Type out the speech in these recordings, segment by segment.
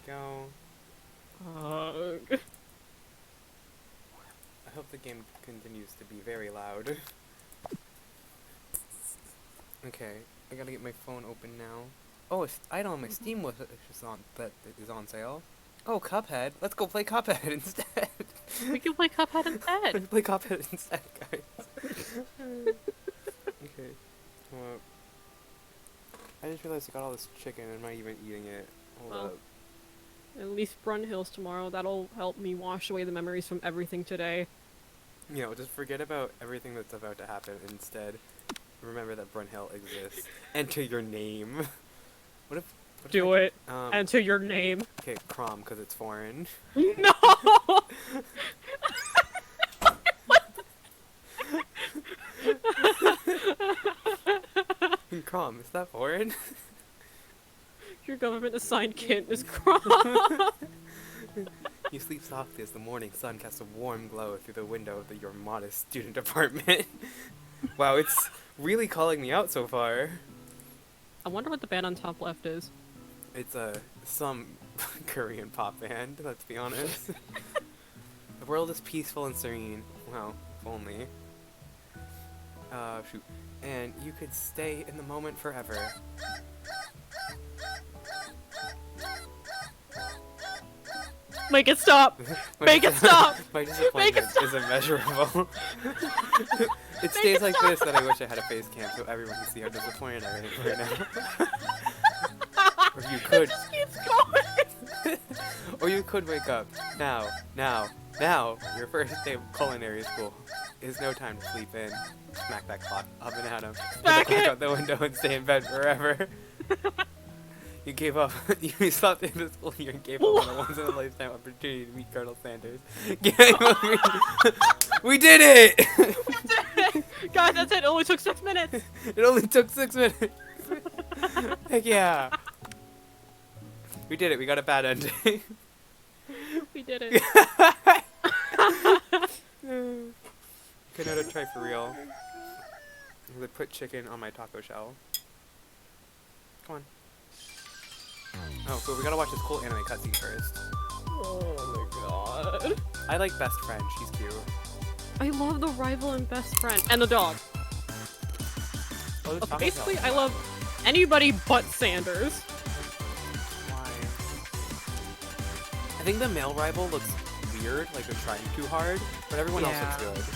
go. Ugh. I hope the game continues to be very loud. Okay, I gotta get my phone open now. Oh, I don't know, my Steam was just on that is on sale. Oh, Cuphead. Let's go play Cuphead instead. We can play Cuphead instead. Let's play Cuphead instead, guys. Okay. Well, I just realized I got all this chicken and I'm not even eating it. Hold Well, up. at least Brunhill's tomorrow. That'll help me wash away the memories from everything today. You know, just forget about everything that's about to happen. Instead, remember that Brunhill exists. Enter your name. What if Do I, it. Um, Enter your name. okay, Crom, because it's foreign. No! Crom, is that foreign? Your government-assigned kid is crying. You sleep softly as the morning sun casts a warm glow through the window of your modest student apartment. Wow, it's really calling me out so far. I wonder what the band on top left is. It's some Korean pop band, let's be honest. The world is peaceful and serene. Well, if only. Shoot. And you could stay in the moment forever. Make it stop! Make it stop! My disappointment is immeasurable. It stays like this that I wish I had a face cam so everyone can see how disappointed I am right now. Or you could. It just keeps going! Or you could wake up. Now. Your first day of culinary school. Is no time to sleep in. Smack that clock up and at him. Smack it! Out the window and stay in bed forever. You gave up. You stopped in the school year and gave up on a once-in-a-lifetime opportunity to meet Colonel Sanders. We did it! We did it! Guys, that's it. It only took 6 minutes. It only took 6 minutes. Heck yeah. We did it. We got a bad ending. We did it. Okay, now to try for real. I'm gonna put chicken on my taco shell. Come on. Oh, cool. We gotta watch this cool anime cutscene first. Oh my god. I like Best Friend. She's cute. I love the rival and best friend. And the dog. Oh, the taco Basically, shell. I love anybody but Sanders. Why? I think the male rival looks weird, like they're trying too hard, but everyone else looks good.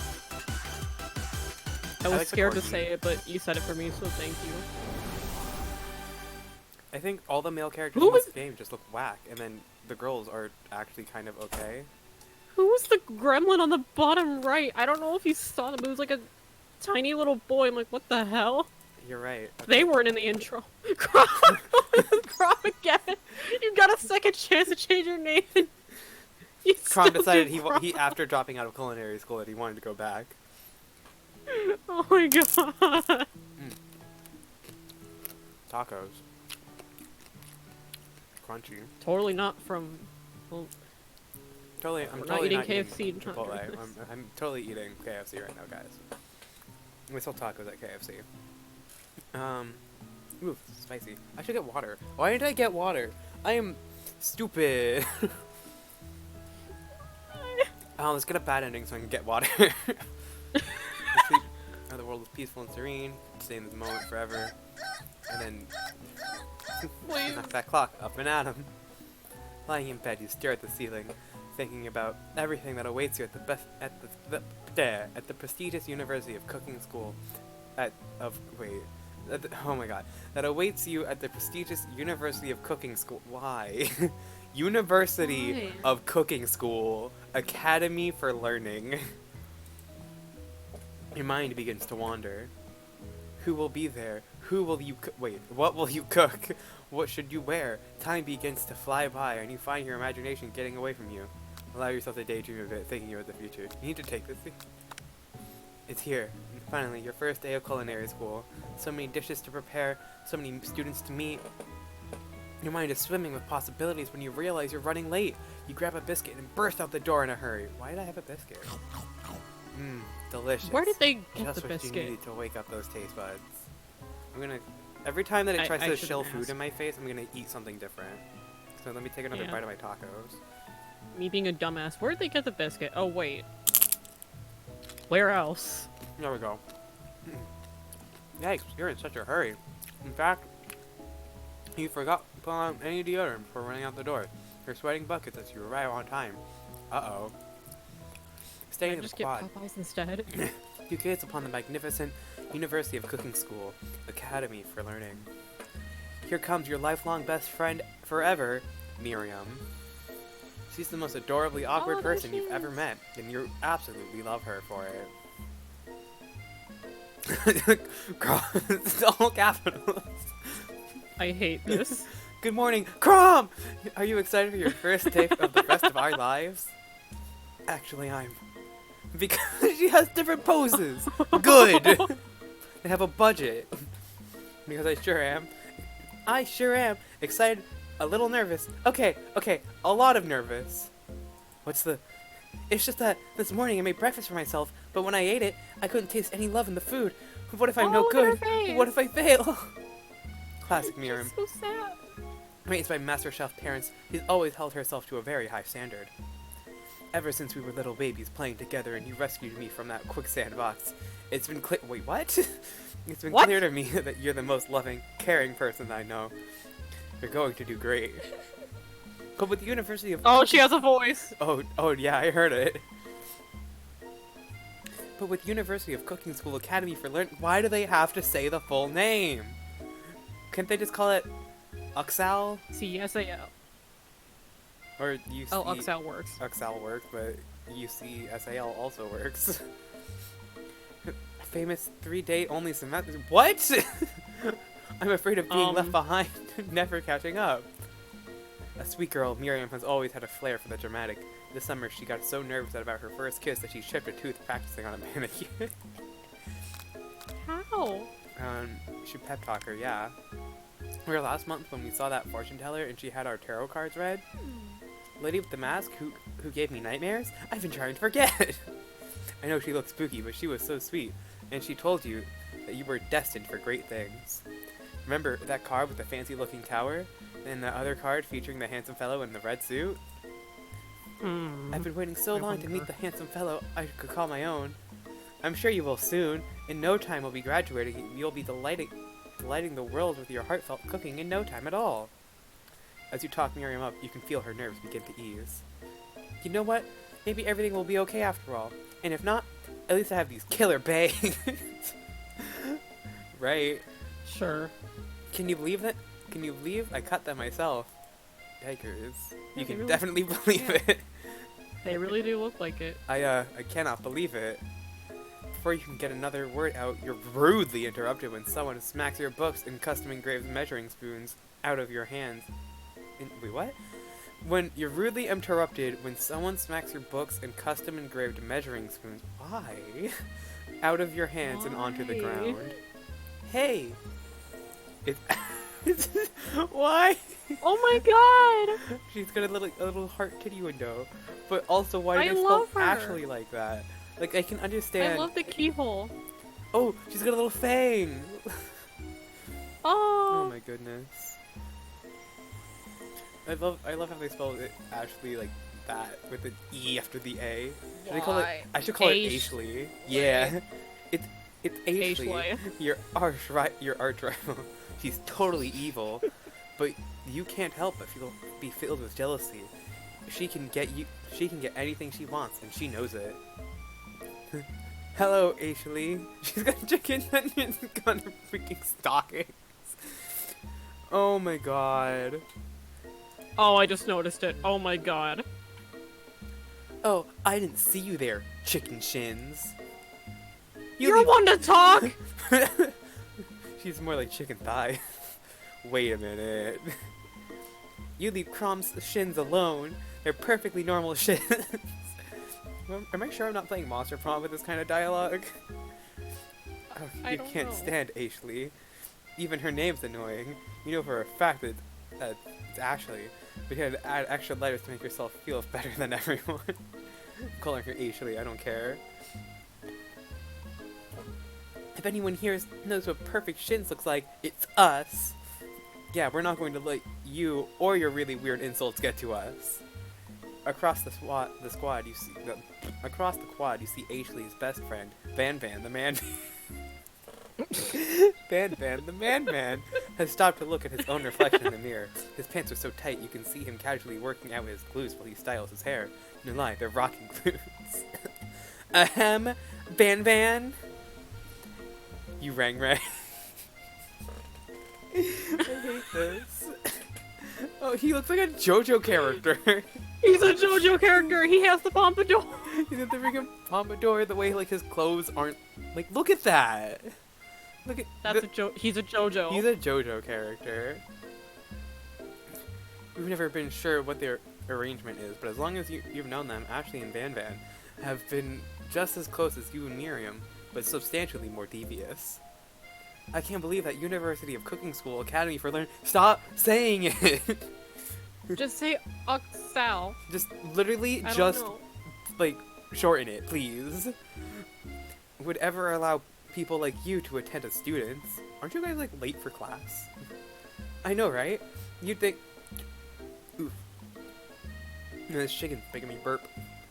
I was like the scared to corgi. say it, but you said it for me, so thank you. I think all the male characters Who in this was- game just look whack, and then the girls are actually kind of okay. Who was the gremlin on the bottom right? I don't know if you saw them, but it was like a tiny little boy. I'm like, what the hell? You're right. They weren't in the intro. Crom again. You got a second chance to change your name. And you Kron still decided did he Crom. after dropping out of culinary school that he wanted to go back. Oh my god. Tacos. Crunchy. Totally not from. Well, Totally, I'm We're not totally eating not KFC eating and not Chipotle. doing this. I'm totally eating KFC right now, guys. We sell tacos at KFC. Ooh, spicy. I should get water. Why did I get water? I am stupid. Let's get a bad ending so I can get water. The world is peaceful and serene. Stay in this moment forever. And then Please. knock that clock up and at him. Lying in bed, you stare at the ceiling, thinking about everything that awaits you at the prestigious University of Cooking School. Oh my god. That awaits you at the prestigious University of Cooking School. Why? University Why? of Cooking School. Academy for Learning. Your mind begins to wander. Who will be there? Who will you wait, what will you cook? What should you wear? Time begins to fly by and you find your imagination getting away from you. Allow yourself to daydream a bit, thinking about the future. You need to take this. It's here. Finally, your first day of culinary school. So many dishes to prepare, so many students to meet. Your mind is swimming with possibilities when you realize you're running late. You grab a biscuit and burst out the door in a hurry. Why did I have a biscuit? Mmm, delicious. Where did they get Just the what biscuit? you needed to wake up those taste buds. I'm gonna... Every time that it tries I to shouldn't shill food ask. in my face, I'm gonna eat something different. So let me take another Yeah. bite of my tacos. Me being a dumbass. Where'd they get the biscuit? Oh, wait. Where else? There we go. Yikes, you're in such a hurry. In fact, you forgot to put on any deodorant before running out the door. You're sweating buckets as you arrive on time. Uh-oh. Staying Can I in the just get quad. Popeyes instead? You gaze upon the magnificent University of Cooking School, Academy for Learning. Here comes your lifelong best friend forever, Miriam. She's the most adorably awkward there person she you've ever is. met, and you absolutely love her for it. It's all capitals. I hate this. Good morning, Crom! Are you excited for your first tape of the rest of our lives? Actually, I'm. Because she has different poses. Good! They have a budget. Because I sure am. I sure am. Excited, a little nervous. Okay, a lot of nervous. What's the... It's just that this morning I made breakfast for myself, but when I ate it, I couldn't taste any love in the food. What if I'm no look at her good? What if I fail? Classic Miriam. She's so sad. Raised by Master Chef parents, she's always held herself to a very high standard. Ever since we were little babies playing together and you rescued me from that quicksand box, it's been clear- Wait, what? It's been What? clear to me that you're the most loving, caring person I know. You're going to do great. But with the University of... Oh, she has a voice. Oh yeah, I heard it. But with University of Cooking School Academy for Learning, why do they have to say the full name? Can't they just call it Uxal? C-S-A-L. Or UC... Oh, Uxal works. Uxal works, but UCSAL also works. Famous 3-day only semester. What? I'm afraid of being left behind, never catching up. A sweet girl, Miriam has always had a flair for the dramatic. This summer, she got so nervous about her first kiss that she chipped a tooth practicing on a manicure. How? She pep talk her, yeah. Remember last month when we saw that fortune teller and she had our tarot cards read? Lady with the mask who gave me nightmares? I've been trying to forget. I know she looked spooky, but she was so sweet. And she told you that you were destined for great things. Remember that card with the fancy looking tower? And the other card featuring the handsome fellow in the red suit? I've been waiting so long to meet the handsome fellow I could call my own. I'm sure you will soon. In no time we'll be graduating and you'll be delighting the world with your heartfelt cooking in no time at all. As you talk Miriam up, you can feel her nerves begin to ease. You know what? Maybe everything will be okay after all. And if not, at least I have these killer bangs. Right. Sure. Can you believe that? Can you believe I cut them myself? Yikers. You they can really- definitely believe it. They really do look like it. I cannot believe it. Before you can get another word out, you're rudely interrupted when someone smacks your books and custom engraved measuring spoons out of your hands. Wait, what? When you're rudely interrupted when someone smacks your books and custom engraved measuring spoons. Why? Out of your hands and onto the Why? ground. Hey! It's why? Oh my god! She's got a little heart titty window. But also, why I did they spell love her. Ashley like that? Like, I can understand. I love the keyhole. Oh, she's got a little fang! Oh Oh. my goodness. I love how they spell it Ashley like that with an E after the A. Should they call it? Why? I should call it Aish- Ashley. Yeah, it's Ashley. Ashley. Your arch rival. She's totally evil, but you can't help but be filled with jealousy. She can get anything she wants, and she knows it. Hello, Ashley. She's got chicken onions on her freaking stockings. Oh my god. Oh, I just noticed it. Oh my god. Oh, I didn't see you there, chicken shins. You're leave- one to talk! She's more like chicken thigh. Wait a minute. You leave Crom's shins alone. They're perfectly normal shins. Am I sure I'm not playing Monster Prom with this kind of dialogue? Oh, I you don't can't know. stand Ashley. Even her name's annoying. You know for a fact that it's Ashley. But you had to add extra letters to make yourself feel better than everyone. I'm calling her Ashley, I don't care. If anyone here knows what perfect shins looks like, it's us. Yeah, we're not going to let you or your really weird insults get to us. Across the squad, you see across the quad, you see Ashley's best friend, Van Van, the man. Van Van, the man, has stopped to look at his own reflection in the mirror. His pants are so tight you can see him casually working out his glutes while he styles his hair. No lie, they're rocking glutes. Ahem, Van Van. You rang. I hate this. Oh, he looks like a JoJo character. He's a JoJo character. He has the pompadour. He's got the freaking pompadour. The way like his clothes aren't like. Look at that. Look at He's a JoJo. He's a JoJo character. We've never been sure what their arrangement is, but as long as you've known them, Ashley and Van Van have been just as close as you and Miriam, but substantially more devious. I can't believe that University of Cooking School Academy for Learn. Stop saying it. Just say Oxal. Just literally I just don't know. like shorten it, please. Would ever allow people like you to attend as students? Aren't you guys like late for class? I know, right? You'd think. Oof. This chicken's making me burp.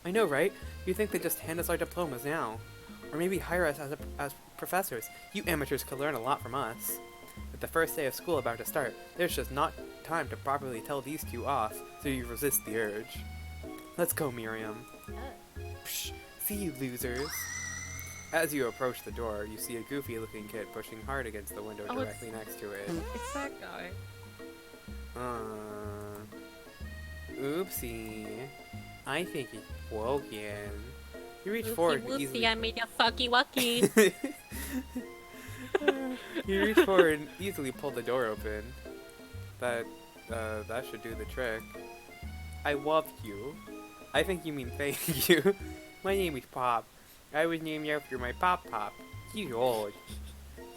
I know, right? You'd think they'd just hand us our diplomas now, or maybe hire us as professors. You amateurs could learn a lot from us. With the first day of school about to start, there's just not time to properly tell these two off, so you resist the urge. Let's go, Miriam. Psh, see you losers. As you approach the door, you see a goofy-looking kid pushing hard against the window directly next to it. It's that guy. Oopsie. I think it's broken. You reach forward and easily. I made a fucky wucky. You reach forward and easily pull the door open. That should do the trick. I love you. I think you mean thank you. My name is Pop. I was named after my Pop. He's old.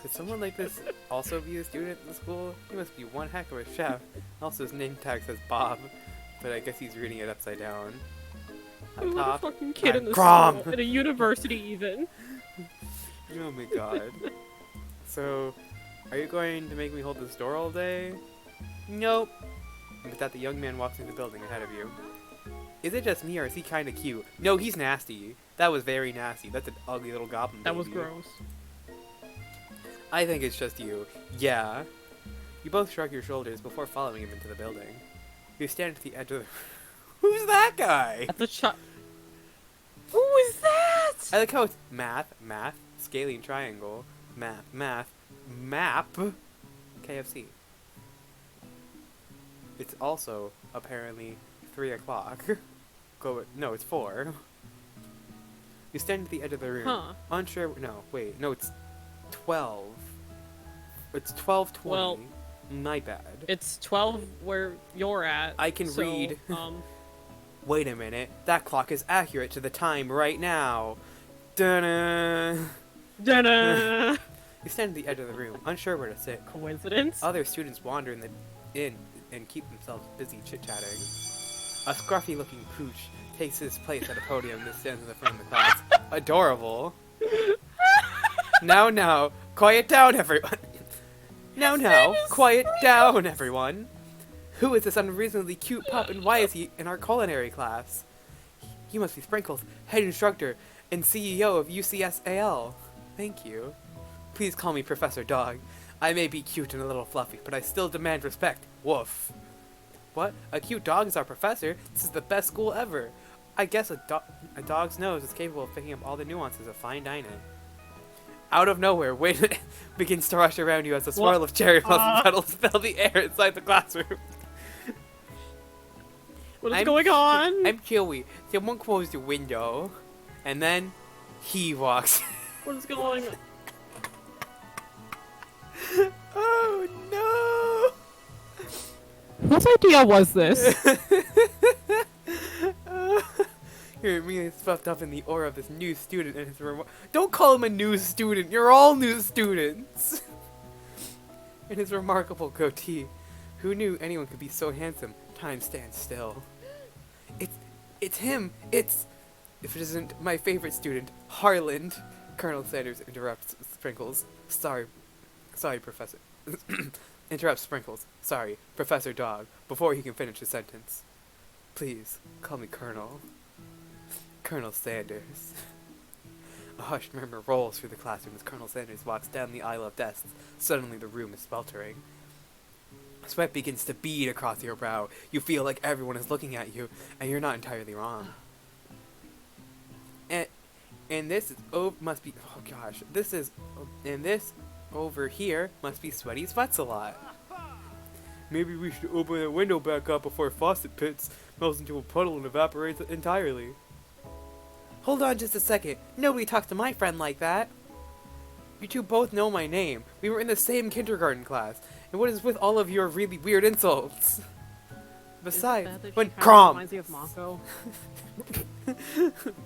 Could someone like this also be a student in the school? He must be one heck of a chef. Also, his name tag says Bob, but I guess he's reading it upside down. Hi, I'm Pop. a fucking kid I'm in the Grom. school, at a university even. Oh my god. So, are you going to make me hold this door all day? Nope. With that, the young man walks into the building ahead of you. Is it just me, or is he kind of cute? No, he's nasty. That was very nasty. That's an ugly little goblin That was baby. gross. I think it's just you. Yeah. You both shrug your shoulders before following him into the building. You stand at the edge of the... Who's that guy? At the shop. Who is that? I like how it's math, scaling triangle, math, map, KFC. It's also apparently 3 o'clock. No, it's 4. You stand at the edge of the room, unsure. No, wait, no, it's 12. It's 12:20. Well, my bad. It's 12 where you're at. I can so, read. Wait a minute, that clock is accurate to the time right now. Dun-na. Da-da! You stand at the edge of the room, unsure where to sit. Coincidence? Other students wander in and keep themselves busy chit-chatting. A scruffy-looking pooch takes his place at a podium that stands in the front of the class. Adorable. Now, quiet down, everyone. Now, quiet down, everyone. Who is this unreasonably cute pup, and why is he in our culinary class? He must be Sprinkles, head instructor and CEO of UCSAL. Thank you. Please call me Professor Dog. I may be cute and a little fluffy, but I still demand respect. Woof. What? A cute dog is our professor? This is the best school ever. I guess a dog's nose is capable of picking up all the nuances of fine dining. Out of nowhere, wind begins to rush around you as a swirl of cherry blossom petals fill the air inside the classroom. What is going on? I'm Chewy. Someone closed the window. And then, he walks. What is going on? Oh no! Whose idea was this? You're immediately swept up in the aura of this new student and his don't call him a new student, you're all new students! And his remarkable goatee. Who knew anyone could be so handsome? Time stands still. It's him! If it isn't my favorite student, Harland. Colonel Sanders interrupts Sprinkles. Sorry, Professor. Interrupts Sprinkles. Sorry, Professor Dog, before he can finish his sentence. Please, call me Colonel. Colonel Sanders. A hushed murmur rolls through the classroom as Colonel Sanders walks down the aisle of desks. Suddenly the room is sweltering. Sweat begins to bead across your brow. You feel like everyone is looking at you, and you're not entirely wrong. And this is must be this over here must be Sweaty Sweats a lot. Maybe we should open the window back up before faucet pits melts into a puddle and evaporates entirely. Hold on just a second. Nobody talks to my friend like that. You two both know my name. We were in the same kindergarten class. And what is with all of your really weird insults? Besides, when Crom! Reminds me of Mako.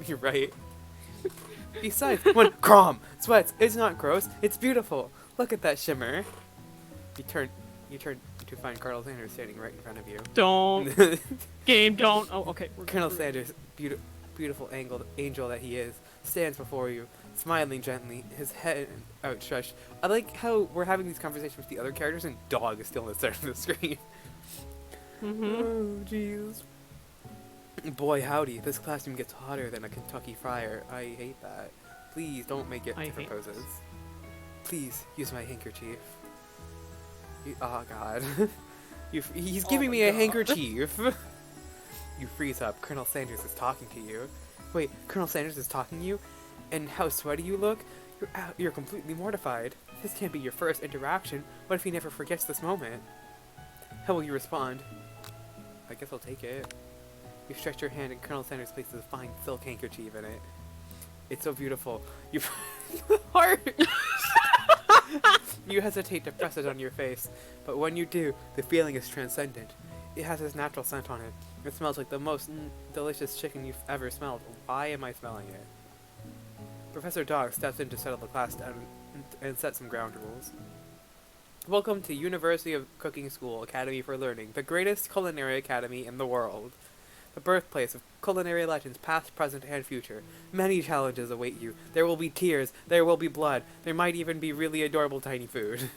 You're right. Besides, when Crom sweats, it's not gross, it's beautiful. Look at that shimmer. You turn to find Colonel Sanders standing right in front of you. Don't. Game, don't. Oh, okay. Colonel Sanders, beautiful angel that he is, stands before you, smiling gently, his head outstretched. I like how we're having these conversations with the other characters and Dog is still in the center of the screen. Oh, jeez. Boy, howdy, this classroom gets hotter than a Kentucky Friar. I hate that. Please don't make it different poses. Please use my handkerchief. Oh god. He's giving me a handkerchief. You freeze up. Colonel Sanders is talking to you. Wait, Colonel Sanders is talking to you? And how sweaty you look? You're completely mortified. This can't be your first interaction. What if he never forgets this moment? How will you respond? I guess I'll take it. You stretch your hand and Colonel Sanders places a fine silk handkerchief in it. It's so beautiful. You heart. You hesitate to press it on your face, but when you do, the feeling is transcendent. It has its natural scent on it. It smells like the most delicious chicken you've ever smelled. Why am I smelling it? Professor Dog steps in to settle the class down and set some ground rules. Welcome to University of Cooking School Academy for Learning, the greatest culinary academy in the world. The birthplace of culinary legends past, present, and future. Many challenges await you. There will be tears, there will be blood, there might even be really adorable tiny food.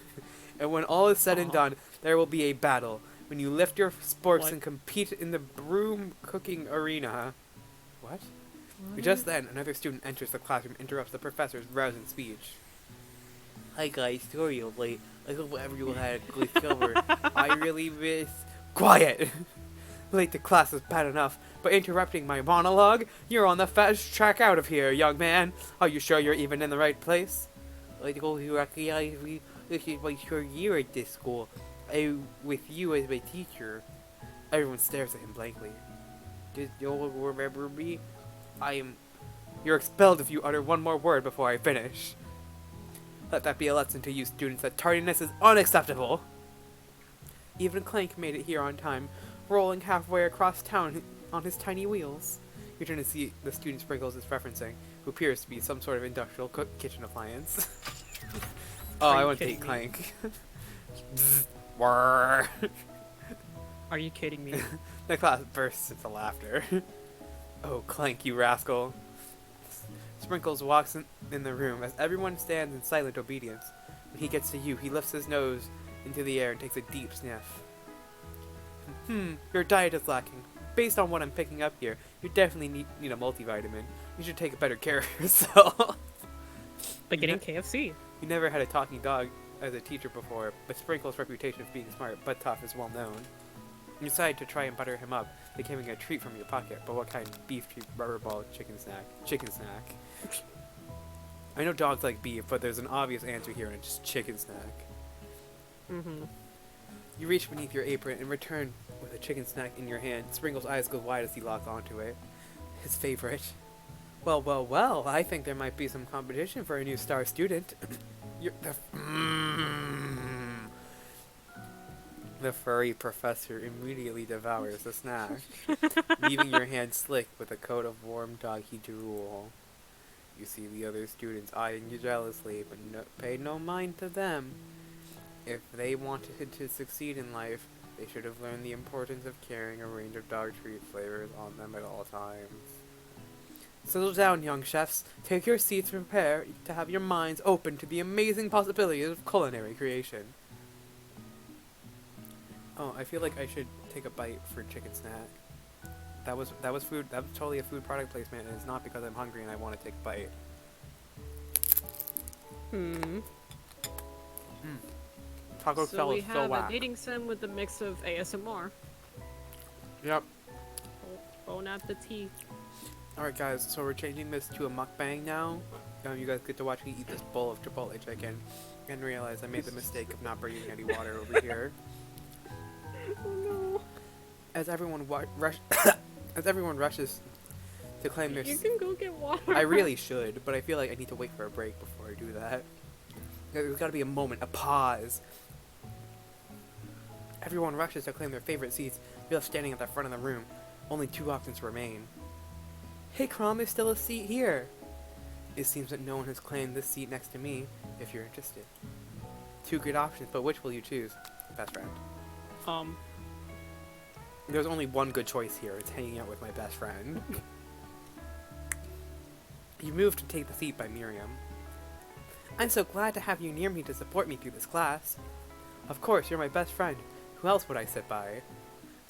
And when all is said and done, there will be a battle. When you lift your sporks and compete in the broom cooking arena. What? Just then, another student enters the classroom and interrupts the professor's rousing speech. Hi guys, sorry I'm late. I hope everyone had a good summer. I really miss... Quiet! Late to class is bad enough, but interrupting my monologue? You're on the fast track out of here, young man. Are you sure you're even in the right place? I told you recognize me. This is my third year at this school. With you as my teacher. Everyone stares at him blankly. Does no one remember me? You're expelled if you utter one more word before I finish. Let that be a lesson to you students that tardiness is unacceptable. Even Clank made it here on time, rolling halfway across town on his tiny wheels. You turn to see the student Sprinkles is referencing, who appears to be some sort of industrial kitchen appliance. Oh, I want to eat Clank. Are you kidding me? The class bursts into laughter. Oh, Clank, you rascal. Sprinkles walks in the room as everyone stands in silent obedience. When he gets to you, he lifts his nose into the air and takes a deep sniff. Your diet is lacking. Based on what I'm picking up here, you definitely need a multivitamin. You should take better care of yourself. By getting KFC. You never had a talking dog as a teacher before, but Sprinkles' reputation of being smart but tough is well known. You decide to try and butter him up, becoming a treat from your pocket. But what kind? Beef treat, rubber ball, chicken snack. Chicken snack. I know dogs like beef, but there's an obvious answer here, and it's just chicken snack. You reach beneath your apron and return with a chicken snack in your hand. Sprinkles' eyes go wide as he locks onto it. His favorite. Well, well, well, I think there might be some competition for a new star student. The furry professor immediately devours the snack, leaving your hand slick with a coat of warm doggy drool. You see the other students eyeing you jealously, but pay no mind to them. If they wanted to succeed in life, they should have learned the importance of carrying a range of dog treat flavors on them at all times. Settle down, young chefs. Take your seats and prepare to have your minds open to the amazing possibilities of culinary creation. Oh, I feel like I should take a bite for chicken snack. That was food. That was totally a food product placement, and it's not because I'm hungry and I want to take a bite. Hmm. Taco So Bell we is so have a whack. dating sim with a mix of ASMR. Yep. Bon appetit. All right, guys. So we're changing this to a mukbang now. You guys get to watch me eat this bowl of Chipotle chicken, and realize I made the mistake of not bringing any water over here. Oh no. As everyone as everyone rushes to claim their You can go get water. I really should, but I feel like I need to wait for a break before I do that. There's got to be a moment, a pause. Everyone rushes to claim their favorite seats. You're left standing at the front of the room. Only 2 options remain. Hey, Crom, there's still a seat here. It seems that no one has claimed this seat next to me, if you're interested. 2 good options, but which will you choose? Best friend. There's only one good choice here. It's hanging out with my best friend. You move to take the seat by Miriam. I'm so glad to have you near me to support me through this class. Of course, you're my best friend. Who else would I sit by?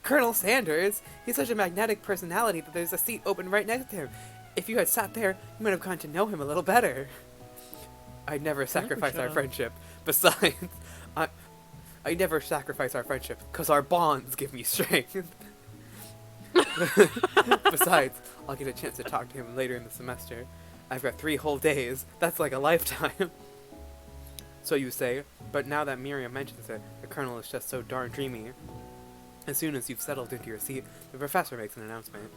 Colonel Sanders! He's such a magnetic personality that there's a seat open right next to him. If you had sat there, you might have gotten to know him a little better. I'd never sacrifice our friendship. Besides, I never sacrifice our friendship, because our bonds give me strength. Besides, I'll get a chance to talk to him later in the semester. I've got 3 whole days. That's like a lifetime. So you say, but now that Miriam mentions it, the Colonel is just so darn dreamy. As soon as you've settled into your seat, the professor makes an announcement.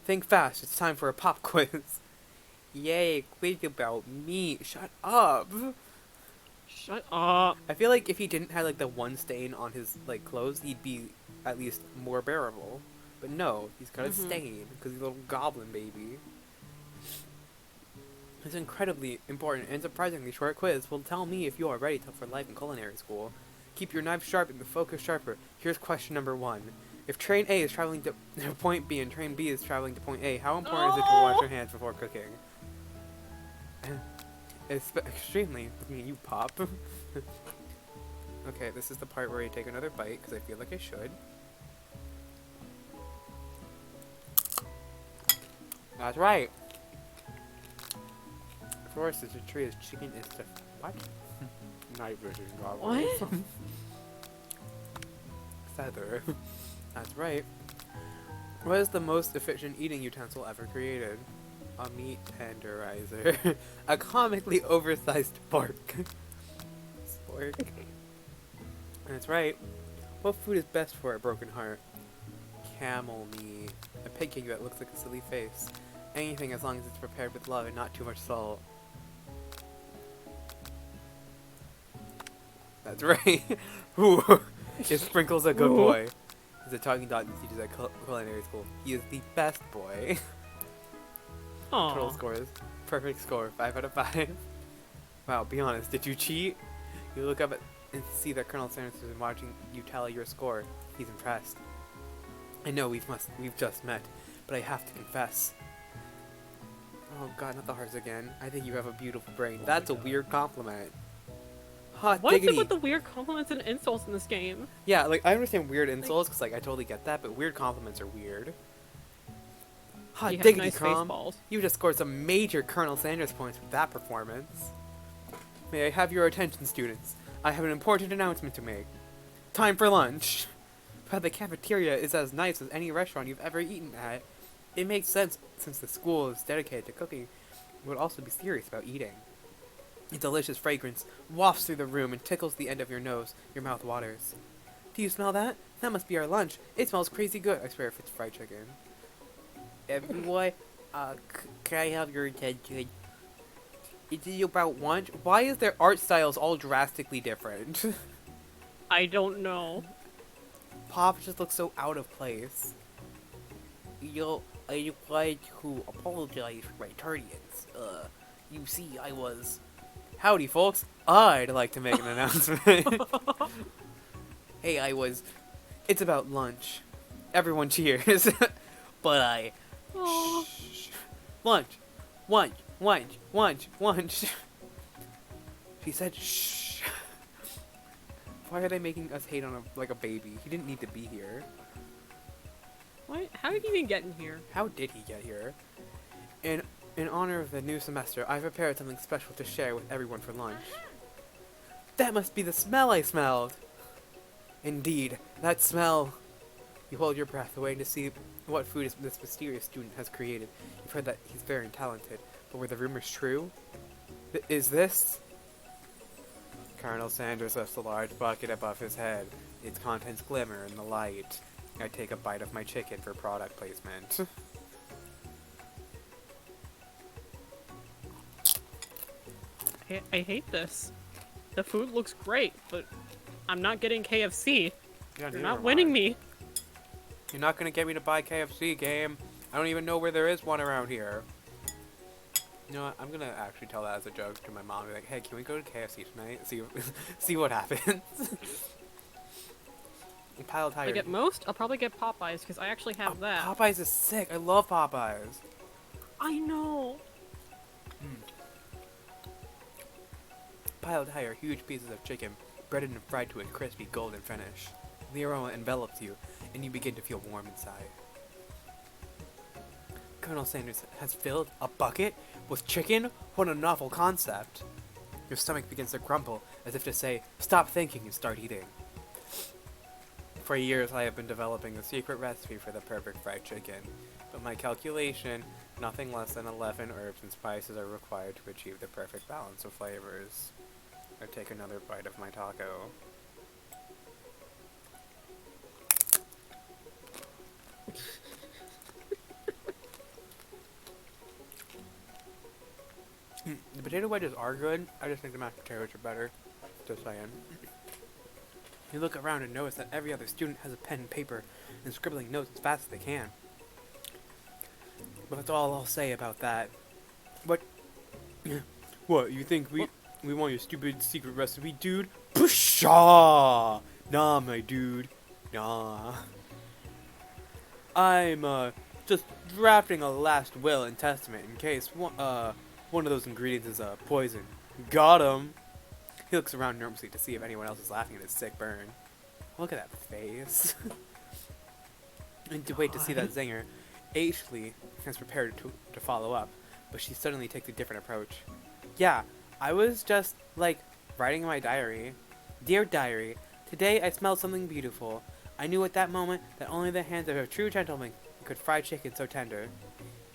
Think fast, it's time for a pop quiz. Yay, quiz about me. Shut up. Shut up. I feel like if he didn't have like the one stain on his like clothes, he'd be at least more bearable. But no, he's got a stain because he's a little goblin baby. This incredibly important and surprisingly short quiz will tell me if you are ready for life in culinary school. Keep your knife sharp and the focus sharper. Here's question number 1. If train A is traveling to point B and train B is traveling to point A, how important is it to wash your hands before cooking? It's extremely. I mean, you pop. Okay, this is the part where I take another bite because I feel like I should. That's right. Forest is a tree, as chicken is the what? Night vision goggles. What? Feather. That's right. What is the most efficient eating utensil ever created? A meat tenderizer. A comically oversized fork. Spork. That's right. What food is best for a broken heart? Camel meat. A pancake that looks like a silly face. Anything as long as it's prepared with love and not too much salt. That's right. Ooh. Is Sprinkles a good boy? He's a talking dog that teaches at culinary school. He is the best boy. Total Aww. scores. Perfect score. 5 out of 5. Wow, be honest. Did you cheat? You look up and see that Colonel Sanders has been watching you tally your score. He's impressed. I know we've just met, but I have to confess. Oh god, not the hearts again. I think you have a beautiful brain. That's a weird compliment. Hot What is diggity. it with the weird compliments and insults in this game? Yeah, like I understand weird insults because like I totally get that, but weird compliments are weird. Hot You have diggity, nice Crom. Baseballs. You just scored some major Colonel Sanders points with that performance. May I have your attention, students? I have an important announcement to make. Time for lunch. But the cafeteria is as nice as any restaurant you've ever eaten at. It makes sense since the school is dedicated to cooking. It would also be serious about eating. A delicious fragrance wafts through the room and tickles the end of your nose. Your mouth waters. Do you smell that? That must be our lunch. It smells crazy good. I swear if it's fried chicken. Everyone, can I have your attention? Is it about lunch? Why is their art styles all drastically different? I don't know. Pop just looks so out of place. I wanted to apologize for my tardiness. You see, I was... Howdy, folks. I'd like to make an announcement. Hey, It's about lunch. Everyone cheers. But Aw. Shh. Lunch. She said shh. Why are they making us hate on a baby? He didn't need to be here. What? How did he even get in here? How did he get here? In in honor of the new semester, I've prepared something special to share with everyone for lunch. That must be the smell I smelled! Indeed, that smell! You hold your breath, waiting to see what food this mysterious student has created. You've heard that he's very talented, but were the rumors true? Is this? Colonel Sanders lifts a large bucket above his head. Its contents glimmer in the light. I take a bite of my chicken for product placement. I hate this. The food looks great, but I'm not getting KFC. Yeah, You're not winning me. You're not gonna get me to buy KFC, game. I don't even know where there is one around here. You know what? I'm gonna actually tell that as a joke to my mom. Be like, hey, can we go to KFC tonight? See, see what happens. Pile tire. I get most. I'll probably get Popeyes because I actually have that. Popeyes is sick. I love Popeyes. I know. Piled higher, huge pieces of chicken, breaded and fried to a crispy golden finish. The aroma envelops you, and you begin to feel warm inside. Colonel Sanders has filled a bucket with chicken? What a novel concept! Your stomach begins to grumble, as if to say, stop thinking and start eating. For years I have been developing a secret recipe for the perfect fried chicken, but my calculation, nothing less than 11 herbs and spices are required to achieve the perfect balance of flavors. I take another bite of my taco. The potato wedges are good. I just think the mashed potatoes are better. Just saying. You look around and notice that every other student has a pen and paper and scribbling notes as fast as they can. But that's all I'll say about that. What? What, you think we want your stupid secret recipe, dude? Pshaw! Nah, my dude. Nah. I'm, just drafting a last will and testament in case one of those ingredients is, poison. Got him! He looks around nervously to see if anyone else is laughing at his sick burn. Look at that face. And to wait to see that zinger, Ashley has prepared to follow up, but she suddenly takes a different approach. Yeah, I was just, like, writing in my diary. Dear diary, today I smelled something beautiful. I knew at that moment that only the hands of a true gentleman could fry chicken so tender.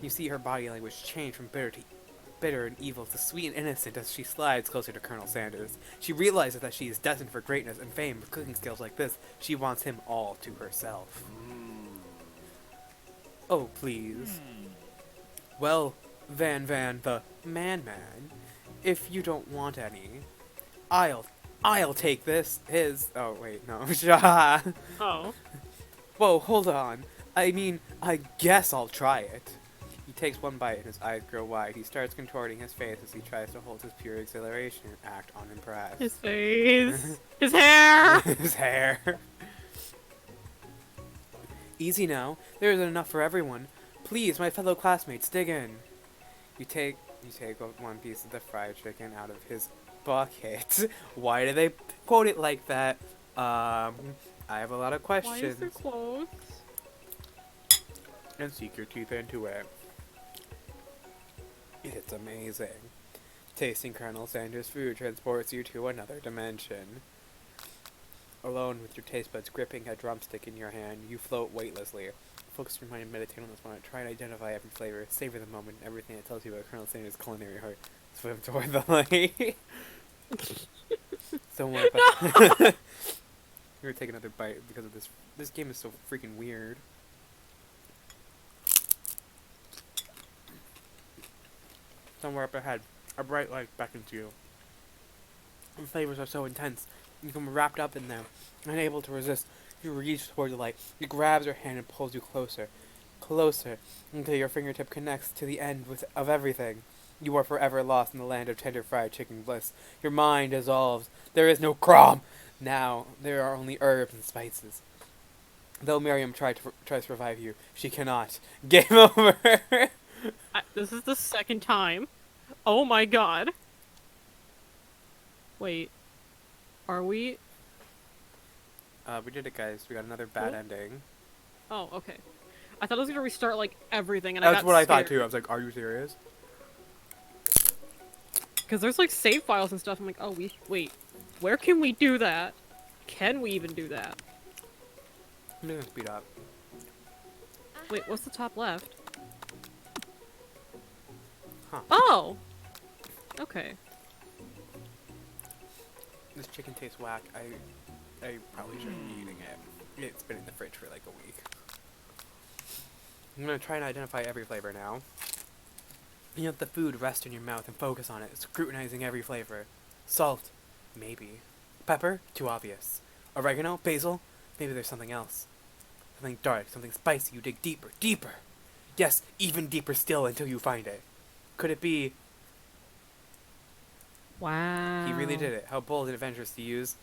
You see her body language change from bitter and evil to sweet and innocent as she slides closer to Colonel Sanders. She realizes that she is destined for greatness and fame with cooking skills like this. She wants him all to herself. Oh, please. Well, Van, the man, if you don't want any, I'll take oh, wait, no. Oh. Whoa, hold on. I mean, I guess I'll try it. He takes one bite and his eyes grow wide. He starts contorting his face as he tries to hold his pure exhilaration and act unimpressed. His face. His hair. His hair. Easy now. There isn't enough for everyone. Please, my fellow classmates, dig in. You take one piece of the fried chicken out of his bucket. Why do they quote it like that? I have a lot of questions. Why is there clothes? And sink your teeth into it. It's amazing. Tasting Colonel Sanders' food transports you to another dimension. Alone with your taste buds gripping a drumstick in your hand, you float weightlessly. Focus your mind and meditate on this moment. Try and identify every flavor. Savor the moment and everything it tells you about Colonel Sanders' culinary heart. Swim toward the light. So what if I'm gonna take another bite because of this. This game is so freaking weird. Somewhere up ahead, a bright light beckons you. The flavors are so intense, you become wrapped up in them, unable to resist. You reach toward the light. He grabs your hand and pulls you closer, closer, until your fingertip connects to the end of everything. You are forever lost in the land of tender fried chicken bliss. Your mind dissolves. There is no crumb. Now there are only herbs and spices. Though Miriam tries to revive you, she cannot. Game over. This is the second time. Oh my god. Wait. Are we... We did it, guys. We got another bad Cool. ending. Oh, okay. I thought I was gonna restart like everything, and I That's got what I thought scared. too. I was like, are you serious? Because there's like save files and stuff. I'm like, oh, wait. Where can we do that? Can we even do that? I'm gonna speed up. Wait, what's the top left? Huh. Oh! Okay. This chicken tastes whack. I probably shouldn't be eating it. It's been in the fridge for like a week. I'm gonna try and identify every flavor now. You let the food rest in your mouth and focus on it, scrutinizing every flavor. Salt, maybe. Pepper, too obvious. Oregano, basil, maybe there's something else. Something dark, something spicy. You dig deeper, deeper. Yes, even deeper still until you find it. Could it be? Wow. He really did it. How bold and adventurous to use.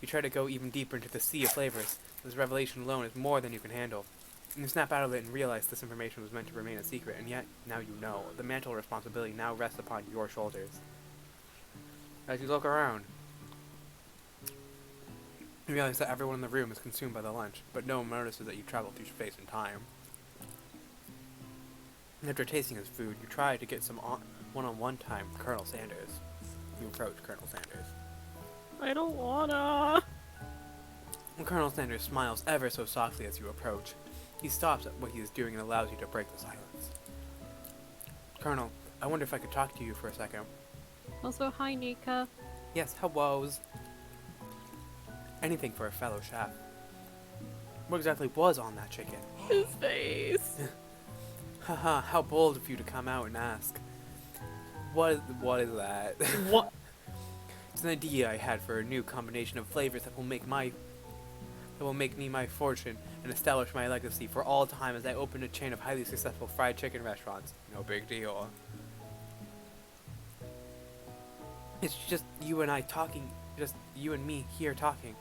You try to go even deeper into the sea of flavors. This revelation alone is more than you can handle. You snap out of it and realize this information was meant to remain a secret, and yet, now you know. The mantle of responsibility now rests upon your shoulders. As you look around, you realize that everyone in the room is consumed by the lunch, but no one notices that you traveled through space and time. After tasting his food, you try to get some one-on-one time with Colonel Sanders. You approach Colonel Sanders. I don't wanna. Colonel Sanders smiles ever so softly as you approach. He stops at what he is doing and allows you to break the silence. Colonel, I wonder if I could talk to you for a second. Also, hi, Nika. Yes, hellos. Anything for a fellow chef. What exactly was on that chicken? His face. Haha, how bold of you to come out and ask. What is that? What? It's an idea I had for a new combination of flavors that will make me my fortune and establish my legacy for all time as I open a chain of highly successful fried chicken restaurants. No big deal. It's just you and I talking, just you and me here talking.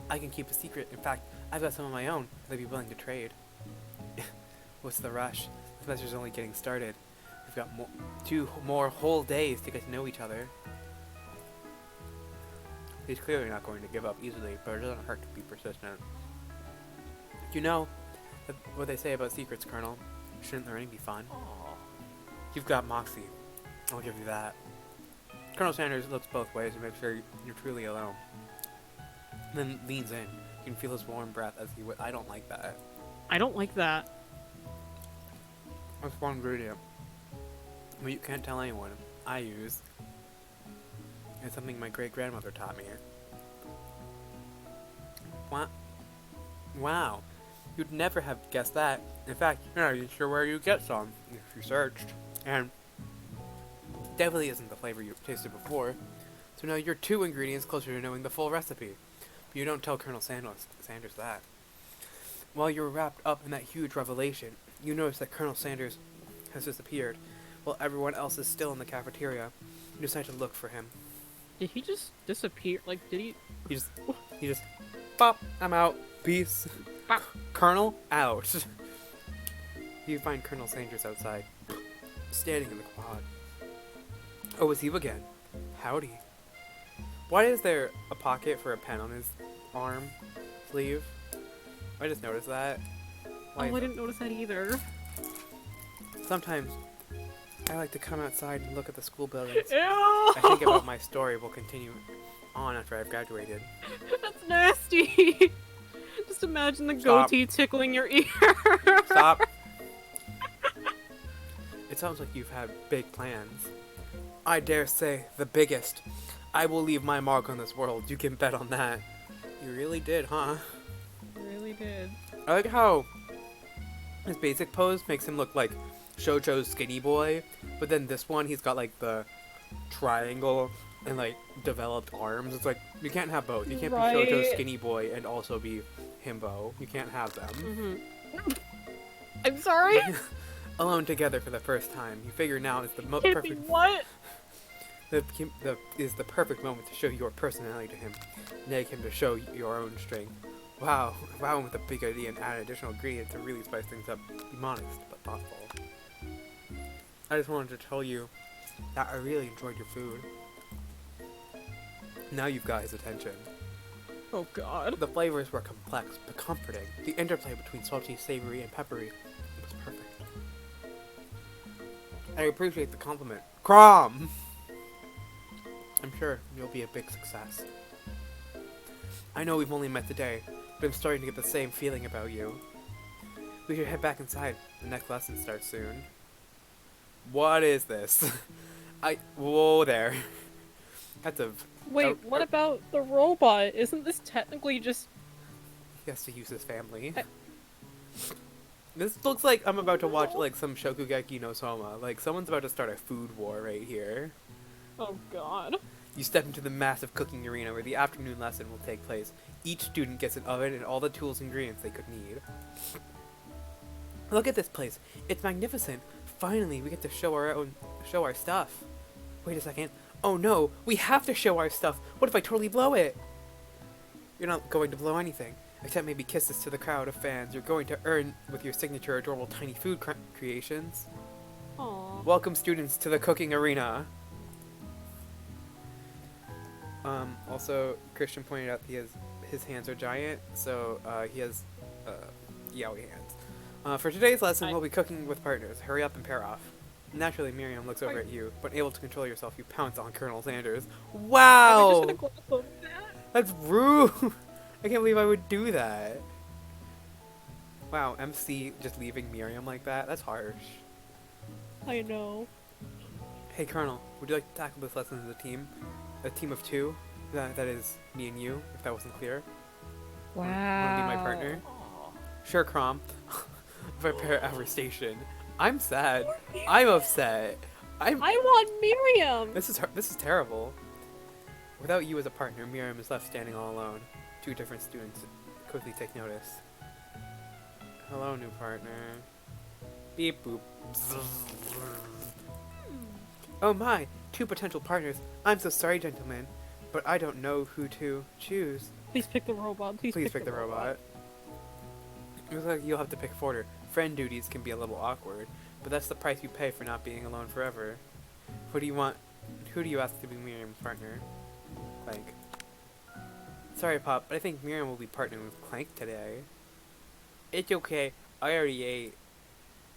I can keep a secret. In fact, I've got some of my own that I'd be willing to trade. What's the rush? This measure's only getting started. We've got two more whole days to get to know each other. He's clearly not going to give up easily, but it doesn't hurt to be persistent. You know what they say about secrets, Colonel? Shouldn't learning be fun? Aww. You've got moxie. I'll give you that. Colonel Sanders looks both ways to make sure you're truly alone. Then leans in. You can feel his warm breath as he I don't like that. I don't like that. That's one ingredient. But you can't tell anyone. I use. It's something my great-grandmother taught me. What? Wow. You'd never have guessed that. In fact, you're not even sure where you get some, if you searched. And definitely isn't the flavor you tasted before. So now you're 2 ingredients closer to knowing the full recipe. But you don't tell Colonel Sanders that. While you're wrapped up in that huge revelation, you notice that Colonel Sanders has disappeared, while everyone else is still in the cafeteria. You decide to look for him. Did he just disappear? Like, did he? He just, pop, I'm out, peace. Bop. Colonel, out. You find Colonel Sanders outside, standing in the quad. Oh, it's you again. Howdy. Why is there a pocket for a pen on his arm sleeve? I just noticed that. Why Oh, I didn't notice that either. Sometimes I like to come outside and look at the school buildings. Ew! I think about my story will continue on after I've graduated. That's nasty. Just imagine the Stop. goatee tickling your ear. Stop. It sounds like you've had big plans. I dare say, the biggest. I will leave my mark on this world. You can bet on that. You really did, huh? Really did. I like how his basic pose makes him look like Shoujo's skinny boy, but then this one, he's got like the triangle and like developed arms. It's like, you can't have both. You can't be Shoujo's skinny boy and also be himbo. You can't have them. I'm sorry? Alone together for the first time. You figure now is the Can't be what? is the perfect moment to show your personality to him. Nag him to show your own strength. Wow, with a big idea and add an additional ingredient to really spice things up. Be modest, but thoughtful. I just wanted to tell you that I really enjoyed your food. Now you've got his attention. Oh god. The flavors were complex but comforting. The interplay between salty, savory, and peppery was perfect. I appreciate the compliment. Crom! I'm sure you'll be a big success. I know we've only met today, but I'm starting to get the same feeling about you. We should head back inside. The next lesson starts soon. What is this? Whoa there. That's a... Wait, what about the robot? Isn't this technically just... He has to use his family. I- This looks like I'm about to watch, like, some Shokugeki no Soma. Like, someone's about to start a food war right here. Oh god. You step into the massive cooking arena where the afternoon lesson will take place. Each student gets an oven and all the tools and ingredients they could need. Look at this place. It's magnificent. Finally, we get to show our stuff. Wait a second. Oh no, we have to show our stuff. What if I totally blow it? You're not going to blow anything. Except maybe kisses to the crowd of fans you're going to earn with your signature adorable tiny food creations. Aww. Welcome students to the cooking arena. Also, Christian pointed out his hands are giant, so he has yaoi hands. For today's lesson, we'll be cooking with partners. Hurry up and pair off. Naturally, Miriam looks over at you, but able to control yourself, you pounce on Colonel Sanders. Wow! That's rude! I can't believe I would do that. Wow, MC just leaving Miriam like that? That's harsh. I know. Hey, Colonel, would you like to tackle this lesson as a team? A team of two? That is me and you, if that wasn't clear. Wow. Want to be my partner? Sure, Crom. Prepare our station. I'm sad. I'm upset. I want Miriam! This is terrible. Without you as a partner, Miriam is left standing all alone. Two different students quickly take notice. Hello, new partner. Beep boop. Oh my, two potential partners. I'm so sorry, gentlemen, but I don't know who to choose. Please pick the robot. Please pick the robot. Looks like you'll have to pick a order. Friend duties can be a little awkward, but that's the price you pay for not being alone forever. What do you want? Who do you ask to be Miriam's partner? Clank. Sorry, Pop, but I think Miriam will be partnering with Clank today. It's okay. I already ate.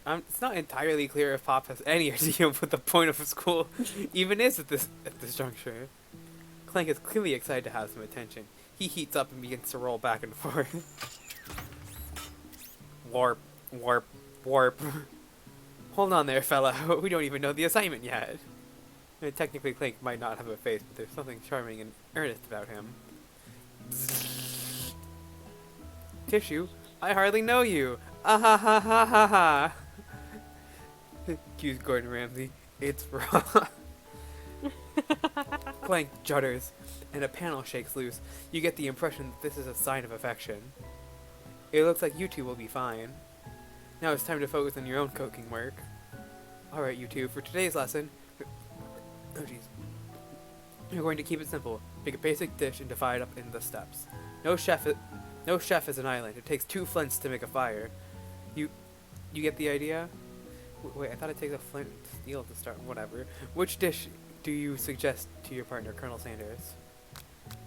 It's not entirely clear if Pop has any idea of what the point of school even is at this juncture. Clank is clearly excited to have some attention. He heats up and begins to roll back and forth. Warp, warp, warp. Hold on there, fella. We don't even know the assignment yet. Technically, Clank might not have a face, but there's something charming and earnest about him. Tissue? I hardly know you. Ah ha ha ha ha ha. Accused Gordon Ramsay. It's raw. Clank judders, and a panel shakes loose. You get the impression that this is a sign of affection. It looks like you two will be fine. Now it's time to focus on your own cooking work. Alright, you two, for today's lesson... Oh jeez. You're going to keep it simple. Make a basic dish and divide up into steps. No chef is an island. It takes 2 flints to make a fire. You get the idea? Wait, I thought it takes a flint and steel to start. Whatever. Which dish do you suggest to your partner, Colonel Sanders?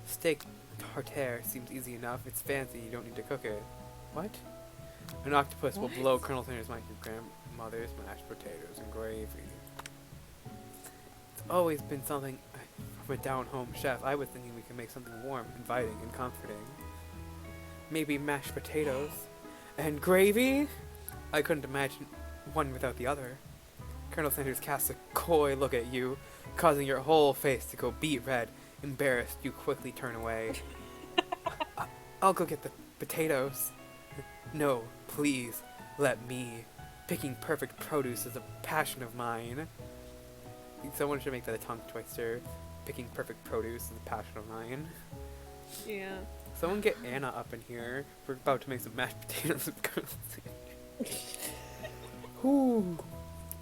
Steak tartare seems easy enough. It's fancy. You don't need to cook it. What? An octopus will blow Colonel Sanders' mind. Your grandmother's mashed potatoes and gravy. It's always been something from a down-home chef. I was thinking we could make something warm, inviting, and comforting. Maybe mashed potatoes and gravy? I couldn't imagine one without the other. Colonel Sanders casts a coy look at you, causing your whole face to go beet red. Embarrassed, you quickly turn away. I'll go get the potatoes. No, please, let me. Picking perfect produce is a passion of mine. Someone should make that a tongue twister. Picking perfect produce is a passion of mine. Yeah. Someone get Anna up in here. We're about to make some mashed potatoes and Colonel Sanders. Whew.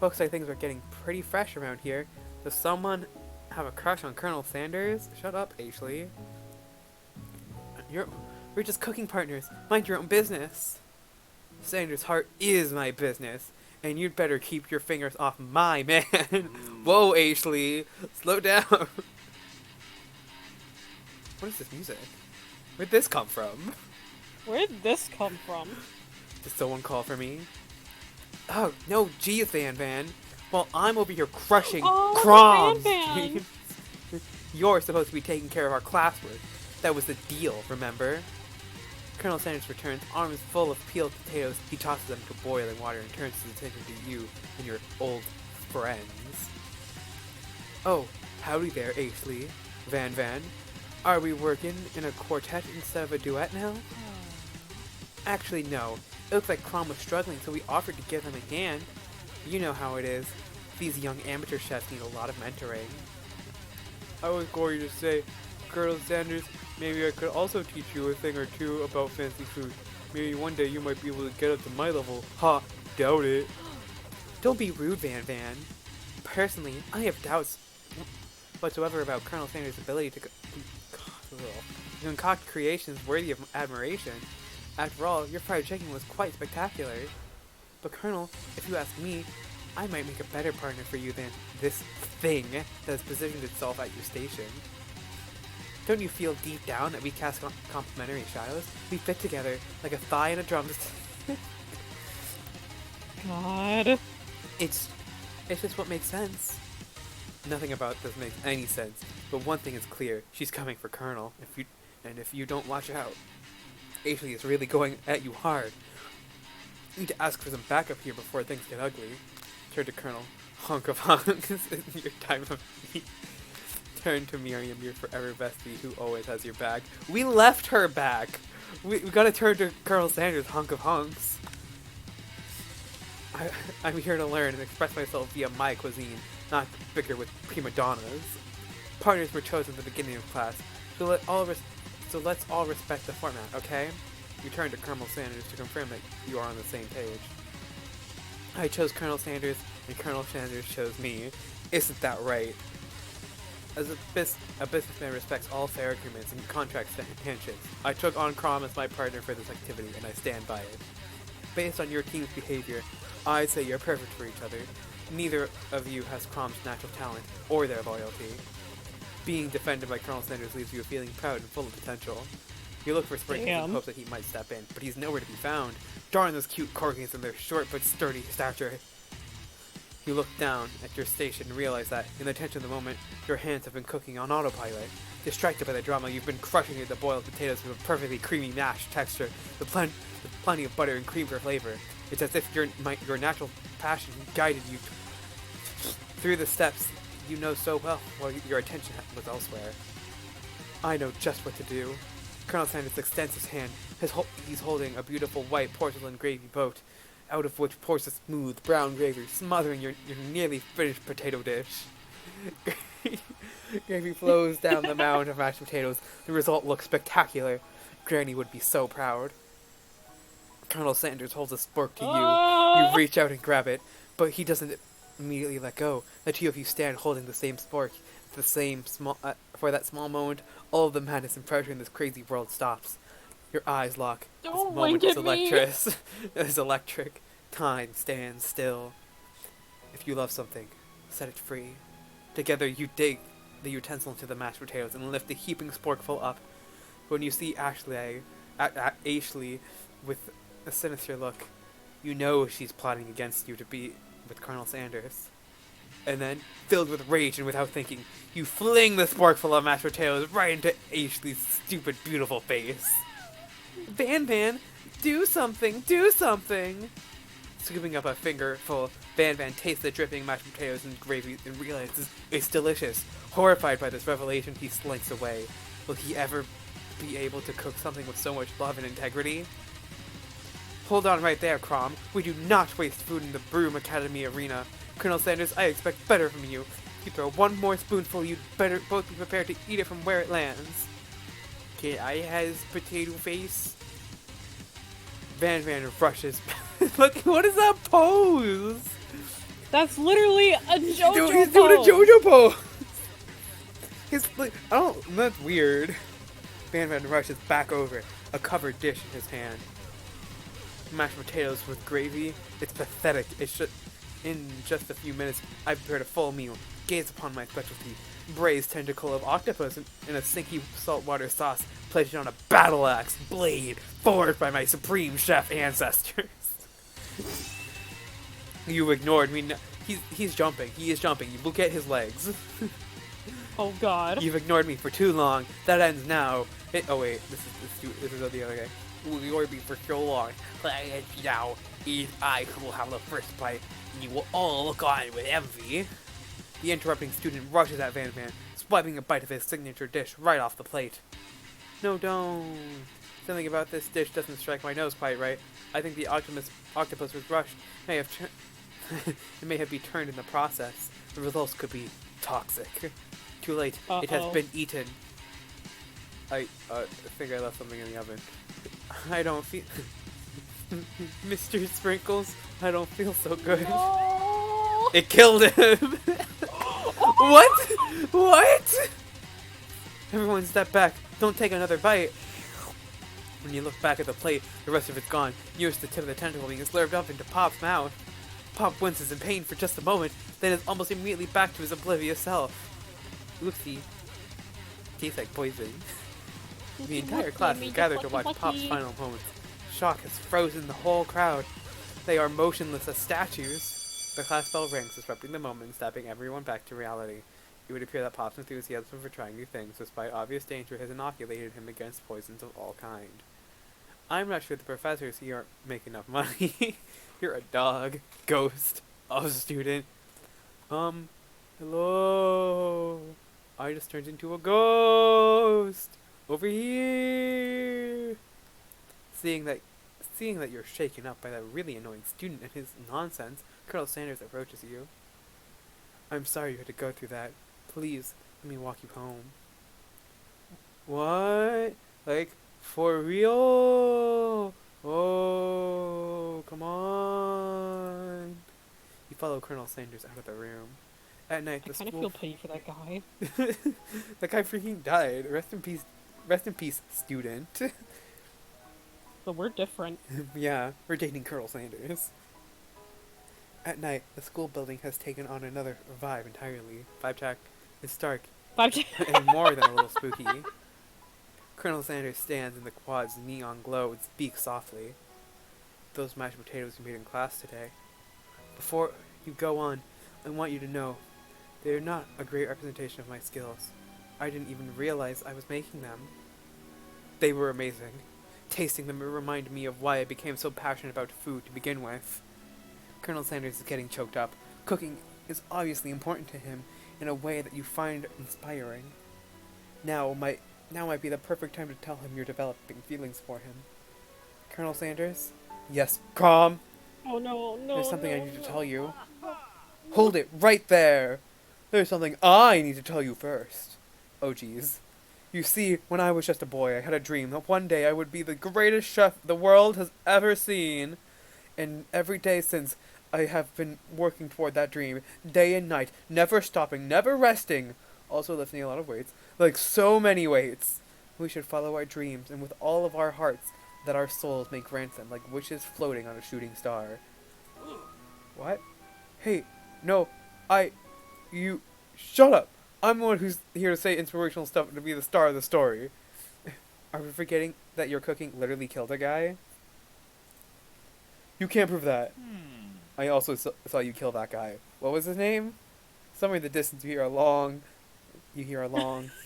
Looks like things are getting pretty fresh around here. Does someone have a crush on Colonel Sanders? Shut up, Ashley. We're just cooking partners. Mind your own business. Sanders' heart is my business, and you'd better keep your fingers off my man. Whoa, Ashley. Slow down. What is this music? Where'd this come from? Where'd this come from? Did someone call for me? Oh, no, geez, Van Van. Well, I'm over here crushing Oh, Croms. Van Van. You're supposed to be taking care of our classwork. That was the deal, remember? Colonel Sanders returns, arms full of peeled potatoes. He tosses them into boiling water and turns his attention to you and your old friends. Oh, howdy there, Ashley. Van Van. Are we working in a quartet instead of a duet now? Actually, no. It looks like Crom was struggling, so we offered to give him a hand. You know how it is. These young amateur chefs need a lot of mentoring. I was going to say, Colonel Sanders, maybe I could also teach you a thing or two about fancy food. Maybe one day you might be able to get up to my level. Ha! Doubt it. Don't be rude, Van Van. Personally, I have doubts whatsoever about Colonel Sanders' ability to concoct creations worthy of admiration. After all, your fried chicken was quite spectacular. But Colonel, if you ask me, I might make a better partner for you than this thing that has positioned itself at your station. Don't you feel deep down that we cast complementary shadows? We fit together like a thigh and a drumstick. God. It's just what makes sense. Nothing about this makes any sense, but one thing is clear: she's coming for Colonel. If you don't watch out, Ashley is really going at you hard. You need to ask for some backup here before things get ugly. Turn to Colonel. Hunk of hunks in your time of need. Turn to Miriam, your forever bestie, who always has your back. We left her back. We gotta turn to Colonel Sanders, hunk of hunks. I'm here to learn and express myself via my cuisine, not bicker with prima donnas. Partners were chosen at the beginning of class, so let's all respect the format, okay? You turn to Colonel Sanders to confirm that you are on the same page. I chose Colonel Sanders, and Colonel Sanders chose me. Isn't that right? As a businessman respects all fair agreements and contracts and handshakes, I took on Crom as my partner for this activity, and I stand by it. Based on your team's behavior, I'd say you're perfect for each other. Neither of you has Crom's natural talent, or their loyalty. Being defended by Colonel Sanders leaves you feeling proud and full of potential. You look for Sprinkles in hopes that he might step in, but he's nowhere to be found. Darn those cute corgis and their short but sturdy stature. You look down at your station and realize that, in the tension of the moment, your hands have been cooking on autopilot. Distracted by the drama, you've been crushing the boiled potatoes with a perfectly creamy mashed texture, with plenty of butter and cream for flavor. It's as if your natural passion guided you through the steps you know so well while your attention was elsewhere. I know just what to do. Colonel Sanders extends his hand. He's holding a beautiful white porcelain gravy boat, out of which pours a smooth brown gravy, smothering your nearly finished potato dish. Gravy flows down the mound of mashed potatoes. The result looks spectacular. Granny would be so proud. Colonel Sanders holds a spork to you. You reach out and grab it, but he doesn't immediately let go. The two of you stand holding the same spork. For that small moment, all of the madness and pressure in this crazy world stops. Your eyes lock. Don't this moment wink at me. is electric. Time stands still. If you love something, set it free. Together you dig the utensil into the mashed potatoes and lift the heaping sporkful up. When you see Ashley with a sinister look, you know she's plotting against you to be with Colonel Sanders. And then, filled with rage and without thinking, you fling the sporkful of mashed potatoes right into Ashley's stupid, beautiful face. Van Van, do something, do something! Scooping up a fingerful, Van Van tastes the dripping mashed potatoes and gravy and realizes it's delicious. Horrified by this revelation, he slinks away. Will he ever be able to cook something with so much love and integrity? Hold on right there, Crom. We do not waste food in the Broom Academy arena. Colonel Sanders, I expect better from you. If you throw one more spoonful, you'd better both be prepared to eat it from where it lands. Can I has potato face? Van Van rushes. Look, what is that pose? That's literally a JoJo He's pose. doing a JoJo pose. He's like, that's weird. Van Van rushes back over, a covered dish in his hand. Mashed potatoes with gravy. It's pathetic. In just a few minutes, I've prepared a full meal. Gaze upon my specialty. Braised tentacle of octopus in a sinky saltwater sauce, placed it on a battle axe blade forged by my supreme chef ancestors. You ignored me. He's jumping. He is jumping. You look at his legs. Oh god. You've ignored me for too long. That ends now. Oh wait, this is the other guy. You ignored me for so long. Now it is I who will have the first bite, and you will all look on with envy. The interrupting student rushes at Van Man, swiping a bite of his signature dish right off the plate. No, don't. Something about this dish doesn't strike my nose quite right. I think the octopus was rushed. It may have been turned in the process. The results could be toxic. Too late. It has been eaten. I think I left something in the oven. I don't feel... Mr. Sprinkles, I don't feel so good. No. It killed him! What? What? Everyone step back. Don't take another bite. When you look back at the plate, the rest of it's gone. You notice the tip of the tentacle being slurped up into Pop's mouth. Pop winces in pain for just a moment, then is almost immediately back to his oblivious self. Oopsie. Tastes like poison. The entire class is gathered to watch Pop's final moments. Shock has frozen the whole crowd. They are motionless as statues. The class bell rings, disrupting the moment and snapping everyone back to reality. It would appear that Pop's enthusiasm for trying new things, despite obvious danger, has inoculated him against poisons of all kind. I'm not sure the professors here aren't making enough money. You're a dog. Ghost. A student. Hello? I just turned into a ghost! Over here! Seeing that you're shaken up by that really annoying student and his nonsense, Colonel Sanders approaches you. I'm sorry you had to go through that. Please, let me walk you home. What? Like, for real? Oh, come on. You follow Colonel Sanders out of the room. At night, I the kind of feel pity for that guy. That guy freaking died. Rest in peace, student. But we're different. Yeah, we're dating Colonel Sanders. At night, the school building has taken on another vibe entirely. Vibe check. It's dark and more than a little spooky. Colonel Sanders stands in the quad's neon glow and speaks softly. Those mashed potatoes you made in class today. Before you go on, I want you to know, they are not a great representation of my skills. I didn't even realize I was making them. They were amazing. Tasting them reminded me of why I became so passionate about food to begin with. Colonel Sanders is getting choked up. Cooking is obviously important to him in a way that you find inspiring. Now might be the perfect time to tell him you're developing feelings for him. Colonel Sanders? Yes, calm! Oh no, no, There's something no, I need to no. tell you. Hold it right there! There's something I need to tell you first. Oh geez. You see, when I was just a boy, I had a dream that one day I would be the greatest chef the world has ever seen. And every day since, I have been working toward that dream, day and night, never stopping, never resting. Also lifting a lot of weights, like so many weights. We should follow our dreams, and with all of our hearts, that our souls may grant them, like wishes floating on a shooting star. What? Hey, no, you, shut up! I'm the one who's here to say inspirational stuff and to be the star of the story. Are we forgetting that your cooking literally killed a guy? You can't prove that. I also saw you kill that guy. What was his name? Somewhere in the distance you hear a long,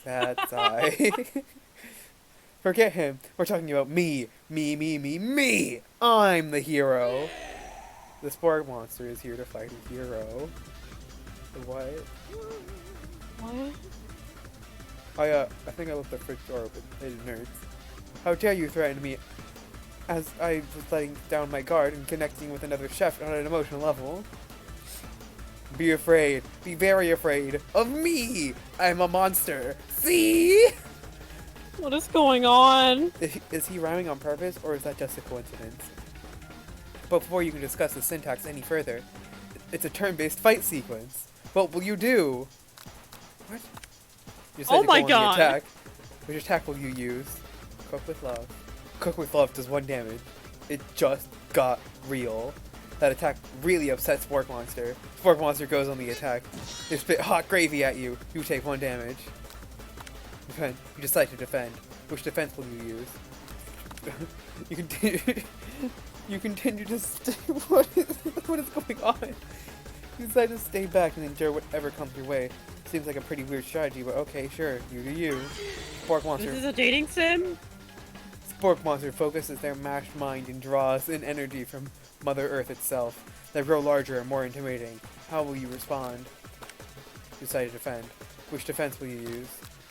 sad sigh. Forget him. We're talking about me. Me. I'm the hero. The sport monster is here to fight a hero. What? What? I think I left the fridge door open. Hey, nerds. How dare you threaten me as I was letting down my guard and connecting with another chef on an emotional level? Be afraid. Be very afraid of me! I'm a monster. See? What is going on? Is he rhyming on purpose, or is that just a coincidence? But before you can discuss the syntax any further, it's a turn-based fight sequence. What will you do? What? You said Oh to my go on god! the attack. Which attack will you use? Cook with love. Cook with love does 1 damage. It just got real. That attack really upsets Spork Monster. Spork Monster goes on the attack. They spit hot gravy at you. You take 1 damage. Defend. You decide to defend. Which defense will you use? you continue. You continue to stay. What is going on? You decide to stay back and endure whatever comes your way. Seems like a pretty weird strategy, but okay, sure. You do you. Spork Monster. This is a dating sim? Spork Monster focuses their mashed mind and draws in energy from Mother Earth itself. They grow larger and more intimidating. How will you respond? You decide to defend. Which defense will you use?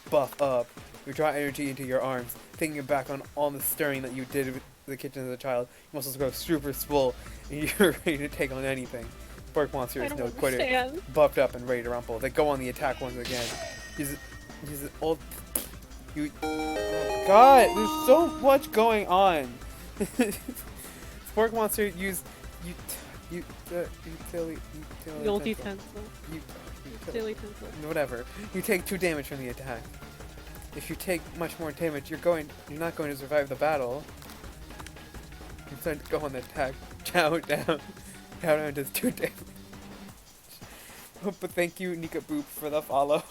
Buff up. You draw energy into your arms, thinking back on all the stirring that you did with the kitchen as a child. Your muscles grow super swole, and you're ready to take on anything. Spork Monster is no quitter, buffed up and ready to rumble. They go on the attack once again. He's an old. You. Oh God, there's so much going on. Spork Monster use utility whatever. You take 2 damage from the attack. If you take much more damage, you're not going to survive the battle. You decide to go on the attack. Chow down. Chow down does 2 damage. But thank you, Nika Boop, for the follow.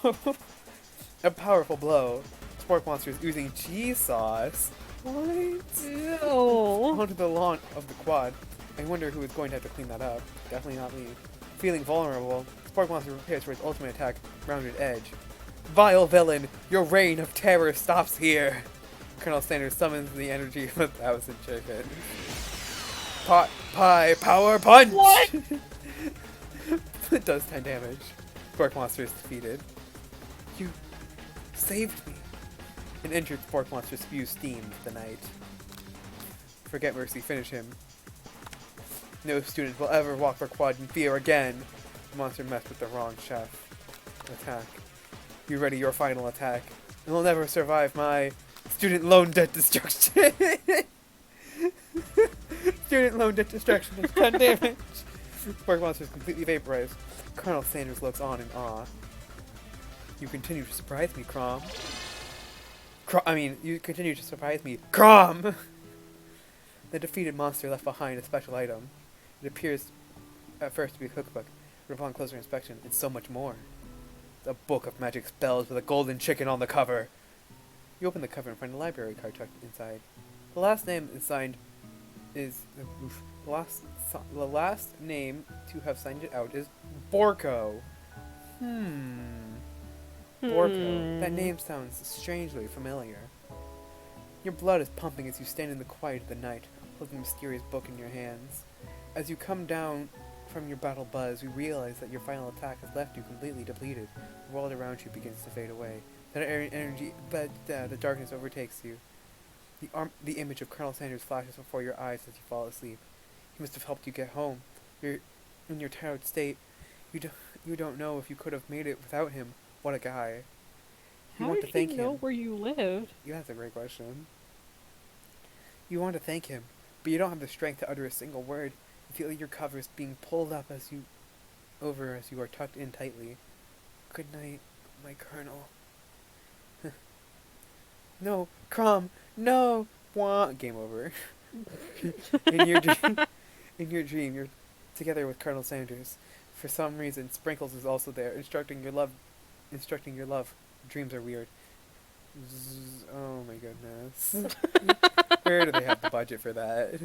A powerful blow. Spork Monster is using cheese sauce. What? Ew. Onto the lawn of the quad. I wonder who is going to have to clean that up. Definitely not me. Feeling vulnerable, Spork Monster prepares for its ultimate attack, Rounded Edge. Vile villain, your reign of terror stops here. Colonel Sanders summons the energy of 1,000 chickens. Pot pie power punch. What? It does 10 damage. Spork Monster is defeated. You saved me. An injured Spork Monster spews steam into the night. Forget mercy, finish him. No student will ever walk for quad in fear again. The monster messed with the wrong chef. Attack. You ready your final attack. It will never survive my student loan debt destruction. Student loan debt destruction is 10 damage. Spork Monster is completely vaporized. Colonel Sanders looks on in awe. You continue to surprise me, Crom. You continue to surprise me, Crom! The defeated monster left behind a special item. It appears at first to be a cookbook, but upon closer inspection, it's so much more. It's a book of magic spells with a golden chicken on the cover. You open the cover and find a library card tucked inside. The last name is signed is the last name to have signed it out is Borko. Borko. That name sounds strangely familiar. Your blood is pumping as you stand in the quiet of the night, holding the mysterious book in your hands. As you come down from your battle buzz, you realize that your final attack has left you completely depleted. The world around you begins to fade away. The darkness overtakes you. The image of Colonel Sanders flashes before your eyes as you fall asleep. He must have helped you get home. In your tired state, you don't know if you could have made it without him. What a guy. How did he know where you lived? Yeah, that's a great question. You want to thank him, but you don't have the strength to utter a single word. You feel your covers being pulled up as you are tucked in tightly. Good night, my colonel. No, Crom, no! Wah! Game over. In your dream, you're together with Colonel Sanders. For some reason, Sprinkles is also there, instructing your love. Dreams are weird. Oh my goodness. Where do they have the budget for that?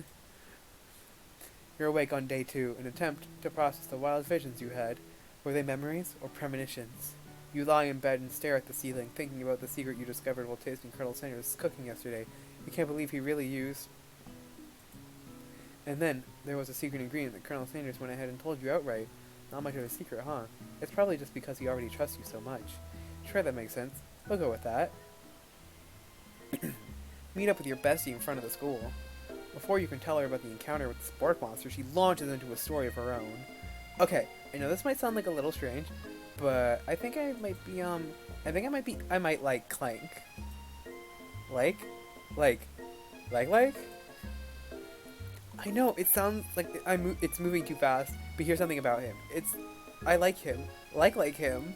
You're awake on day 2, an attempt to process the wild visions you had. Were they memories or premonitions? You lie in bed and stare at the ceiling, thinking about the secret you discovered while tasting Colonel Sanders' cooking yesterday. You can't believe he really used. And then, there was a secret ingredient that Colonel Sanders went ahead and told you outright. Not much of a secret, huh? It's probably just because he already trusts you so much. Sure, that makes sense. We'll go with that. Meet up with your bestie in front of the school. Before you can tell her about the encounter with the Spork Monster, she launches into a story of her own. Okay, I know this might sound like a little strange, but I think I might like Clank. Like? I know, it sounds like it's moving too fast, but here's something about him. I like him. Like him.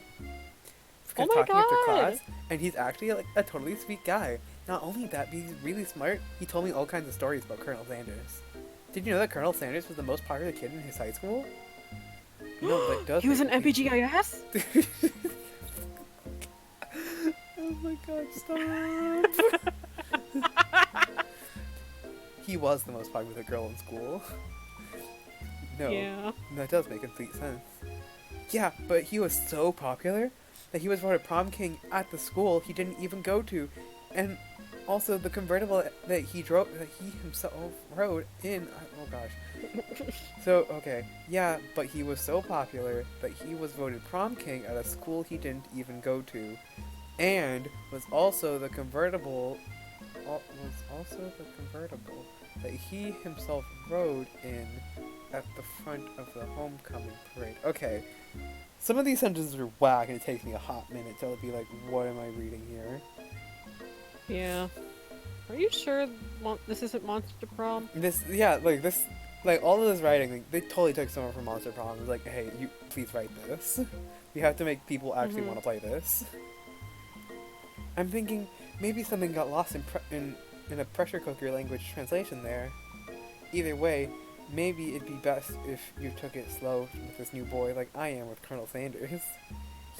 Oh my talking after God. class, and he's actually like a totally sweet guy. Not only that, but he's really smart. He told me all kinds of stories about Colonel Sanders. Did you know that Colonel Sanders was the most popular kid in his high school? No, but does he was an MPGIS? Oh my God, stop. he was the most popular girl in school. No, Yeah. that does make complete sense. Yeah, but he was so popular that he was voted prom king at the school he didn't even go to, and also the convertible that he himself rode in. Oh gosh. So okay, yeah, but he was so popular that he was voted prom king at a school he didn't even go to, and was also the convertible. That he himself rode in at the front of the homecoming parade. Okay, some of these sentences are whack, and it takes me a hot minute to be like, what am I reading here? Yeah. Are you sure this isn't Monster Prom? Like all of this writing, like, they totally took someone from Monster Prom. It was like, hey, you please write this. We have to make people actually want to play this. I'm thinking maybe something got lost in a pressure cooker language translation there. Either way, maybe it'd be best if you took it slow with this new boy like I am with Colonel Sanders.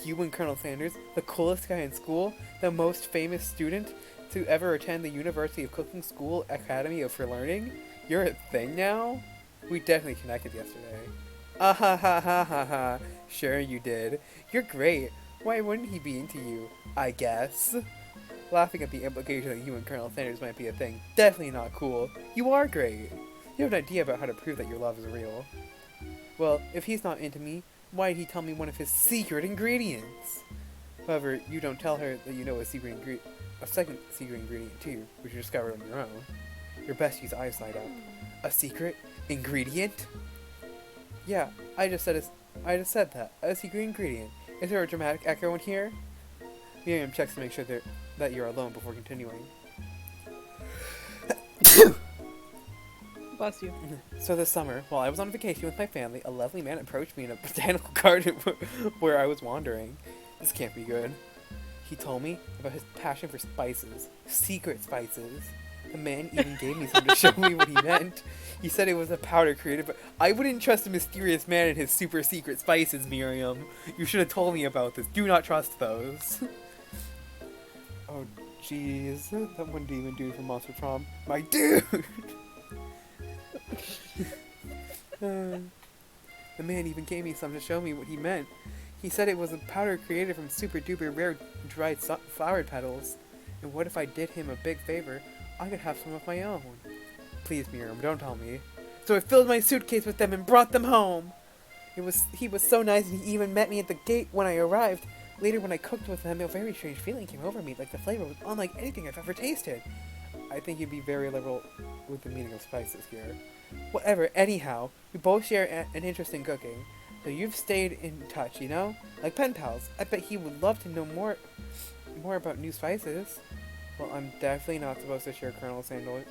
You and Colonel Sanders, the coolest guy in school, the most famous student to ever attend the University of Cooking School Academy for Learning, you're a thing now? We definitely connected yesterday. Ah ha ha ha ha ha. Sure you did. You're great. Why wouldn't he be into you? I guess. Laughing at the implication that you and Colonel Sanders might be a thing. Definitely not cool. You are great. You have an idea about how to prove that your love is real. Well, if he's not into me, why did he tell me one of his secret ingredients? However, you don't tell her that you know a second secret ingredient too, which you discovered on your own. Your bestie's eyes light up. A secret ingredient? Yeah, I just said that. A secret ingredient. Is there a dramatic echo in here? Miriam checks to make sure that you're alone before continuing. Bless you. So this summer, while I was on vacation with my family, a lovely man approached me in a botanical garden where I was wandering. This can't be good. He told me about his passion for spices. Secret spices. The man even gave me some to show me what he meant. He said it was a powder created, but I wouldn't trust a mysterious man and his super secret spices, Miriam. You should have told me about this. Do not trust those. Oh, jeez. That one demon dude from Monster Prom. My dude! The man even gave me some to show me what he meant. He said it was a powder created from super duper rare dried flower petals. And what if I did him a big favor? I could have some of my own. Please, Miriam, don't tell me. So I filled my suitcase with them and brought them home. He was so nice, and he even met me at the gate when I arrived. Later, when I cooked with him, a very strange feeling came over me, like the flavor was unlike anything I've ever tasted. I think you'd be very liberal with the meaning of spices here. Whatever, anyhow, we both share an interest in cooking, so you've stayed in touch, you know? Like pen pals. I bet he would love to know more about new spices. Well, I'm definitely not supposed to share Colonel Sanders'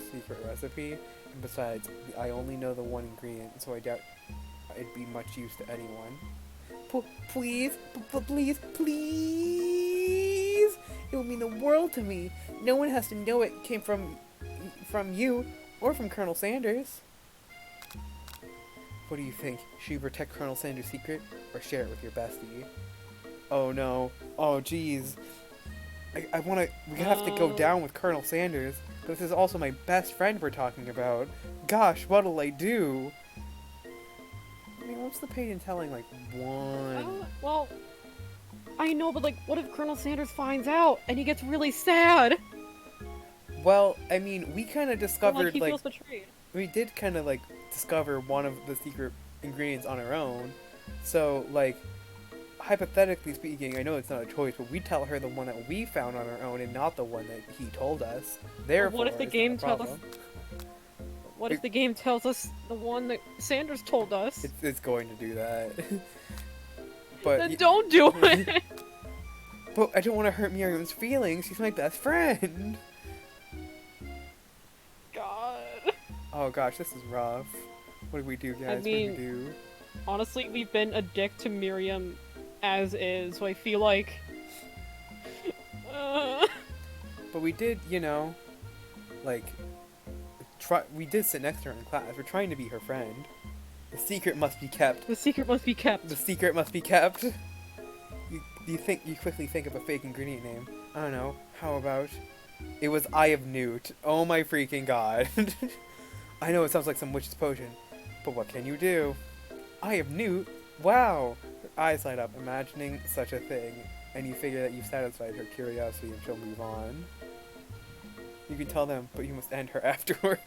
secret recipe, and besides, I only know the one ingredient, so I doubt it'd be much use to anyone. Please, please, please! It would mean the world to me. No one has to know it came from you, or from Colonel Sanders. What do you think? Should you protect Colonel Sanders' secret, or share it with your bestie? Oh no. Oh jeez. We have to go down with Colonel Sanders, but this is also my best friend we're talking about. Gosh, what'll I do? I mean, what's the pain in telling, like, one? Well, I know, but, like, what if Colonel Sanders finds out and he gets really sad? Well, I mean, we kind of discovered, He feels betrayed. We did kind of, like, discover one of the secret ingredients on our own. So, like, hypothetically speaking, I know it's not a choice, but we tell her the one that we found on our own and not the one that he told us. Therefore, what if the game tells us? What if the game tells us the one that Sanders told us? It's going to do that. But then don't do it! But I don't want to hurt Miriam's feelings. She's my best friend. God. Oh gosh, this is rough. What do we do, guys? I mean, what do we do? Honestly, we've been a dick to Miriam as is, so I feel like... But we did, you know, like... we did sit next to her in class. We're trying to be her friend. The secret must be kept. The secret must be kept. The secret must be kept. You quickly think of a fake ingredient name. I don't know. How about It was Eye of Newt. Oh my freaking god. I know it sounds like some witch's potion, but what can you do? Eye of Newt? Wow! Her eyes light up, imagining such a thing, and you figure that you've satisfied her curiosity and she'll move on. You can tell them, but you must end her afterwards.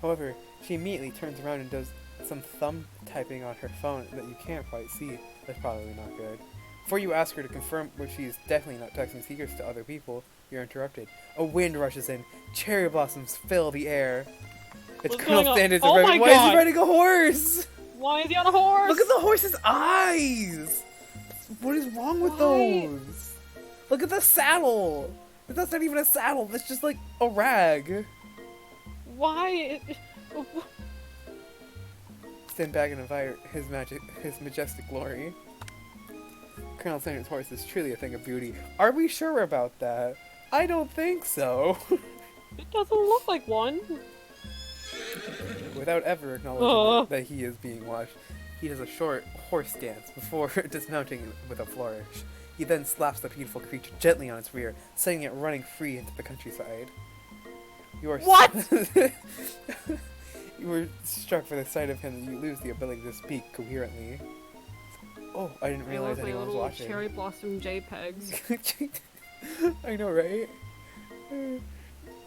However, she immediately turns around and does some thumb typing on her phone that you can't quite see. That's probably not good. Before you ask her to confirm where she is definitely not texting secrets to other people, you're interrupted. A wind rushes in. Cherry blossoms fill the air. It's What's Colonel going on? Sanders. Oh my Why is God. he riding a horse? Why is he on a horse? Look at the horse's eyes! What is wrong with Why? those? Look at the saddle! That's not even a saddle, that's just like a rag. Why? Stand back and admire his majestic glory. Colonel Sanders' horse is truly a thing of beauty. Are we sure about that? I don't think so. It doesn't look like one. Without ever acknowledging that he is being watched, he does a short horse dance before dismounting with a flourish. He then slaps the beautiful creature gently on its rear, sending it running free into the countryside. You are What? You were struck by the sight of him that you lose the ability to speak coherently. Oh, I didn't realize I love my anyone was little watching. cherry blossom JPEGs. I know, right?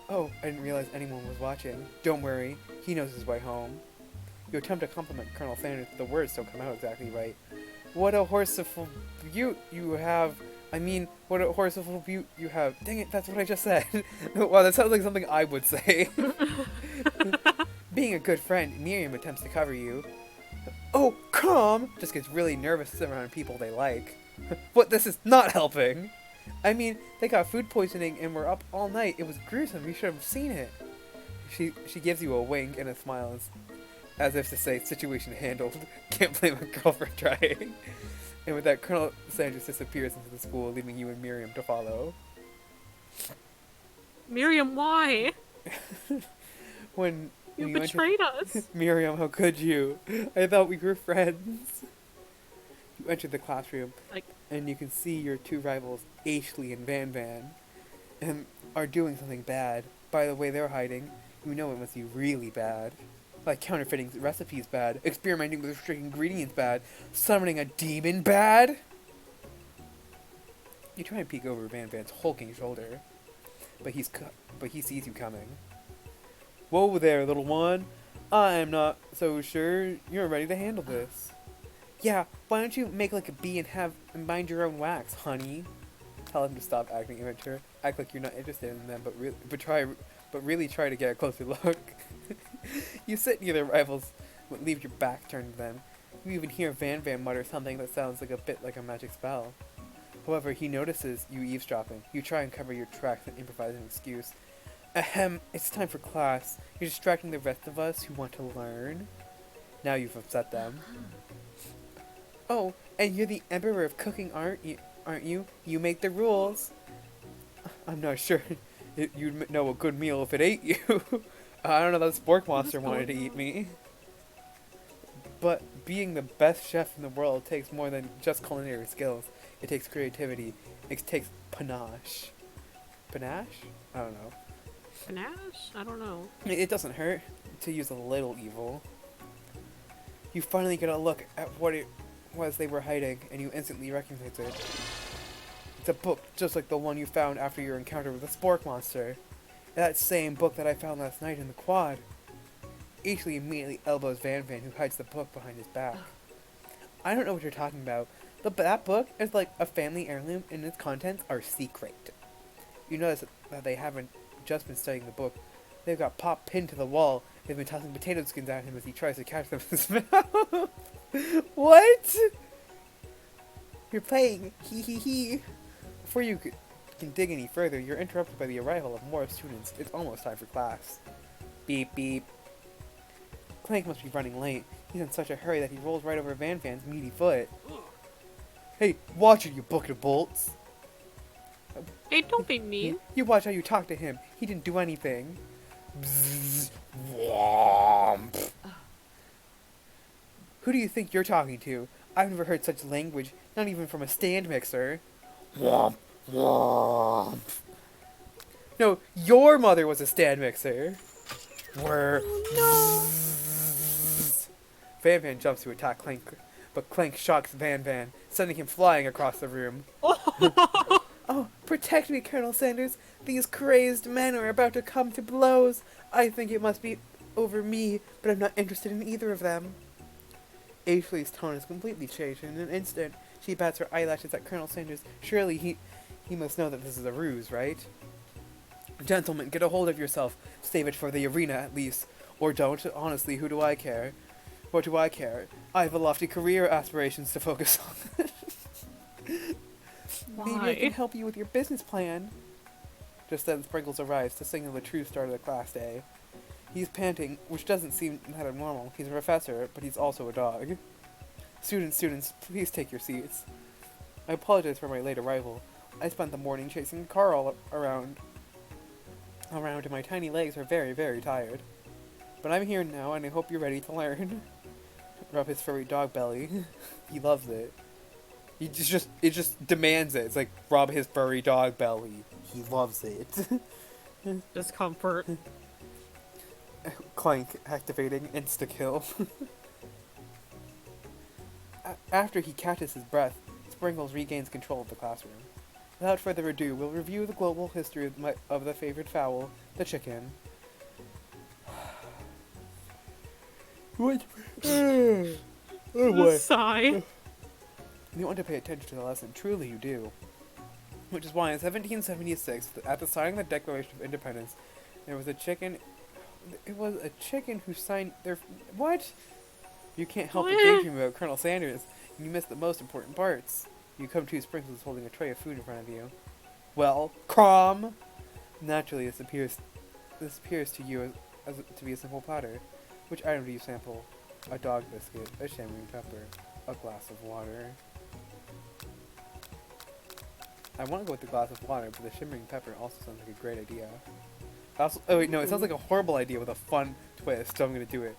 Oh, I didn't realize anyone was watching. Don't worry, he knows his way home. You attempt to compliment Colonel Sanders, but the words don't come out exactly right. What a horseful beaut you have. I mean, what a horseful beaut you have. Dang it, that's what I just said. Wow, that sounds like something I would say. Being a good friend, Miriam attempts to cover you. Oh, calm! Just gets really nervous around people they like. What, this is not helping! I mean, they got food poisoning and were up all night. It was gruesome. You should have seen it. She gives you a wink and a smile as if to say, situation handled. Can't blame a girl for trying. And with that, Colonel Sanders disappears into the school, leaving you and Miriam to follow. Miriam, why? When You you betrayed us. Miriam, how could you? I thought we were friends. You enter the classroom, and you can see your two rivals, Ashley and Van Van, and are doing something bad. By the way they're hiding, you know it must be really bad. Like counterfeiting recipes bad, experimenting with restricted ingredients bad, summoning a demon bad. You try and peek over Van Van's hulking shoulder, but he sees you coming. Whoa there, little one. I'm not so sure you're ready to handle this. Yeah, why don't you make like a bee and bind your own wax, honey? Tell him to stop acting immature. Act like you're not interested in them, but really try to get a closer look. You sit near their rivals, but leave your back turned to them. You even hear Van Van mutter something that sounds like a bit like a magic spell. However, he notices you eavesdropping. You try and cover your tracks and improvise an excuse. Ahem, it's time for class. You're distracting the rest of us who want to learn. Now you've upset them. Oh, and you're the emperor of cooking, aren't you? You make the rules. I'm not sure you'd know a good meal if it ate you. I don't know, that spork monster wanted to eat me. But being the best chef in the world takes more than just culinary skills. It takes creativity. It takes panache. Panache? I don't know. Panache? I don't know. It doesn't hurt to use a little evil. You finally get a look at what it was they were hiding, and you instantly recognize it. It's a book just like the one you found after your encounter with the spork monster. That same book that I found last night in the quad. Ashley immediately elbows Van Van, who hides the book behind his back. I don't know what you're talking about, but that book is like a family heirloom, and its contents are secret. You notice that they haven't just been studying the book. They've got Pop pinned to the wall. They've been tossing potato skins at him as he tries to catch them in his mouth. What? You're playing. Hee hee hee. Before you can dig any further, you're interrupted by the arrival of more students. It's almost time for class. Beep beep. Clank must be running late. He's in such a hurry that he rolls right over Van Van's meaty foot. Hey, watch it, you bucket of bolts. Hey, don't be mean. You watch how you talk to him. He didn't do anything. Bzzz, womp. Who do you think you're talking to? I've never heard such language, not even from a stand mixer. Womp, Womp. No, your mother was a stand mixer. Whir. Oh Van Van jumps to attack Clank, but Clank shocks Van Van, sending him flying across the room. no! Oh, protect me, Colonel Sanders. These crazed men are about to come to blows. I think it must be over me, but I'm not interested in either of them. Ashley's tone is completely changed in an instant. She bats her eyelashes at Colonel Sanders. Surely he must know that this is a ruse, right? Gentlemen, get a hold of yourself. Save it for the arena, at least. Or don't. Honestly, who do I care? What do I care? I have a lofty career aspirations to focus on. Maybe I can Why? help you with your business plan. Just then, Sprinkles arrives to signal the true start of the class day. He's panting, which doesn't seem that abnormal. He's a professor, but he's also a dog. Students, please take your seats. I apologize for my late arrival. I spent the morning chasing Carl around, and my tiny legs are very, very tired. But I'm here now, and I hope you're ready to learn. Rub his furry dog belly. He loves it. It just demands it. It's like, rub his furry dog belly. He loves it. Discomfort. Clank activating insta-kill. After he catches his breath, Sprinkles regains control of the classroom. Without further ado, we'll review the global history of the favorite fowl, the chicken. What? Oh boy. Sigh. You want to pay attention to the lesson, truly you do. Which is why in 1776, at the signing of the Declaration of Independence, there was a chicken. It was a chicken who signed their. What? You can't help but thinking about Colonel Sanders, and you missed the most important parts. You come to Sprinkles holding a tray of food in front of you. Well, Crom! Naturally, this appears to you as to be a simple platter. Which item do you sample? A dog biscuit, a chamois pepper, a glass of water. I want to go with the glass of water, but the shimmering pepper also sounds like a great idea. Oh wait, no, it sounds like a horrible idea with a fun twist, so I'm gonna do it.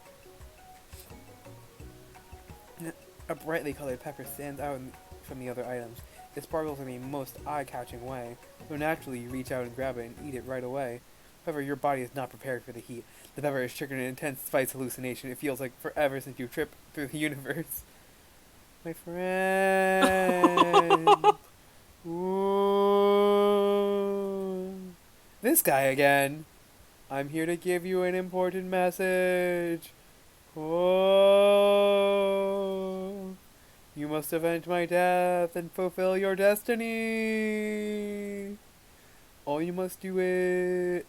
A brightly colored pepper stands out from the other items. It sparkles in a most eye-catching way, so naturally you reach out and grab it and eat it right away. However, your body is not prepared for the heat. The pepper is triggered an intense spice hallucination. It feels like forever since you tripped through the universe. My friend! Ooh. This guy again. I'm here to give you an important message. Oh. You must avenge my death and fulfill your destiny. All you must do is...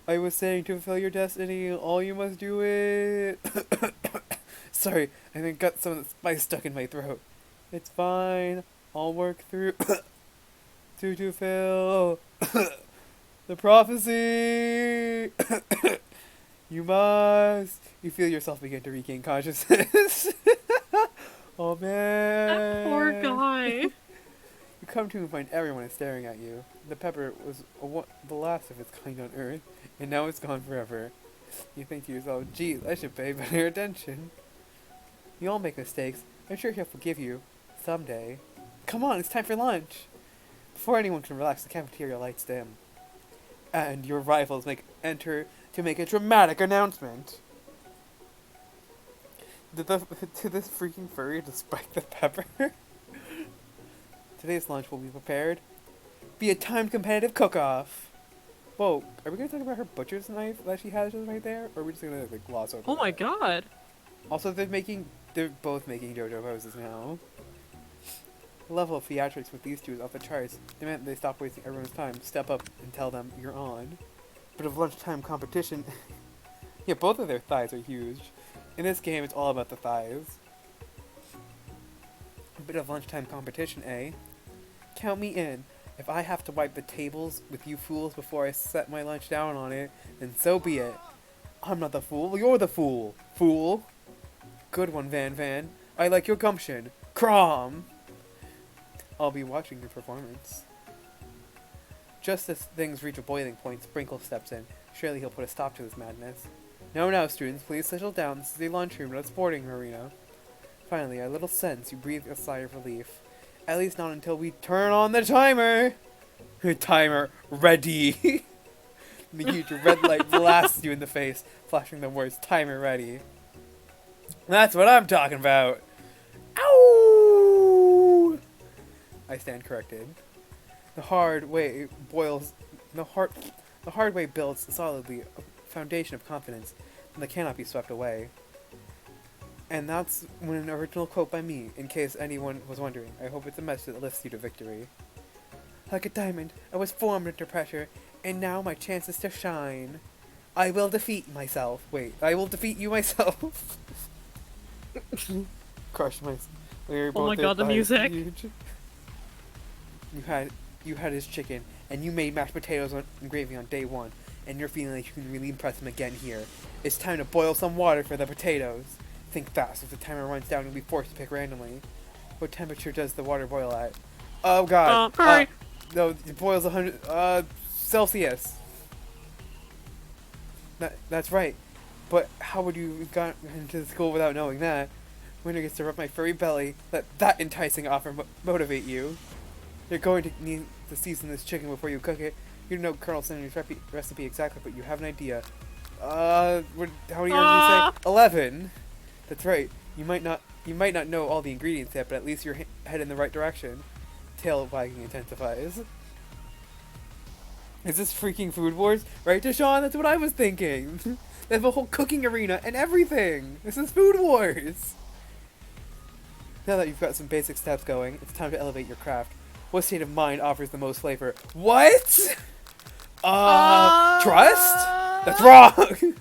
I was saying to fulfill your destiny, all you must do is... Sorry, I think got some of the spice stuck in my throat. It's fine. I'll work through to fulfill the prophecy. You must. You feel yourself begin to regain consciousness. Oh man. That poor guy. You come to and find everyone is staring at you. The pepper was the last of its kind on Earth, and now it's gone forever. You think to yourself, geez, I should pay better attention. You all make mistakes. I'm sure he'll forgive you. Someday. Come on, it's time for lunch. Before anyone can relax, the cafeteria lights dim. And your rivals enter to make a dramatic announcement. Did this freaking furry just spike the pepper? Today's lunch will be prepared. Be a timed competitive cook-off. Whoa, are we gonna talk about her butcher's knife that she has right there? Or are we just gonna like gloss over Oh that? my god. Also, they're both making JoJo poses now. The level of theatrics with these two is off the charts. They meant they stop wasting everyone's time, step up, and tell them you're on. Bit of lunchtime competition. Yeah, both of their thighs are huge. In this game, it's all about the thighs. A bit of lunchtime competition, eh? Count me in. If I have to wipe the tables with you fools before I set my lunch down on it, then so be it. I'm not the fool, you're the fool, fool. Good one, Van Van. I like your gumption. Crom! I'll be watching your performance. Just as things reach a boiling point, Sprinkle steps in. Surely he'll put a stop to this madness. No, students, please settle down. This is a lunchroom, not a sporting arena. Finally, a little sense, you breathe a sigh of relief. At least not until we turn on the timer. Timer ready. The huge red light blasts you in the face, flashing the words "timer ready." That's what I'm talking about. Ow! I stand corrected. The hard way boils. The hard. The hard way builds solidly a foundation of confidence that cannot be swept away. And that's when an original quote by me, in case anyone was wondering. I hope it's a message that lifts you to victory. Like a diamond, I was formed under pressure, and now my chance is to shine. I will defeat myself. Wait, I will defeat you myself. Crush myself. Oh my god, the music. You had his chicken, and you made mashed potatoes and gravy on day one, and you're feeling like you can really impress him again here. It's time to boil some water for the potatoes. Think fast. If the timer runs down, you'll be forced to pick randomly. What temperature does the water boil at? Oh god. Hurry. No, it boils 100 Celsius. That's right. But how would you have gotten into school without knowing that? Winter gets to rub my furry belly. Let that enticing offer motivate you. You're going to need to season this chicken before you cook it. You don't know Colonel Sanders' recipe exactly, but you have an idea. How many hours did you say? 11. That's right. You might not know all the ingredients yet, but at least you're headed in the right direction. Tail wagging intensifies. Is this freaking Food Wars? Right, Deshaun? That's what I was thinking. They have a whole cooking arena and everything. This is Food Wars. Now that you've got some basic steps going, it's time to elevate your craft. What state of mind offers the most flavor? What? Trust? That's wrong!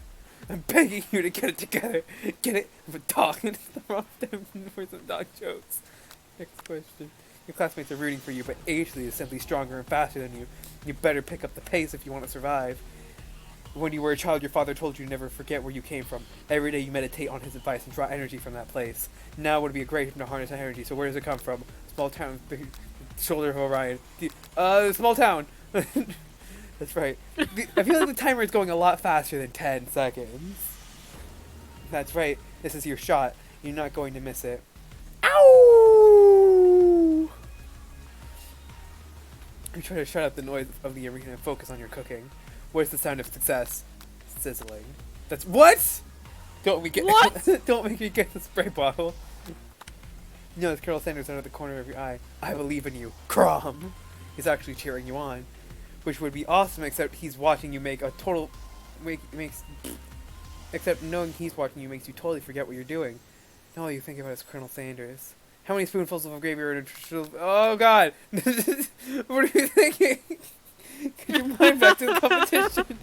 I'm begging you to get it together. Get it? I'm a dog. It's the wrong time for some dog jokes. Next question. Your classmates are rooting for you, but Ashley is simply stronger and faster than you. You better pick up the pace if you want to survive. When you were a child, your father told you to never forget where you came from. Every day you meditate on his advice and draw energy from that place. Now would be a great time to harness that energy, so where does it come from? Small town, big shoulder of Orion. Small town! That's right. I feel like the timer is going a lot faster than 10 seconds. That's right. This is your shot. You're not going to miss it. Ow! You try to shut up the noise of the arena and focus on your cooking. Where's the sound of success? Sizzling. That's what? Don't make me get the spray bottle. You notice Colonel Sanders under the corner of your eye. I believe in you. Crom! He's actually cheering you on. Which would be awesome, except he's watching you make a total... Except knowing he's watching you makes you totally forget what you're doing. Now all you think about is Colonel Sanders. How many spoonfuls of gravy are in a... Oh god! What are you thinking? Get your mind back to the competition.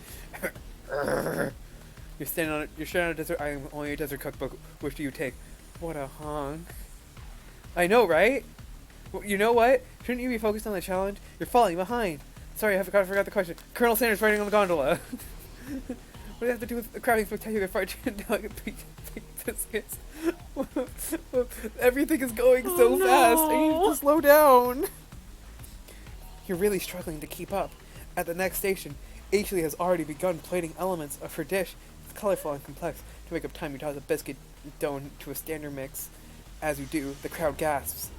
You're standing on a desert island with only a desert cookbook. Which do you take? What a honk. I know, right? Well, you know what? Shouldn't you be focused on the challenge? You're falling behind. Sorry, I forgot the question. Colonel Sanders riding on the gondola. What do you have to do with the crowding spectacular fried chicken delicate biscuits? Everything is going so fast. I need to slow down. You're really struggling to keep up. At the next station, Ashley has already begun plating elements of her dish. It's colorful and complex. To make up time, you toss a biscuit dough to a standard mix. As you do, the crowd gasps.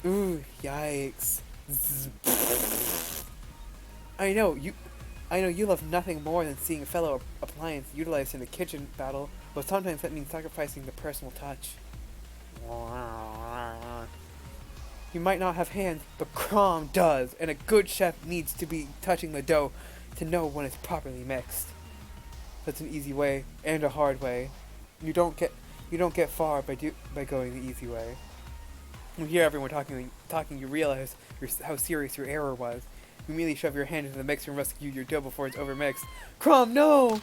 Ooh, yikes. I know you love nothing more than seeing a fellow appliance utilized in a kitchen battle, but sometimes that means sacrificing the personal touch. You might not have hands, but Crom does, and a good chef needs to be touching the dough to know when it's properly mixed. That's an easy way and a hard way. You don't get far by going the easy way. When you hear everyone talking, you realize how serious your error was. You immediately shove your hand into the mixer and rescue your dough before it's overmixed. Crom, no!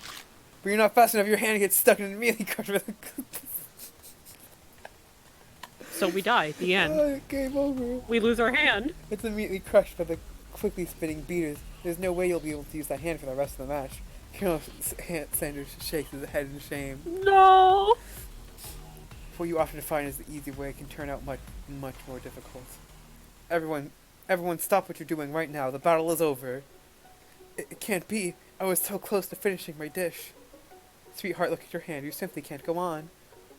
But you're not fast enough, your hand gets stuck and immediately crushed with So we die. The end. Game over. We lose our hand. It's immediately crushed by the quickly spinning beaters. There's no way you'll be able to use that hand for the rest of the match. Colonel Sanders shakes his head in shame. No! What you often find is the easy way can turn out much, much more difficult. Everyone stop what you're doing right now. The battle is over. It can't be. I was so close to finishing my dish. Sweetheart, look at your hand. You simply can't go on.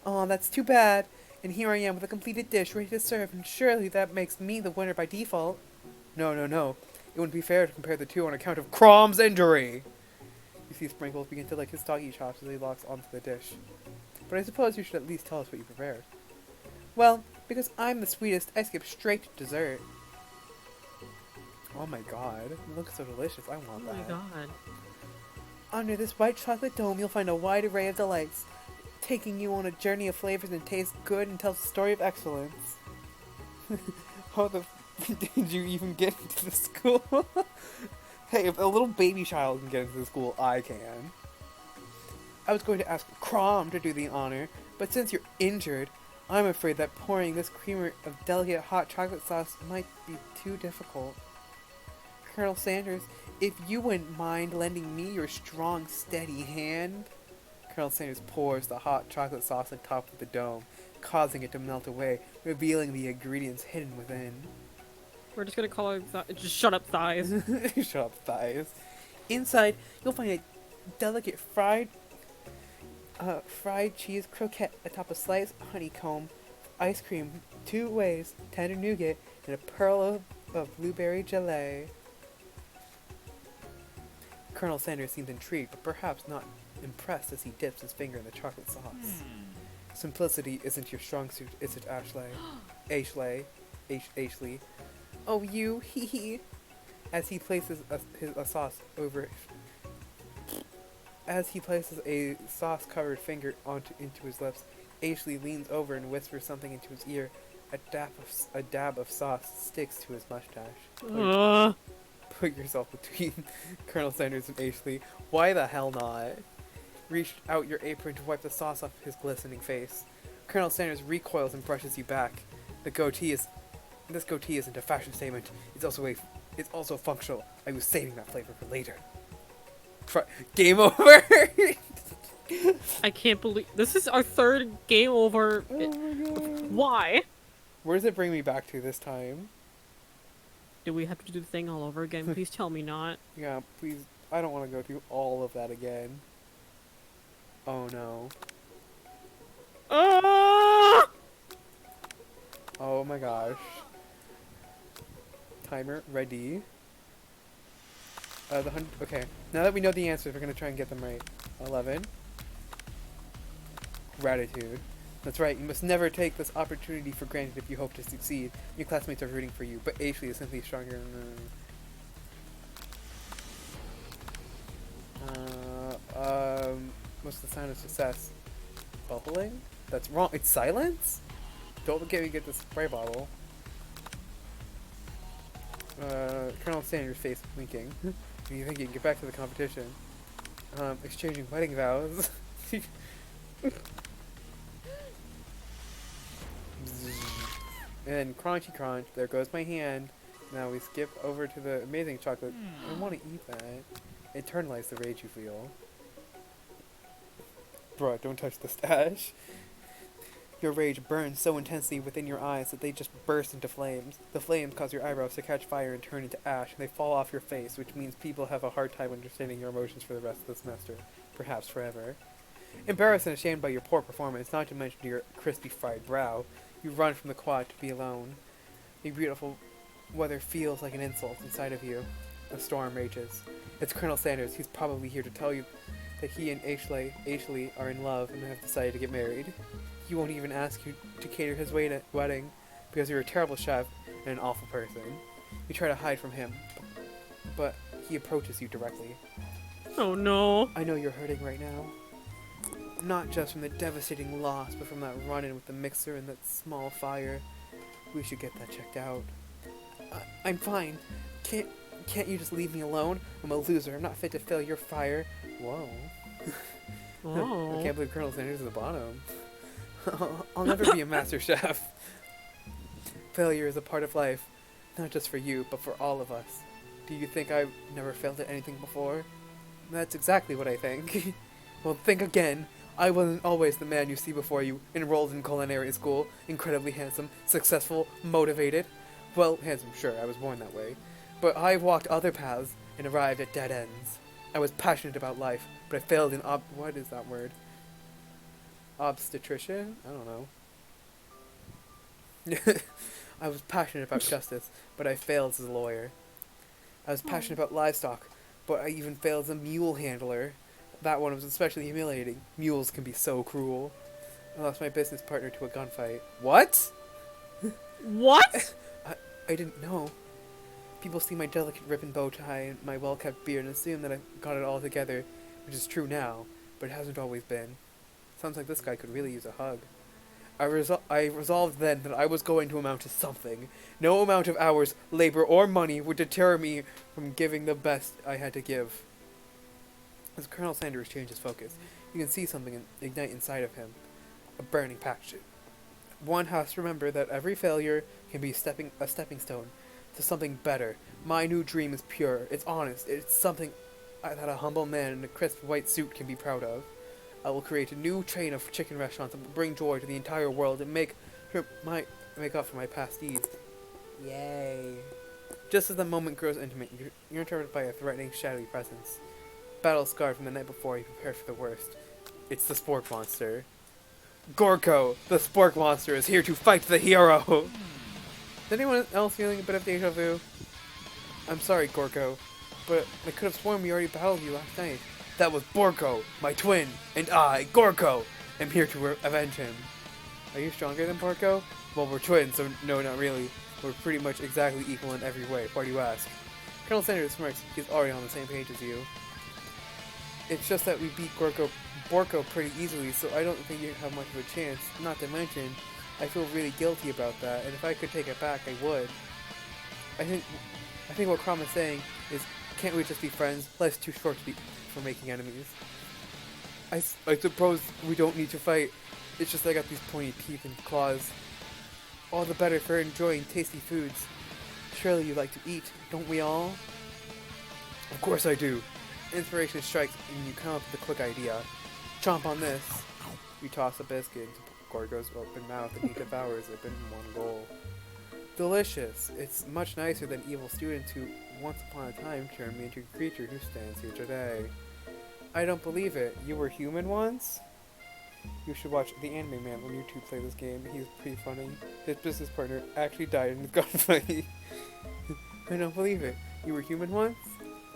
Oh, that's too bad. And here I am with a completed dish ready to serve, and surely that makes me the winner by default. No, no, no. It wouldn't be fair to compare the two on account of Crom's injury. You see Sprinkles begin to lick his doggy chops as he locks onto the dish. But I suppose you should at least tell us what you prepared. Well, because I'm the sweetest, I skip straight to dessert. Oh my god, it looks so delicious. I want Oh my that. god. Under this white chocolate dome, you'll find a wide array of delights, taking you on a journey of flavors and tastes good and tells a story of excellence. How the did you even get into the school? Hey, if a little baby child can get into the school, I can. I was going to ask Crom to do the honor, but since you're injured, I'm afraid that pouring this creamer of delicate hot chocolate sauce might be too difficult. Colonel Sanders, if you wouldn't mind lending me your strong, steady hand. Colonel Sanders pours the hot chocolate sauce on top of the dome, causing it to melt away, revealing the ingredients hidden within. We're just gonna call it just shut up, thighs. Shut up, thighs. Inside, you'll find a delicate fried cheese croquette atop a sliced honeycomb, ice cream, 2 ways, tender nougat, and a pearl of blueberry gelée. Colonel Sanders seems intrigued, but perhaps not impressed as he dips his finger in the chocolate sauce. Simplicity isn't your strong suit, is it, Ashley? Ashley. Oh, you, hee hee. As he places a sauce over... As he places a sauce-covered finger into his lips, Ashley leans over and whispers something into his ear. A dab of sauce sticks to his mustache. Put yourself between Colonel Sanders and Ashley. Why the hell not? Reach out your apron to wipe the sauce off his glistening face. Colonel Sanders recoils and brushes you back. This goatee isn't a fashion statement. It's also functional. I was saving that flavor for later. Game over. I can't believe this is our third game over. Oh my god. Why? Where does it bring me back to this time? Do we have to do the thing all over again? Please tell me not. Yeah, please. I don't want to go through all of that again. Oh no. Ah! Oh my gosh. Timer ready. Okay. Now that we know the answers, we're gonna try and get them right. 11. Gratitude. That's right. You must never take this opportunity for granted if you hope to succeed. Your classmates are rooting for you, but Ashley is simply stronger. What's the sign of success? Bubbling? That's wrong. It's silence? Don't forget we get the spray bottle. Colonel Sanders' face winking. You think you can get back to the competition? Exchanging wedding vows. And crunchy crunch. There goes my hand. Now we skip over to the amazing chocolate. I want to eat that. Internalize the rage you feel. Bruh, don't touch the stash. Your rage burns so intensely within your eyes that they just burst into flames. The flames cause your eyebrows to catch fire and turn into ash, and they fall off your face, which means people have a hard time understanding your emotions for the rest of the semester. Perhaps forever. Embarrassed and ashamed by your poor performance, not to mention your crispy fried brow, you run from the quad to be alone. The beautiful weather feels like an insult inside of you. A storm rages. It's Colonel Sanders. He's probably here to tell you that he and Ashley are in love and have decided to get married. He won't even ask you to cater his wedding because you're a terrible chef and an awful person. You try to hide from him, but he approaches you directly. Oh no. I know you're hurting right now. Not just from the devastating loss, but from that run-in with the mixer and that small fire. We should get that checked out. I'm fine. Can't you just leave me alone? I'm a loser. I'm not fit to fill your fire. Whoa. Oh. I can't believe Colonel Sanders is the bottom. I'll never be a master chef. Failure is a part of life, not just for you, but for all of us. Do you think I've never failed at anything before? That's exactly what I think. Well, think again. I wasn't always the man you see before you, enrolled in culinary school, incredibly handsome, successful, motivated. Well, handsome, sure, I was born that way. But I walked other paths and arrived at dead ends. I was passionate about life, but I failed in what is that word? Obstetrician? I don't know. I was passionate about justice, but I failed as a lawyer. I was passionate about livestock, but I even failed as a mule handler. That one was especially humiliating. Mules can be so cruel. I lost my business partner to a gunfight. What? What? I didn't know. People see my delicate ribbon bow tie and my well-kept beard and assume that I got it all together, which is true now, but it hasn't always been. Sounds like this guy could really use a hug. I resolved then that I was going to amount to something. No amount of hours, labor, or money would deter me from giving the best I had to give. As Colonel Sanders changed his focus, you can see something ignite inside of him. A burning passion. One has to remember that every failure can be a stepping stone to something better. My new dream is pure, it's honest, it's something that a humble man in a crisp white suit can be proud of. I will create a new chain of chicken restaurants that will bring joy to the entire world and make up for my past deeds. Yay. Just as the moment grows intimate, you're interrupted by a threatening, shadowy presence. Battle scarred from the night before, you prepare for the worst. It's the Spork Monster. Gorko, the Spork Monster, is here to fight the hero! Is anyone else feeling a bit of deja vu? I'm sorry, Gorko, but I could have sworn we already battled you last night. That was Borko, my twin, and I, Gorko, am here to avenge him. Are you stronger than Borko? Well, we're twins, so no, not really. We're pretty much exactly equal in every way. Why do you ask? Colonel Sanders smirks. He's already on the same page as you. It's just that we beat Borko pretty easily, so I don't think you have much of a chance. Not to mention, I feel really guilty about that, and if I could take it back, I would. I think what Crom is saying is, can't we just be friends? Life's too short for making enemies. I suppose we don't need to fight. It's just I got these pointy teeth and claws. All the better for enjoying tasty foods. Surely you like to eat, don't we all? Of course I do. Inspiration strikes and you come up with a quick idea. Chomp on this. You toss a biscuit into Gorgo's open mouth and he devours it in one bowl. Delicious. It's much nicer than evil students who once upon a time turned me into a creature who stands here today. I don't believe it. You were human once? You should watch The Anime Man on YouTube play this game. He's pretty funny. His business partner actually died in his gunfight. I don't believe it. You were human once?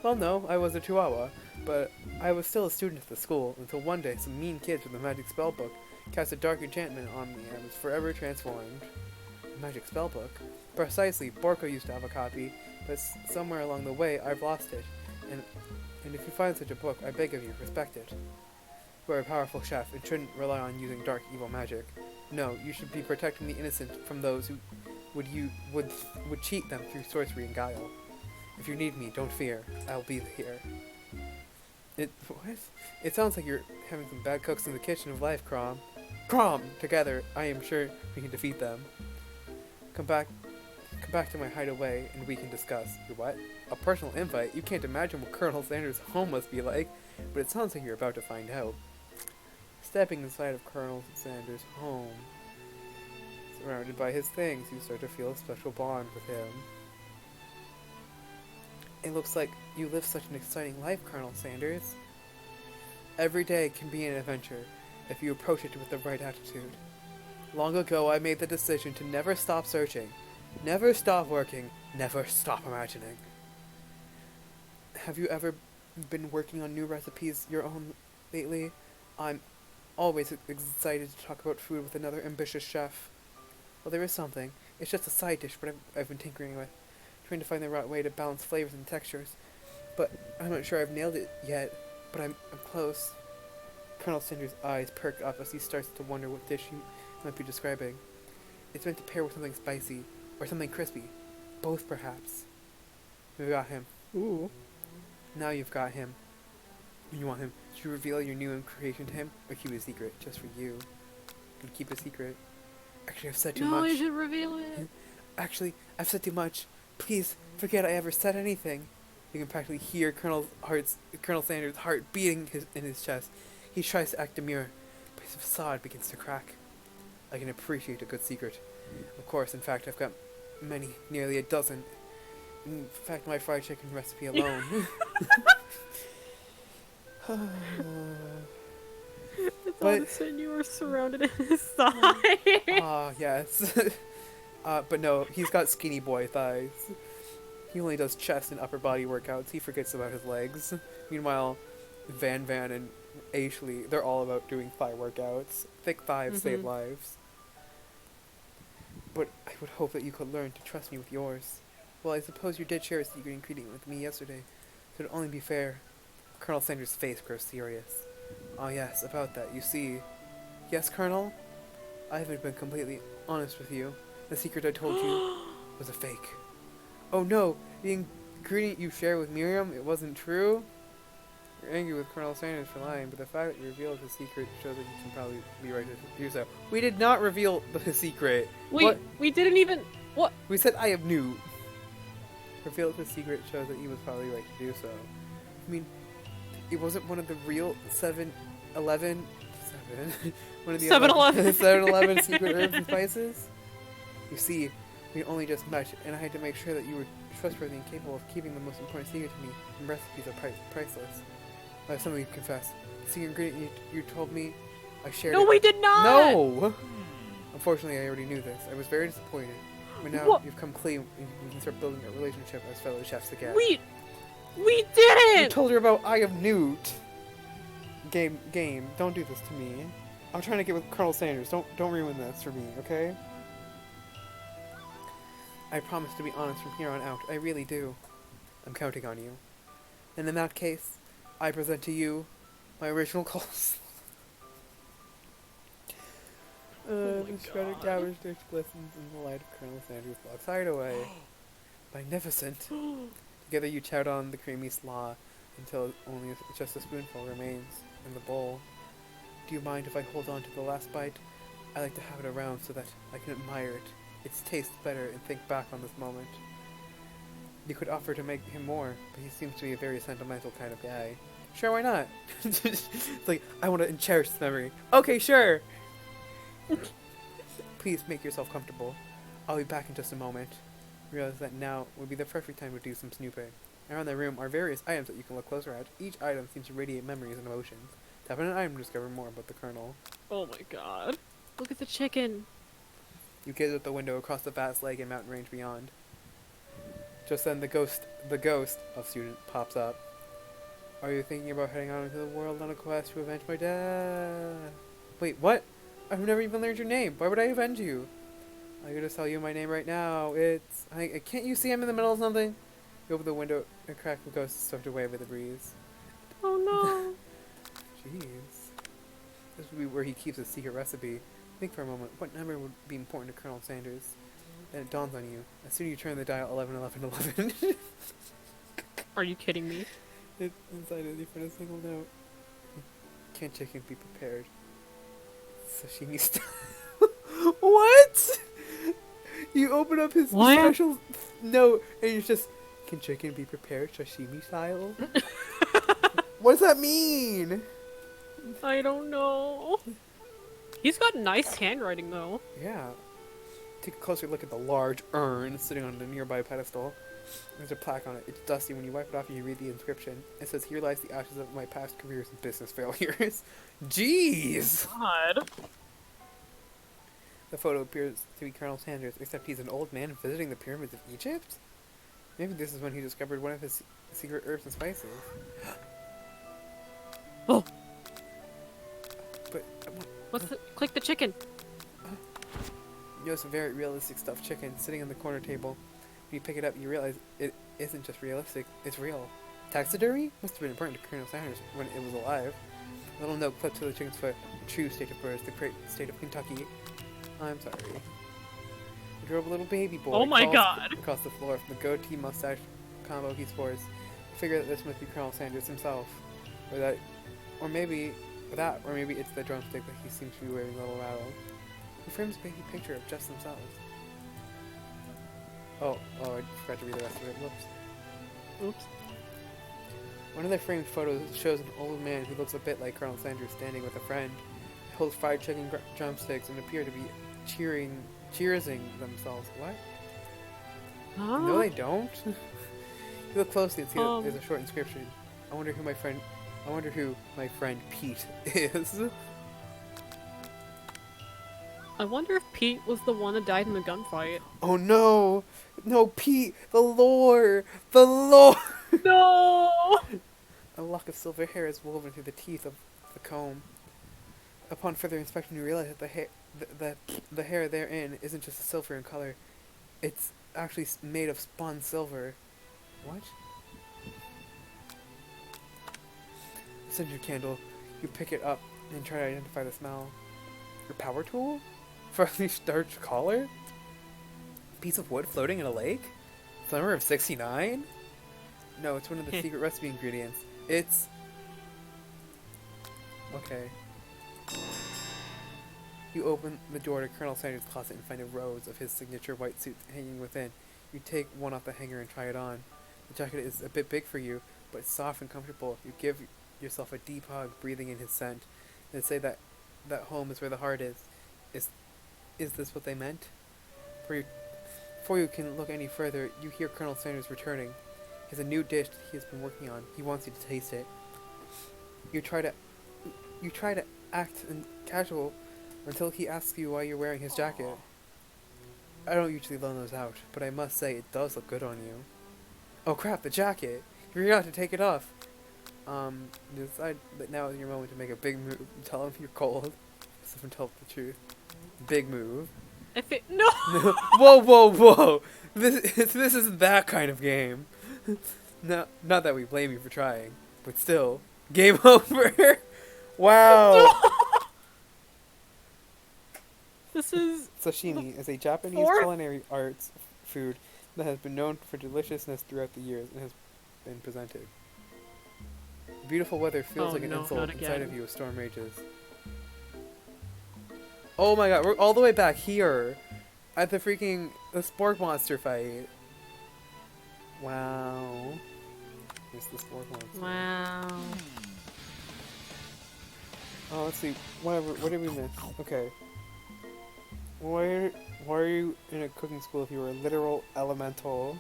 Well, no, I was a Chihuahua, but I was still a student at the school until one day some mean kids with a magic spellbook cast a dark enchantment on me and I was forever transformed. A magic spellbook? Precisely, Borko used to have a copy, but somewhere along the way I've lost it, and if you find such a book, I beg of you, respect it. You are a powerful chef and shouldn't rely on using dark evil magic. No, you should be protecting the innocent from those who would cheat them through sorcery and guile. If you need me, don't fear. I'll be here. What? It sounds like you're having some bad cooks in the kitchen of life, Crom. Crom! Together, I am sure we can defeat them. Come back to my hideaway and we can discuss. Your what? A personal invite? You can't imagine what Colonel Sanders' home must be like, but it sounds like you're about to find out. Stepping inside of Colonel Sanders' home, surrounded by his things, you start to feel a special bond with him. It looks like you live such an exciting life, Colonel Sanders. Every day can be an adventure if you approach it with the right attitude. Long ago, I made the decision to never stop searching, never stop working, never stop imagining. Have you ever been working on new recipes your own lately? I'm always excited to talk about food with another ambitious chef. Well, there is something. It's just a side dish, but I've been tinkering with, trying to find the right way to balance flavors and textures. But I'm not sure I've nailed it yet, but I'm close. Colonel Sanders' eyes perk up as he starts to wonder what dish he might be describing. It's meant to pair with something spicy, or something crispy. Both, perhaps. We've got him. Ooh. Now you've got him. You want him to reveal your new creation to him, or keep it a secret, just for you? And keep it a secret. Actually, I've said too much. No, you should reveal it. Actually, I've said too much. Please, forget I ever said anything. You can practically hear Colonel Sanders' heart beating in his chest. He tries to act demure, but his facade begins to crack. I can appreciate a good secret. Of course, in fact, I've got many, nearly a dozen. In fact, my fried chicken recipe alone. It's all of a sudden you were surrounded in his side. Ah, yes. But no, he's got skinny boy thighs. He only does chest and upper body workouts. He forgets about his legs. Meanwhile, Van and Ashley, they're all about doing thigh workouts. Thick thighs save lives. But I would hope that you could learn to trust me with yours. Well, I suppose you did share a secret ingredient with me yesterday, so it'd only be fair. Colonel Sanders' face grows serious. Ah yes, about that, you see. Yes, Colonel? I haven't been completely honest with you. The secret I told you was a fake. Oh no, the ingredient you shared with Miriam, it wasn't true? You're angry with Colonel Sanders for lying, but the fact that you revealed his secret shows that you can probably be right to do so. We did not reveal the secret. We didn't even... What? We said I have Newt. Revealed his secret shows that he was probably right to do so. I mean, it wasn't one of the real 7-Eleven... one of the 7-Eleven. 7-Eleven secret herbs and spices? You see, we only just met, and I had to make sure that you were trustworthy and capable of keeping the most important secret to me, and recipes are priceless. I have something to confess. The secret ingredient you told me, I shared No, it. we did not! No! Unfortunately, I already knew this. I was very disappointed. But now What? you've come clean, and we can start building a relationship as fellow chefs again. We You didn't! told her about I have Newt. Game, don't do this to me. I'm trying to get with Colonel Sanders. Don't ruin this for me, okay? I promise to be honest from here on out. I really do. I'm counting on you. And in that case, I present to you my original calls. Oh my The shredded God. cabbage dish glistens in the light of Colonel Sanders' box. Hide away. Magnificent. Together you chow on the creamy slaw until only just a spoonful remains in the bowl. Do you mind if I hold on to the last bite? I like to have it around so that I can admire it. Its taste better and think back on this moment. You could offer to make him more, but he seems to be a very sentimental kind of guy. Sure, why not? It's like, I want to cherish this memory. Okay, sure! Please make yourself comfortable. I'll be back in just a moment. Realize that now would be the perfect time to do some snooping. Around the room are various items that you can look closer at. Each item seems to radiate memories and emotions. Tap on an item to discover more about the Colonel. Oh my god. Look at the chicken. You gaze out the window across the vast lake and mountain range beyond. Just then the ghost of student pops up. Are you thinking about heading out into the world on a quest to avenge my dad? Wait, what? I've never even learned your name. Why would I avenge you? I'm gonna tell you my name right now. It's... can't you see I'm in the middle of something? You open the window and crack the ghost is swept away by the breeze. Oh no. Jeez. This would be where he keeps his secret recipe. Think for a moment, what number would be important to Colonel Sanders? Then it dawns on you. As soon as you turn the dial 111111. Are you kidding me? It's inside of you for a single note. Can't chicken be prepared? Sashimi style. What? You open up his What? special note and it's just, can chicken be prepared sashimi style? What does that mean? I don't know. He's got nice handwriting though. Yeah. Take a closer look at the large urn sitting on the nearby pedestal. There's a plaque on it. It's dusty. When you wipe it off, you read the inscription. It says, "Here lies the ashes of my past careers and business failures." Jeez! God. The photo appears to be Colonel Sanders, except he's an old man visiting the pyramids of Egypt? Maybe this is when he discovered one of his secret herbs and spices. Oh. But, What's the... Click the chicken. you know, some very realistic stuffed chicken sitting on the corner table. When you pick it up, you realize it isn't just realistic, it's real. Taxidermy? Must have been important to Colonel Sanders when it was alive. A little note clipped to the chicken's foot. True state of birth, the great state of Kentucky. I'm sorry. You drove a little baby boy Oh my crawls God. across the floor from the goatee mustache combo he sports. You figure that this must be Colonel Sanders himself. Or maybe it's the drumstick that he seems to be waving a little rattle. Who frames a baby picture of just themselves? Oh, I forgot to read the rest of it. Whoops. Oops. One of the framed photos shows an old man who looks a bit like Colonel Sanders standing with a friend. They hold fried chicken drumsticks and appear to be cheersing themselves. What? Huh? No, they don't. You look closely and see that there's a short inscription. I wonder who my friend Pete is. I wonder if Pete was the one that died in the gunfight. Oh no! No, Pete! The lore! The lore! No! A lock of silver hair is woven through the teeth of the comb. Upon further inspection, you realize that the hair therein isn't just silver in color. It's actually made of spun silver. What? You send your candle. You pick it up and try to identify the smell. Your power tool? Freshly starched collar? Piece of wood floating in a lake? Summer of '69? No, it's one of the secret recipe ingredients. It's... Okay. You open the door to Colonel Sanders' closet and find a rose of his signature white suit hanging within. You take one off the hanger and try it on. The jacket is a bit big for you, but it's soft and comfortable. You give yourself a deep hug, breathing in his scent, and say that home is where the heart is. Is this what they meant? Before you can look any further, you hear Colonel Sanders returning. He has a new dish that he has been working on. He wants you to taste it. You try to act casual until he asks you why you're wearing his jacket. I don't usually loan those out, but I must say it does look good on you. Oh crap, the jacket! You forgot to take it off. You decide that now is your moment to make a big move. You tell him you're cold. Someone tell the truth. Big move. No! Whoa, whoa, whoa! This isn't that kind of game. No, not that we blame you for trying, but still, game over. Wow. This is Sashimi is a Japanese culinary arts food that has been known for deliciousness throughout the years and has been presented. Beautiful weather feels like an insult inside of you as storm rages. Oh my god, we're all the way back here at the spork monster fight. Wow. Here's the spork monster. wow. Oh, let's see. What did we miss? Okay. Why are you in a cooking school if you were a literal elemental?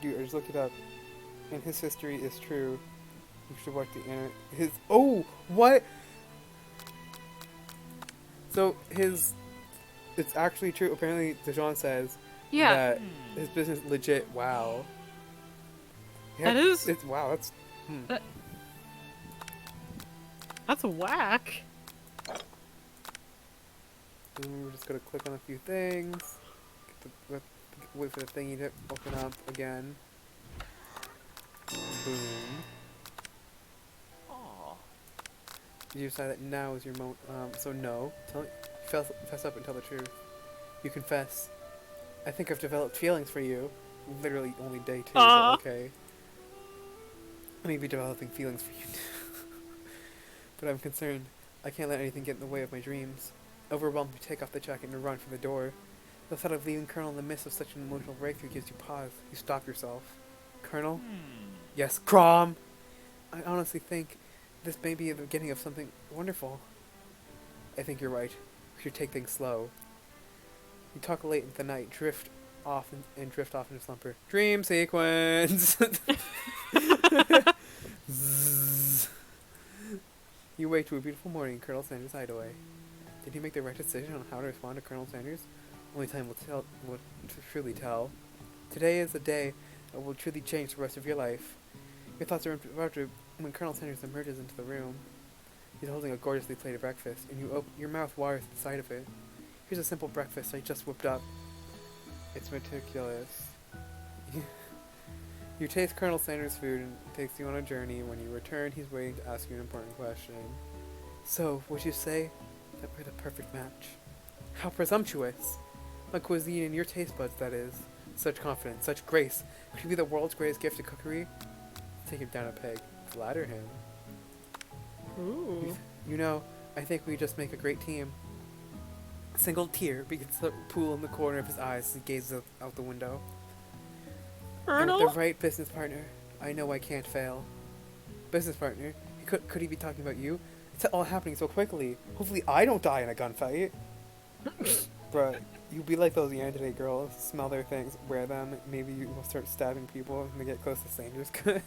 Dude, I just looked it up. And his history is true. You should watch the oh! What? So, it's actually true. Apparently, Dejan says that his business legit, wow. Yeah, that is... wow, that's... That's whack. And we're just gonna click on a few things. Wait for the thingy to open up again. Boom. Aww. You decide that now is your moment. So no. Fess up and tell the truth. You confess. I think I've developed feelings for you. Literally only day 2, so okay. I may be developing feelings for you too. But I'm concerned. I can't let anything get in the way of my dreams. Overwhelmed, you take off the jacket and run for the door. The thought of leaving Colonel in the midst of such an emotional breakthrough gives you pause. You stop yourself. Colonel? Yes, Crom! I honestly think this may be the beginning of something wonderful. I think you're right. We should take things slow. You talk late into the night, drift off into slumber. Dream sequence! You wake to a beautiful morning in Colonel Sanders' hideaway. Did you make the right decision on how to respond to Colonel Sanders? Only time will truly tell. Today is the day that will truly change the rest of your life. Your thoughts are about to when Colonel Sanders emerges into the room. He's holding a gorgeously plated breakfast, and your mouth waters at the sight of it. Here's a simple breakfast I just whipped up. It's meticulous. You taste Colonel Sanders' food and it takes you on a journey. When you return, he's waiting to ask you an important question. So, would you say that we're the perfect match? How presumptuous! My cuisine and your taste buds, that is. Such confidence, such grace. Could you be the world's greatest gift to cookery? Take him down a peg. Flatter him. Ooh. You know, I think we just make a great team. A single tear begins to pool in the corner of his eyes as he gazes out the window. Colonel? The right business partner. I know I can't fail. Business partner? Could he be talking about you? It's all happening so quickly. Hopefully I don't die in a gunfight. Bruh, you be like those Yandere girls. Smell their things, wear them. Maybe you will start stabbing people when they get close to Sanders' gun.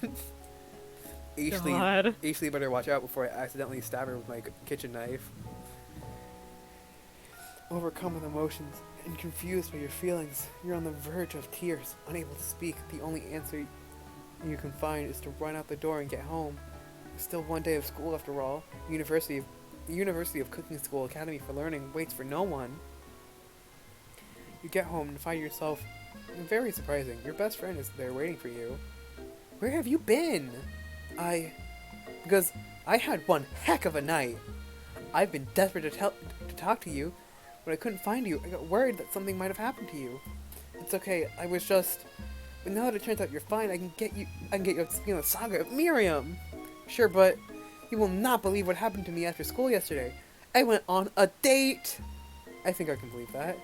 Ashley better watch out before I accidentally stab her with my kitchen knife. Overcome with emotions and confused by your feelings, you're on the verge of tears, unable to speak. The only answer you can find is to run out the door and get home. There's still one day of school after all. University of Cooking School Academy for Learning waits for no one. You get home and find yourself very surprising. Your best friend is there waiting for you. Where have you been? Because I had one heck of a night. I've been desperate to talk to you. When I couldn't find you, I got worried that something might have happened to you. It's okay, but now that it turns out you're fine, I can get you up to speed on the saga of Miriam. Sure, but you will not believe what happened to me after school yesterday. I went on a date! I think I can believe that.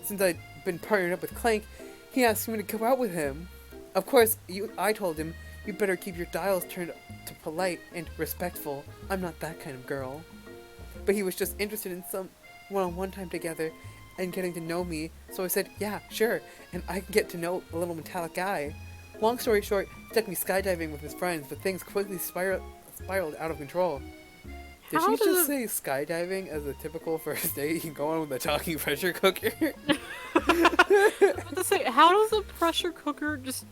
Since I'd been partnered up with Clank, he asked me to go out with him. Of course, I told him, you better keep your dials turned to polite and respectful. I'm not that kind of girl. But he was just interested in some one-on-one time together and getting to know me, so I said, yeah, sure, and I can get to know a little metallic guy. Long story short, he took me skydiving with his friends, but things quickly spiraled out of control. Did she just say skydiving as a typical first date? You go on with a talking pressure cooker? I was to say, how does a pressure cooker just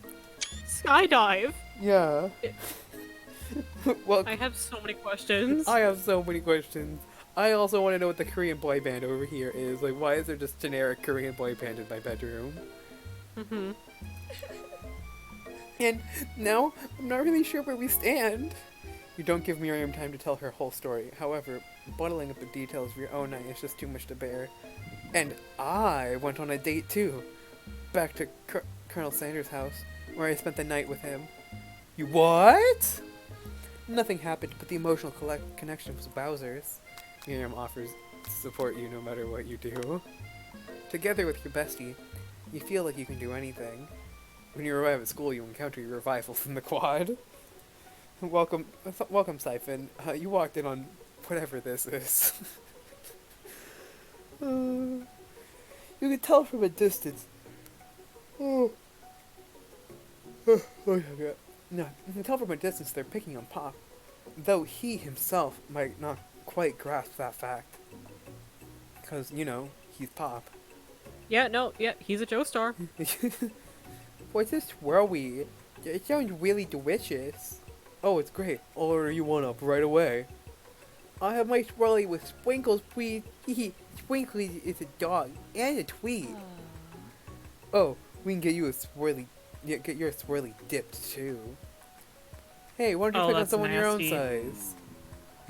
skydive? Yeah. Well, I have so many questions. I have so many questions. I also want to know what the Korean boy band over here is. Like, why is there just generic Korean boy band in my bedroom? Mm-hmm. And now, I'm not really sure where we stand. You don't give Miriam time to tell her whole story. However, bottling up the details of your own night is just too much to bear. And I went on a date too. Back to Colonel Sanders' house, where I spent the night with him. You what? Nothing happened, but the emotional connection was Bowser's. Miriam offers to support you no matter what you do. Together with your bestie, you feel like you can do anything. When you arrive at school, you encounter your rival from the quad. Welcome, Siphon. You walked in on whatever this is. You can tell from a distance. No, you can tell from a distance they're picking on Pop, though he himself might not quite grasp that fact. Because, he's Pop. Yeah, he's a Joestar. What's this swirly? It sounds really delicious. Oh, it's great. I'll order you one up right away. I'll have my swirly with sprinkles, please. Sprinkly is a dog and a tweed. Oh, we can get you a swirly. Yeah, get your swirly dipped too. Hey, why don't you pick on someone your own size?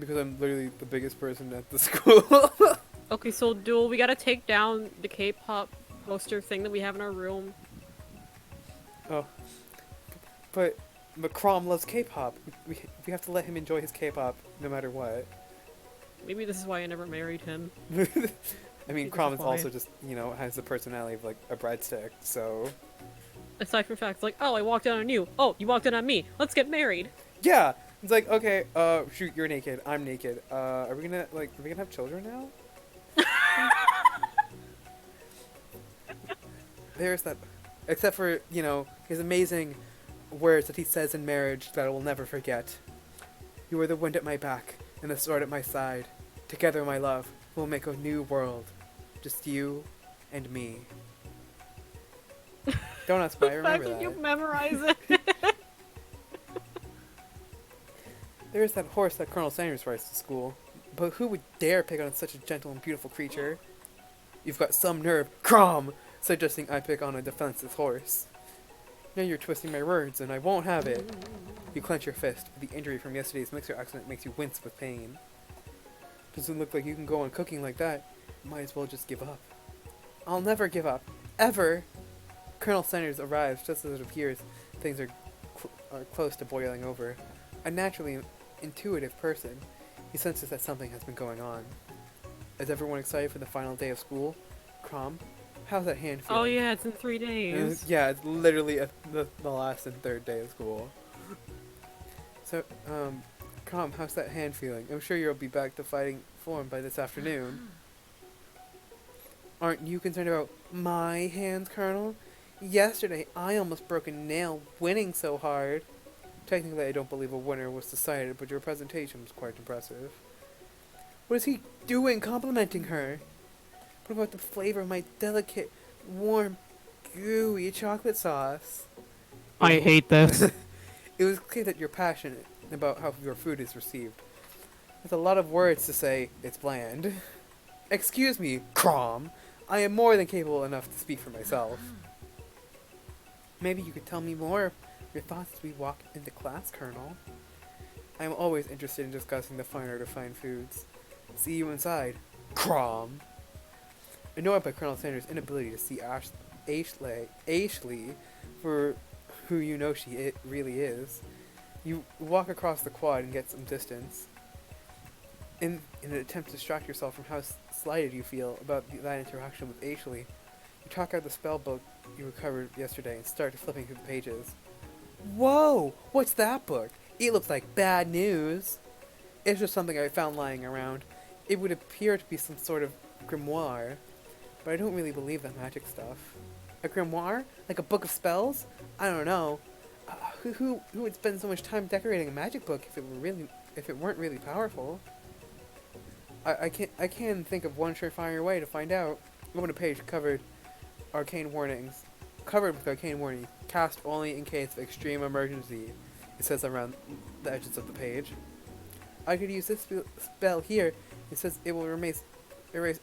Because I'm literally the biggest person at the school. Okay, so Duel, we gotta take down the K-pop poster thing that we have in our room. Oh, but Crom loves K-pop. We have to let him enjoy his K-pop no matter what. Maybe this is why I never married him. I mean, Crom is also just, has the personality of like a breadstick, so. Aside from facts like, oh, I walked in on you. Oh, you walked in on me. Let's get married. Yeah, it's like, okay, shoot, you're naked. I'm naked. Are we gonna have children now? There's that. Except for, his amazing words that he says in marriage that I will never forget. You are the wind at my back and the sword at my side. Together, my love, we'll make a new world. Just you and me. Don't ask why I remember that. You memorize it. There's that horse that Colonel Sanders rides to school. But who would dare pick on such a gentle and beautiful creature? You've got some nerve, Crom, suggesting I pick on a defenseless horse. Now you're twisting my words, and I won't have it. You clench your fist. The injury from yesterday's mixer accident makes you wince with pain. Doesn't look like you can go on cooking like that. Might as well just give up. I'll never give up. Ever! Colonel Sanders arrives just as it appears things are close to boiling over. A naturally intuitive person, he senses that something has been going on. Is everyone excited for the final day of school? Crom, how's that hand feeling? Oh yeah, it's in 3 days. Yeah, it's literally the last and third day of school. So, Crom, how's that hand feeling? I'm sure you'll be back to fighting form by this afternoon. Aren't you concerned about my hands, Colonel? Yesterday, I almost broke a nail winning so hard. Technically, I don't believe a winner was decided, but your presentation was quite impressive. What is he doing complimenting her? What about the flavor of my delicate, warm, gooey chocolate sauce? I hate this. It was clear that you're passionate about how your food is received. With a lot of words to say, it's bland. Excuse me, Crom. I am more than capable enough to speak for myself. Maybe you could tell me more of your thoughts as we walk into class, Colonel. I am always interested in discussing the fine art of fine foods. See you inside, Crom. Annoyed by Colonel Sanders' inability to see Ashley for who you know she really is, you walk across the quad and get some distance. In an attempt to distract yourself from how slighted you feel about that interaction with Ashley, you talk out the spell book you recovered yesterday and start flipping through the pages. Whoa! What's that book? It looks like bad news. It's just something I found lying around. It would appear to be some sort of grimoire, but I don't really believe that magic stuff. A grimoire? Like a book of spells? I don't know. Who would spend so much time decorating a magic book if it weren't really powerful? I can think of one surefire way to find out. Open a page covered with arcane warnings. Cast only in case of extreme emergency. It says around the edges of the page. I could use this spell here. It says it will erase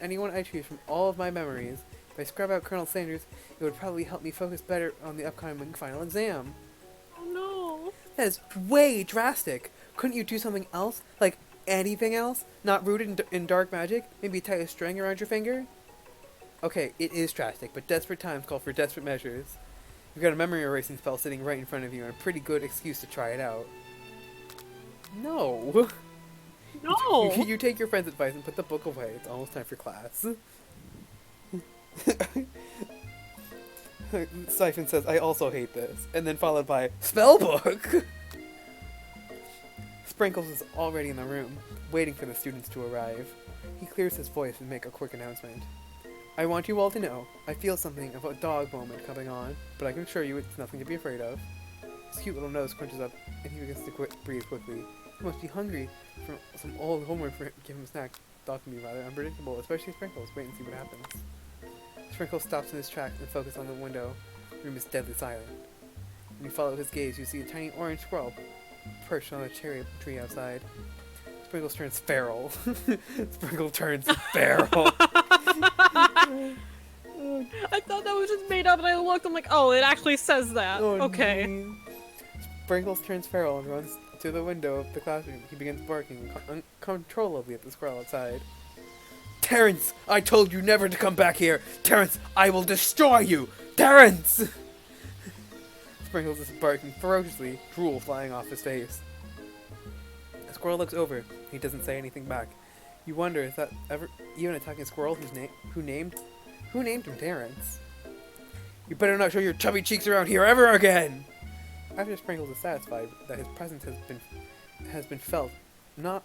anyone I choose from all of my memories. If I scrub out Colonel Sanders, it would probably help me focus better on the upcoming final exam. Oh no. That is way drastic. Couldn't you do something else? Like anything else? Not rooted in dark magic? Maybe tie a string around your finger? Okay, it is drastic, but desperate times call for desperate measures. You've got a memory erasing spell sitting right in front of you and a pretty good excuse to try it out. No! No. You take your friend's advice and put the book away. It's almost time for class. Siphon says, I also hate this. And then followed by, Spellbook! Sprinkles is already in the room, waiting for the students to arrive. He clears his voice and makes a quick announcement. I want you all to know, I feel something of a dog moment coming on, but I can assure you it's nothing to be afraid of. His cute little nose crunches up, and he begins to breathe quickly. He must be hungry for some old homework for give him a snack. Dog can be rather unpredictable, especially Sprinkles. Wait and see what happens. Sprinkles stops in his tracks and focuses on the window. The room is deadly silent. When you follow his gaze, you see a tiny orange squirrel perched on a cherry tree outside. Sprinkles turns feral. Sprinkle turns feral. I thought that was just made up, and I looked. I'm like, oh, it actually says that. Oh, okay. no. Sprinkles turns feral and runs to the window of the classroom. He begins barking uncontrollably at the squirrel outside. Terrence! I told you never to come back here! Terrence, I will destroy you! Terrence! Sprinkles is barking ferociously, drool flying off his face. The squirrel looks over. He doesn't say anything back. You wonder, is that ever even a talking squirrel who named him Terrence? You better not show your chubby cheeks around here ever again! After Sprinkles is satisfied that his presence has been felt not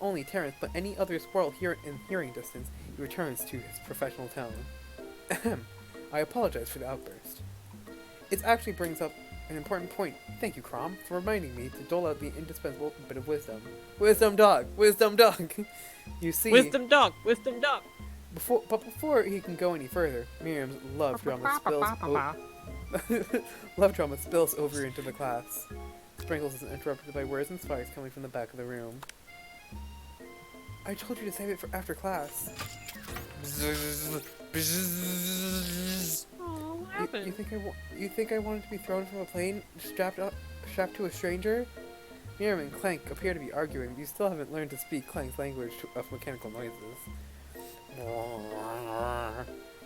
only Terrence but any other squirrel here in hearing distance, he returns to his professional tone. Ahem. I apologize for the outburst. It actually brings up an important point. Thank you, Crom, for reminding me to dole out the indispensable bit of wisdom. Wisdom dog! Wisdom dog! You see... Wisdom dog! Wisdom dog! Before he can go any further, Miriam's love drama spills over into the class. Sprinkles is interrupted by words and sparks coming from the back of the room. I told you to save it for after class. Oh, what happened? You think I wanted to be thrown from a plane strapped to a stranger? Miriam and Clank appear to be arguing, but you still haven't learned to speak Clank's language of mechanical noises.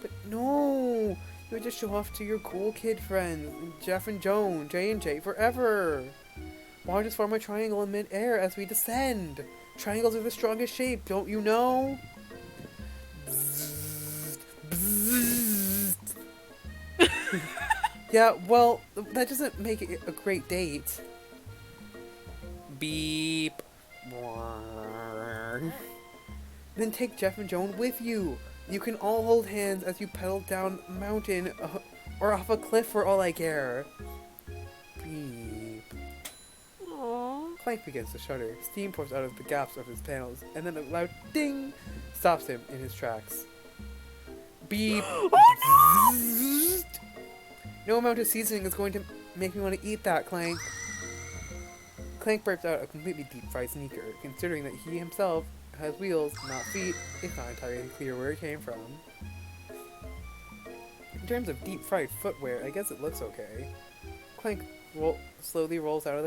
But no! You would just show off to your cool kid friends, Jeff and Joan, J and J forever! Why just form a triangle in mid-air as we descend? Triangles are the strongest shape, don't you know? Yeah, well, that doesn't make it a great date. Beep. Then take Jeff and Joan with you. You can all hold hands as you pedal down a mountain or off a cliff for all I care. Beep. Aww. Clank begins to shudder. Steam pours out of the gaps of his panels, and then a loud ding stops him in his tracks. Beep. No amount of seasoning is going to make me want to eat that, Clank. Clank burps out a completely deep-fried sneaker. Considering that he himself has wheels, not feet, it's not entirely clear where it came from. In terms of deep-fried footwear, I guess it looks okay. Clank slowly rolls out of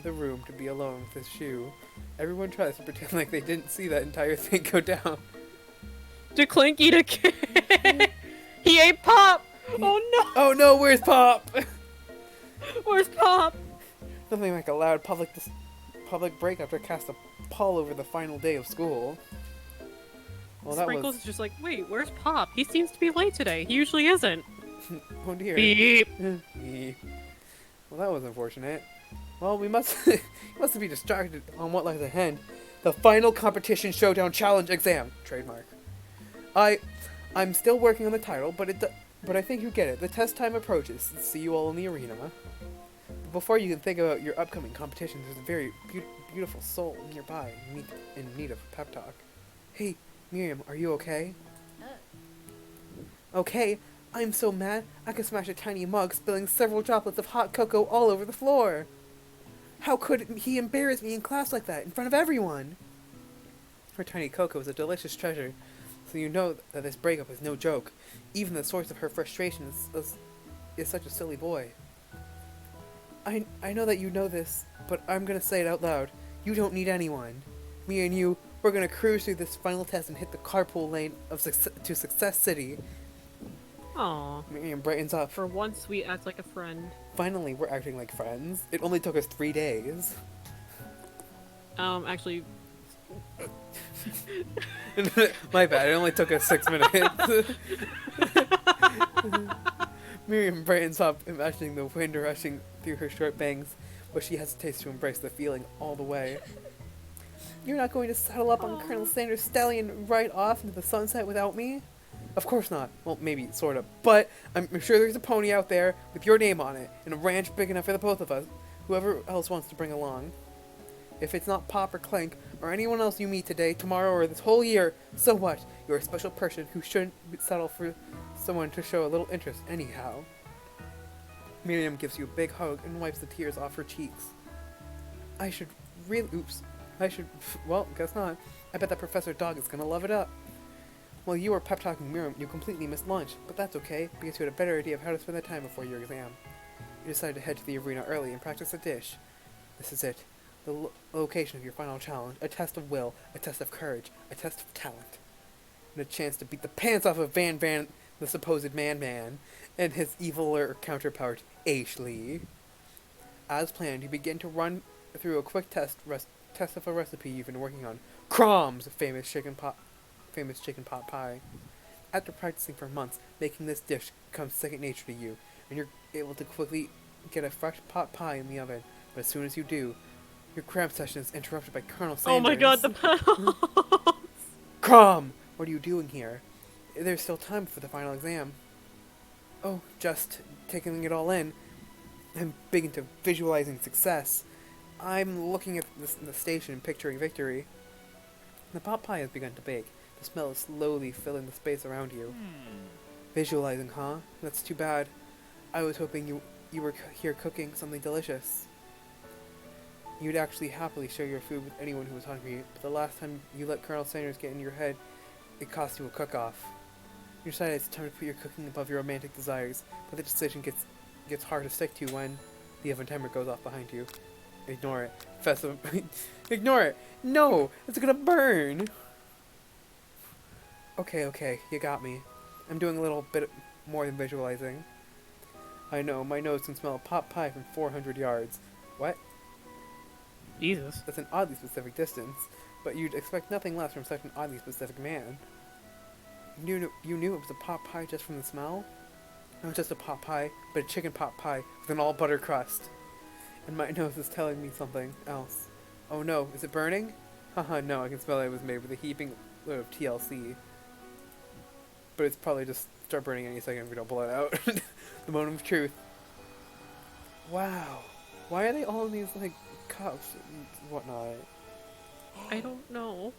the room to be alone with his shoe. Everyone tries to pretend like they didn't see that entire thing go down. Did Clink eat a kid? He ate Pop! Oh no! Oh no, where's Pop? Where's Pop? Nothing like a loud public breakup to cast a pall over the final day of school. Well, that Sprinkles was... is just like, wait, where's Pop? He seems to be late today. He usually isn't. Oh dear. Beep. Beep. Well, that was unfortunate. Well, we must be distracted on what lies ahead. The final competition showdown challenge exam. Trademark. I'm still working on the title, but I think you get it. The test time approaches. See you all in the arena. But before you can think about your upcoming competition, there's a very beautiful soul nearby in need of a pep talk. Hey, Miriam, are you okay? Okay, I'm so mad I could smash a tiny mug, spilling several droplets of hot cocoa all over the floor. How could he embarrass me in class like that, in front of everyone? Her tiny cocoa is a delicious treasure, so you know that this breakup is no joke. Even the source of her frustration is such a silly boy. I know that you know this, but I'm gonna say it out loud. You don't need anyone. Me and you, we're gonna cruise through this final test and hit the carpool lane of to Success City. Aw. Miriam brightens up. For once, we act like a friend. Finally, we're acting like friends. It only took us 3 days. Actually... My bad, it only took us 6 minutes. Miriam brightens up, imagining the wind rushing through her short bangs, but she hesitates to embrace the feeling all the way. You're not going to saddle up on Colonel Sanders' stallion and ride off into the sunset without me? Of course not. Well, maybe, sort of. But I'm sure there's a pony out there with your name on it, and a ranch big enough for the both of us, whoever else wants to bring along. If it's not Pop or Clank, or anyone else you meet today, tomorrow, or this whole year, so what? You're a special person who shouldn't settle for someone to show a little interest anyhow. Miriam gives you a big hug and wipes the tears off her cheeks. Well, guess not. I bet that Professor Dog is gonna love it up. While you were pep talking Miriam, you completely missed lunch, but that's okay, because you had a better idea of how to spend the time before your exam. You decided to head to the arena early and practice a dish. This is it. The location of your final challenge. A test of will, a test of courage, a test of talent. And a chance to beat the pants off of Van, the supposed man, and his eviler counterpart, Ashley. As planned, you begin to run through a quick test of a recipe you've been working on. Crom's famous chicken pot pie. After practicing for months, making this dish becomes second nature to you, and you're able to quickly get a fresh pot pie in the oven. But as soon as you do, your cram session is interrupted by Colonel Sanders. Oh my god, the pedals! Crom! What are you doing here? There's still time for the final exam. Oh, just taking it all in. I'm big into visualizing success. I'm looking at the station and picturing victory. The pot pie has begun to bake. The smell is slowly filling the space around you. Visualizing, huh? That's too bad. I was hoping you were here cooking something delicious. You'd actually happily share your food with anyone who was hungry, but the last time you let Colonel Sanders get in your head, it cost you a cook-off. You decided it's time to put your cooking above your romantic desires, but the decision gets hard to stick to when the oven timer goes off behind you. Ignore it. Ignore it! No! It's gonna burn! Okay, you got me. I'm doing a little bit more than visualizing. I know, my nose can smell a pot pie from 400 yards. What? Jesus. That's an oddly specific distance, but you'd expect nothing less from such an oddly specific man. You knew it was a pot pie just from the smell? Not just a pot pie, but a chicken pot pie with an all-butter crust. And my nose is telling me something else. Oh no, is it burning? Haha, no, I can smell it was made with a heaping load of TLC. But it's probably just start burning any second if we don't pull it out. The moment of truth. Wow. Why are they all in these, like, cups and whatnot? I don't know.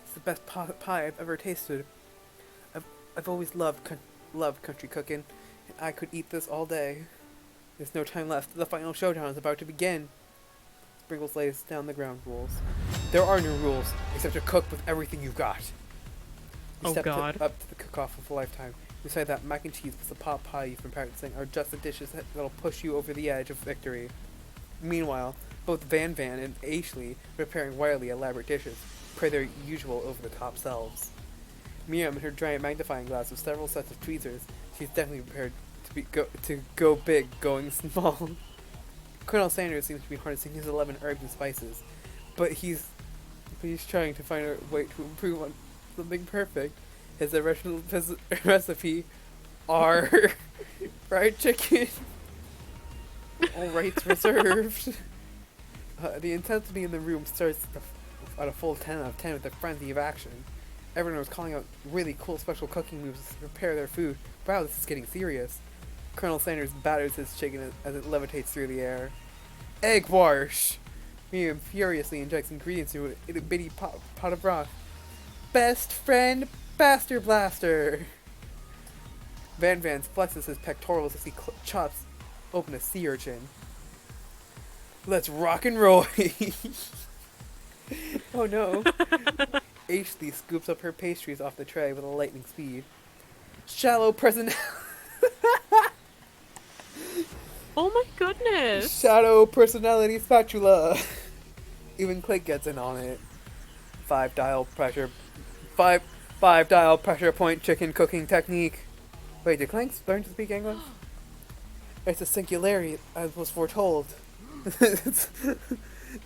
It's the best pot pie I've ever tasted. I've always loved country cooking. I could eat this all day. There's no time left. The final showdown is about to begin. Sprinkles lays down the ground rules. There are no rules, except to cook with everything you've got. You Oh step God. up to the cook-off of a lifetime. You say that mac and cheese plus the pot pie you've been practicing are just the dishes that'll push you over the edge of victory. Meanwhile, both Van Van and Ashley are preparing wildly elaborate dishes, per their usual over-the-top selves. Miriam in her giant magnifying glass with several sets of tweezers, she's definitely prepared to go big, going small. Colonel Sanders seems to be harnessing his 11 herbs and spices, but he's trying to find a way to improve on something perfect. His original recipe are fried chicken. All rights reserved. The intensity in the room starts at a full 10 out of 10 with a frenzy of action. Everyone was calling out really cool special cooking moves to prepare their food. Wow, this is getting serious. Colonel Sanders batters his chicken as it levitates through the air. Egg wash! Miriam furiously injects ingredients into a bitty pot of broth. Best friend, Baster Blaster! Van Van flexes his pectorals as he chops open a sea urchin. Let's rock and roll! Oh no. Ashley scoops up her pastries off the tray with a lightning speed. Shallow personality. Oh my goodness. Shadow personality spatula. Even Click gets in on it. Five dial pressure point chicken cooking technique. Wait, did Clank learn to speak English? It's a singularity, as was foretold.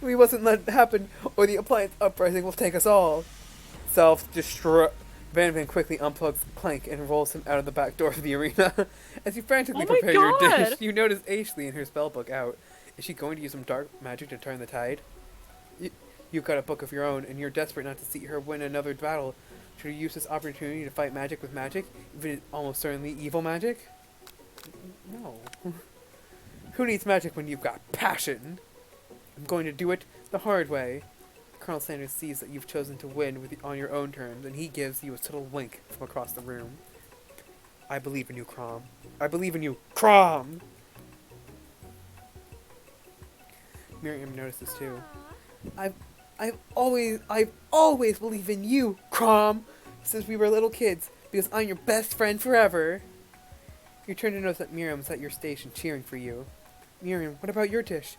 We wasn't let it happen, or the appliance uprising will take us all. Self-destruct. Van Van quickly unplugs Clank and rolls him out of the back door of the arena. As you frantically prepare your dish, you notice Ashley in her spellbook out. Is she going to use some dark magic to turn the tide? You've got a book of your own, and you're desperate not to see her win another battle. Should you use this opportunity to fight magic with magic, even it's almost certainly evil magic? No. Who needs magic when you've got passion? I'm going to do it the hard way. Colonel Sanders sees that you've chosen to win on your own terms, and he gives you a subtle wink from across the room. I believe in you, Crom. I believe in you, Crom! Miriam notices too. I've always believed in you, Crom, since we were little kids, because I'm your best friend forever. You turn to notice that Miriam's at your station cheering for you. Miriam, what about your dish?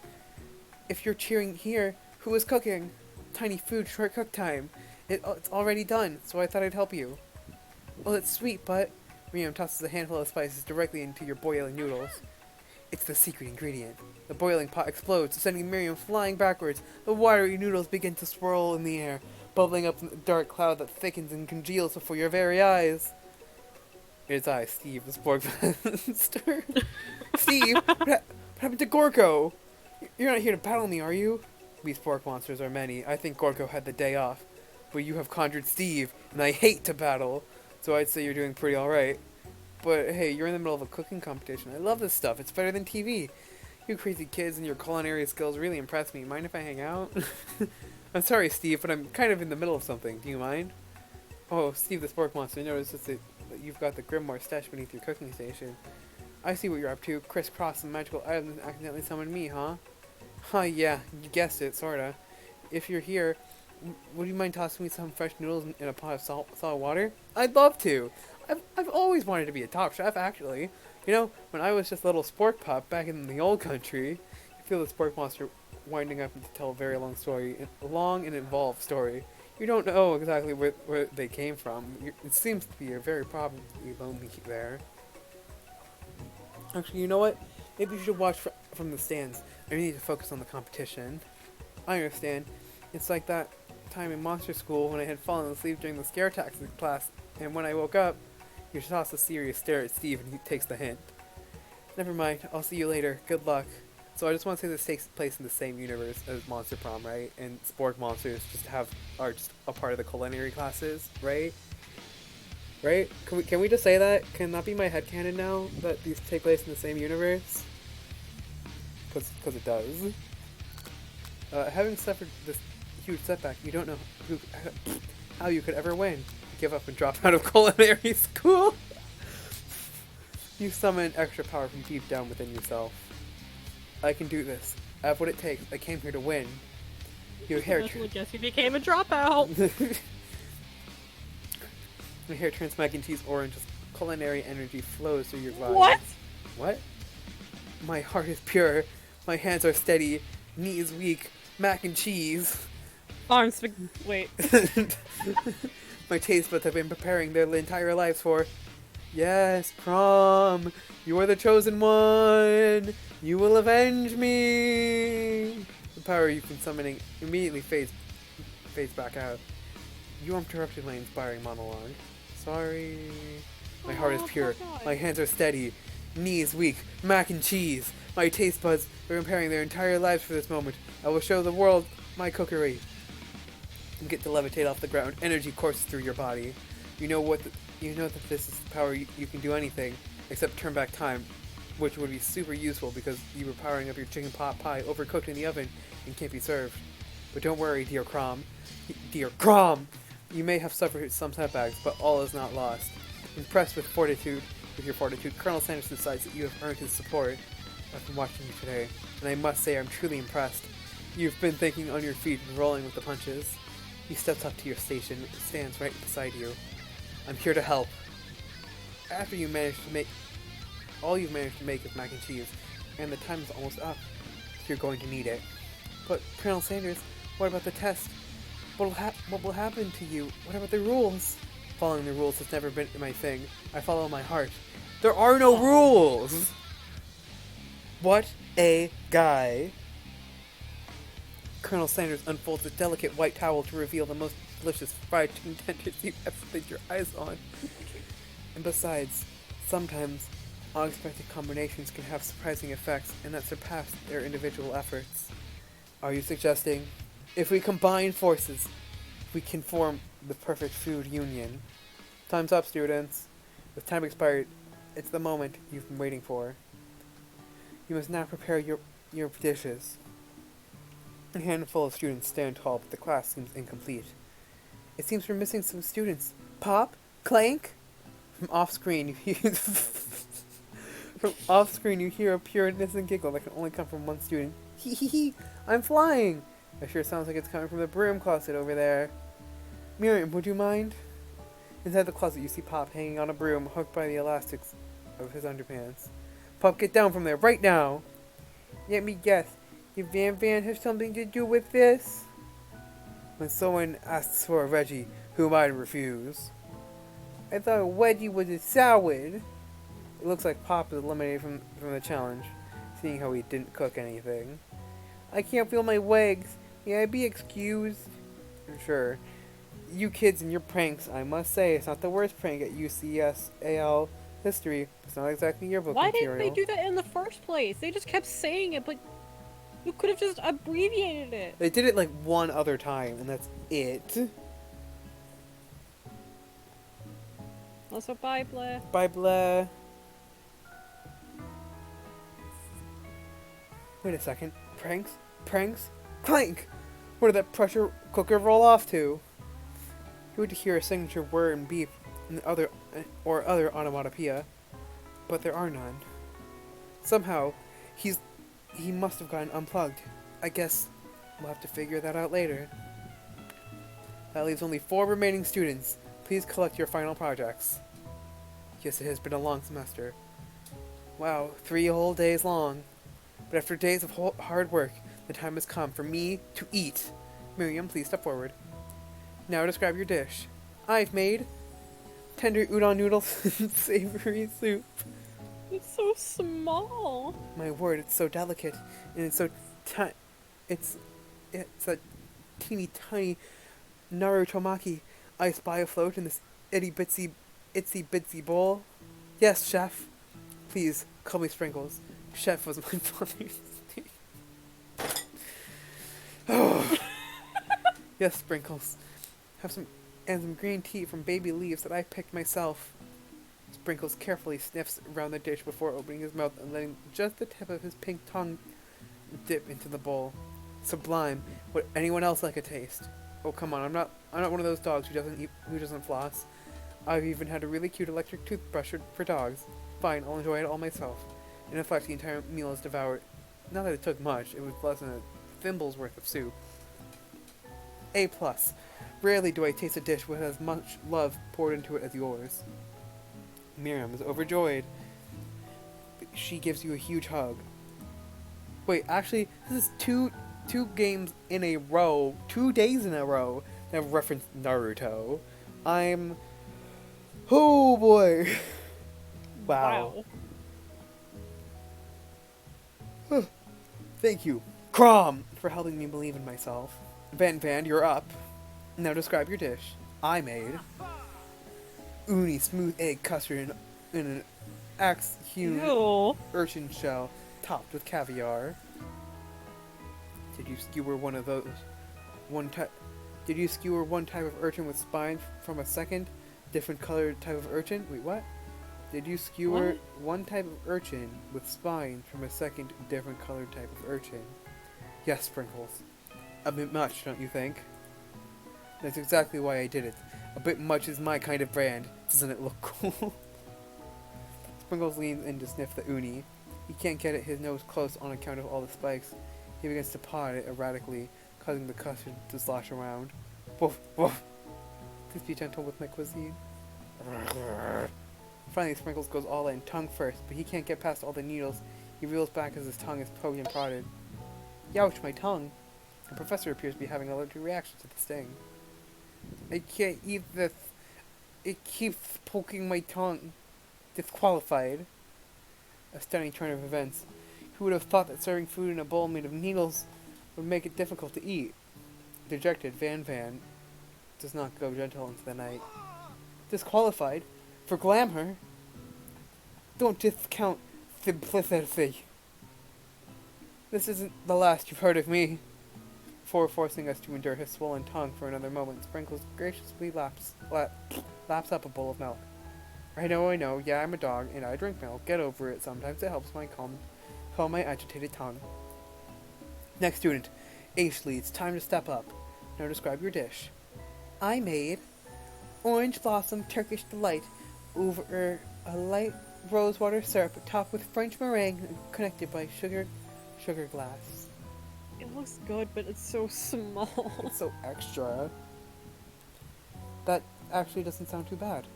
If you're cheering here, who is cooking? Tiny food, short cook time. It's already done, so I thought I'd help you. Well, it's sweet, but... Miriam tosses a handful of spices directly into your boiling noodles. It's the secret ingredient. The boiling pot explodes, sending Miriam flying backwards. The watery noodles begin to swirl in the air, bubbling up in a dark cloud that thickens and congeals before your very eyes. It's I, Steve, the spork monster. Steve, what happened to Gorko? You're not here to battle me, are you? We spork monsters are many. I think Gorko had the day off. But you have conjured Steve, and I hate to battle. So I'd say you're doing pretty alright. But hey, you're in the middle of a cooking competition. I love this stuff. It's better than TV. You crazy kids and your culinary skills really impress me. Mind if I hang out? I'm sorry, Steve, but I'm kind of in the middle of something. Do you mind? Oh, Steve the spork monster notices that you've got the Grimoire stashed beneath your cooking station. I see what you're up to. Crisscross some magical items and accidentally summoned me, huh? Huh, yeah, you guessed it, sorta. If you're here, would you mind tossing me some fresh noodles in a pot of salt water? I'd love to! I've always wanted to be a top chef, actually. You know, when I was just a little spork pup back in the old country, I feel the spork monster winding up to tell a very a long and involved story. You don't know exactly where they came from. It seems to be a very probably lonely there. Actually, you know what? Maybe you should watch from the stands. I need to focus on the competition. I understand. It's like that time in monster school when I had fallen asleep during the scare tactics class, and when I woke up, you toss a serious stare at Steve and he takes the hint. Never mind, I'll see you later. Good luck. So I just want to say this takes place in the same universe as Monster Prom, right? And Spork Monsters are just a part of the culinary classes, right? Right? Can we just say that? Can that be my headcanon now? That these take place in the same universe? Because it does. Having suffered this huge setback, you don't know how you could ever win. You give up and drop out of culinary school. You summon extra power from deep down within yourself. I can do this. I have what it takes. I came here to win. Your hair. Eventually, guess you became a dropout. Your hair turns mac and cheese orange as culinary energy flows through your body. What? What? My heart is pure. My hands are steady. Knees weak. Mac and cheese. Arms. Wait. My taste buds have been preparing their entire lives for. Yes, Prom, you are the chosen one. You will avenge me. The power you've been summoning immediately fades back out. You interrupted my inspiring monologue. Sorry. My heart is pure. My hands are steady. Knees weak. Mac and cheese. My taste buds are preparing their entire lives for this moment. I will show the world my cookery. You get to levitate off the ground. Energy courses through your body. You know that this is the power you can do anything except turn back time, which would be super useful because you were powering up your chicken pot pie overcooked in the oven and can't be served. But don't worry, dear Crom. Dear Crom! You may have suffered some setbacks, but all is not lost. Impressed with your fortitude, Colonel Sanders decides that you have earned his support. I've been watching you today, and I must say I'm truly impressed. You've been thinking on your feet and rolling with the punches. He steps up to your station and stands right beside you. I'm here to help. After you manage to make... All you've managed to make is mac and cheese, and the time is almost up. You're going to need it. But, Colonel Sanders, what about the test? What will happen to you? What about the rules? Following the rules has never been my thing. I follow my heart. There are no rules! What a guy. Colonel Sanders unfolds a delicate white towel to reveal the most delicious fried chicken tenders you've ever laid your eyes on. And besides, sometimes unexpected combinations can have surprising effects and that surpass their individual efforts. Are you suggesting, if we combine forces, we can form the perfect food union? Time's up, students. With time expired, it's the moment you've been waiting for. You must now prepare your dishes. A handful of students stand tall, but the class seems incomplete. It seems we're missing some students. Pop? Clank? From off-screen, you hear... From off-screen, you hear a pure innocent giggle that can only come from one student. Hee hee hee! I'm flying! That sure sounds like it's coming from the broom closet over there. Miriam, would you mind? Inside the closet, you see Pop hanging on a broom, hooked by the elastics of his underpants. Pop, get down from there, right now! Let me guess. Your Van have something to do with this? When someone asks for a Reggie, who am I to refuse? I thought a wedgie was a salad. It looks like Pop is eliminated from the challenge, seeing how he didn't cook anything. I can't feel my legs. May I be excused? Sure. You kids and your pranks, I must say, it's not the worst prank at UCSAL history. It's not exactly yearbook material. Why didn't they do that in the first place? They just kept saying it, but you could have just abbreviated it. They did it like one other time, and that's it. Also, bye, Blair. Bye, Blair. Wait a second. Pranks? Pranks? Clank! Where did that pressure cooker roll off to? You would hear a signature whir and beep and other onomatopoeia, but there are none. Somehow, he must have gotten unplugged. I guess we'll have to figure that out later. That leaves only 4 remaining students. Please collect your final projects. Yes, it has been a long semester. Wow, 3 whole days long. But after days of hard work, the time has come for me to eat. Miriam, please step forward. Now describe your dish. I've made tender udon noodles and savory soup. It's so small. My word, it's so delicate, and it's so it's a teeny tiny narutomaki I spy afloat in this itsy bitsy bowl. Yes, chef. Please call me Sprinkles. Chef was my father's name. Oh. Yes, Sprinkles. Have some green tea from baby leaves that I picked myself. Sprinkles carefully sniffs around the dish before opening his mouth and letting just the tip of his pink tongue dip into the bowl. Sublime. Would anyone else like a taste? Oh, come on, I'm not one of those dogs who doesn't floss. I've even had a really cute electric toothbrush for dogs. Fine, I'll enjoy it all myself. And in fact, the entire meal is devoured. Not that it took much, it was less than a thimble's worth of soup. A plus. Rarely do I taste a dish with as much love poured into it as yours. Miriam is overjoyed. She gives you a huge hug. Wait, actually, this is two games in a row, 2 days in a row that reference Naruto. Oh boy! Wow. Thank you, Crom, for helping me believe in myself. Van, you're up. Now describe your dish. I made uni smooth egg custard in an axe-hewn Ew. urchin shell topped with caviar. Did you skewer one of those? Did you skewer one type of urchin with spine from a second, different colored type of urchin? Wait, what? Did you skewer one type of urchin with spine from a second, different colored type of urchin? Yes, Sprinkles. A bit much, don't you think? That's exactly why I did it. A bit much is my kind of brand. Doesn't it look cool? Sprinkles leans in to sniff the uni. He can't get his nose close on account of all the spikes. He begins to paw at it erratically, causing the custard to slosh around. Woof, woof. Please be gentle with my cuisine. Finally, Sprinkles goes all in, tongue first, but he can't get past all the needles. He reels back as his tongue is poked and prodded. Youch, my tongue! The professor appears to be having an allergic reaction to the sting. I can't eat this. It keeps poking my tongue. Disqualified. A stunning turn of events. Who would have thought that serving food in a bowl made of needles would make it difficult to eat? Dejected, Van does not go gentle into the night. Disqualified? For glamour? Don't discount simplicity. This isn't the last you've heard of me. Before forcing us to endure his swollen tongue for another moment, Sprinkles graciously laps up a bowl of milk. I know, yeah, I'm a dog, and I drink milk. Get over it. Sometimes it helps calm my agitated tongue. Next student, Ashley, it's time to step up. Now describe your dish. I made orange blossom Turkish delight over a light rosewater syrup topped with French meringue and connected by sugar glass. It looks good, but it's so small. It's so extra. That actually doesn't sound too bad.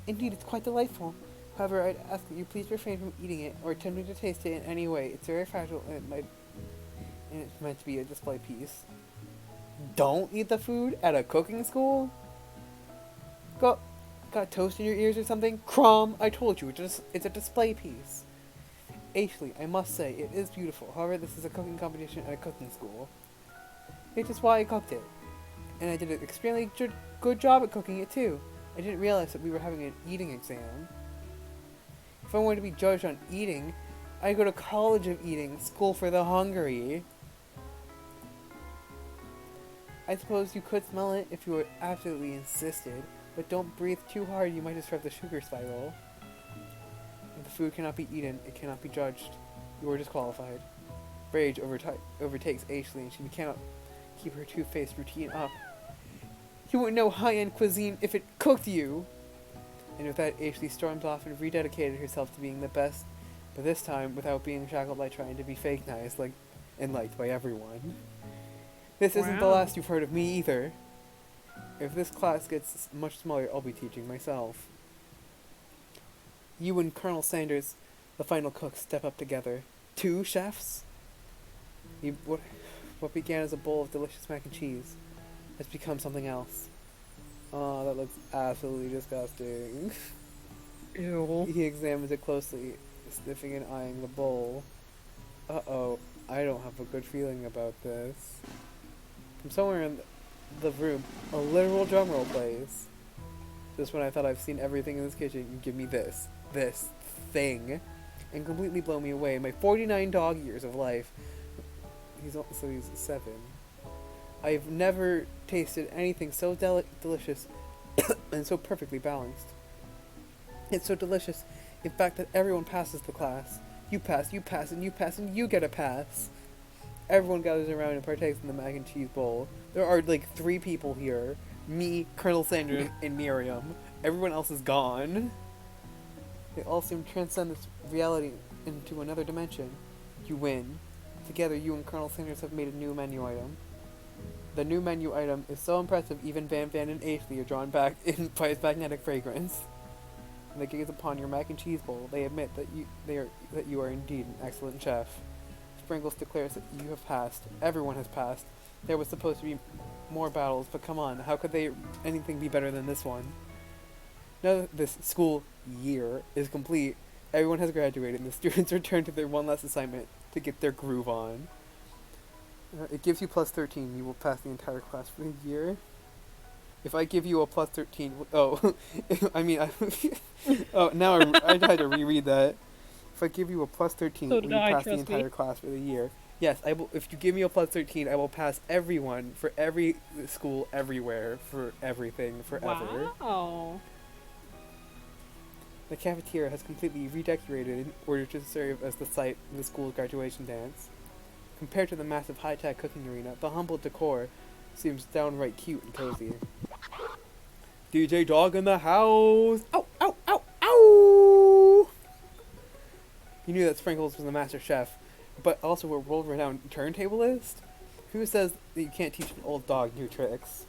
Indeed, it's quite delightful. However, I'd ask that you please refrain from eating it or attempting to taste it in any way. It's very fragile and it's meant to be a display piece. Don't eat the food at a cooking school? Got toast in your ears or something? Crom, I told you, it's a display piece. Ashley, I must say, it is beautiful. However, this is a cooking competition at a cooking school. Which is why I cooked it. And I did an extremely good job at cooking it too. I didn't realize that we were having an eating exam. If I wanted to be judged on eating, I'd go to College of Eating, School for the Hungry. I suppose you could smell it if you were absolutely insisted, but don't breathe too hard, you might disrupt the sugar spiral. If the food cannot be eaten, it cannot be judged. You are disqualified. Rage overtakes Ashley, and she cannot keep her two-faced routine up. You wouldn't know high-end cuisine if it cooked you! And with that, Ashley storms off and rededicated herself to being the best, but this time without being shackled by trying to be fake nice, and liked by everyone. This isn't the last you've heard of me either. If this class gets much smaller, I'll be teaching myself. You and Colonel Sanders, the final cook, step up together. 2 chefs? What began as a bowl of delicious mac and cheese has become something else. Oh, that looks absolutely disgusting. Ew. He examines it closely, sniffing and eyeing the bowl. Uh-oh, I don't have a good feeling about this. From somewhere in the room, a literal drumroll plays. Just when I thought I've seen everything in this kitchen, you give me this thing, and completely blow me away. My 49 dog years of life. He's 7. I've never tasted anything so delicious and so perfectly balanced. It's so delicious, in fact, that everyone passes the class. You pass, and you pass, and you get a pass. Everyone gathers around and partakes in the mac and cheese bowl. There are like 3 people here. Me, Colonel Sanders, and Miriam. Everyone else is gone. They all seem to transcend this reality into another dimension. You win. Together, you and Colonel Sanders have made a new menu item. The new menu item is so impressive even Van Van and Ashley are drawn back in by its magnetic fragrance. When they gaze upon your mac and cheese bowl, they admit that you are indeed an excellent chef. Sprinkles declares that you have passed. Everyone has passed. There was supposed to be more battles, but come on, how could anything be better than this one? Now that this school year is complete, everyone has graduated, and the students return to their one last assignment to get their groove on. It gives you plus 13. You will pass the entire class for the year. If I give you a plus 13, oh, oh, now I had to reread that. If I give you a plus 13, So will did you I, pass the trust me. entire class for the year? Yes, I will. If you give me a plus 13, I will pass everyone for every school everywhere for everything forever. Wow. The cafeteria has completely redecorated in order to serve as the site of the school's graduation dance. Compared to the massive high-tech cooking arena, the humble decor seems downright cute and cozy. DJ Dog in the house! Ow, ow, ow, ow! You knew that Sprinkles was a master chef, but also a world-renowned turntablist? Who says that you can't teach an old dog new tricks?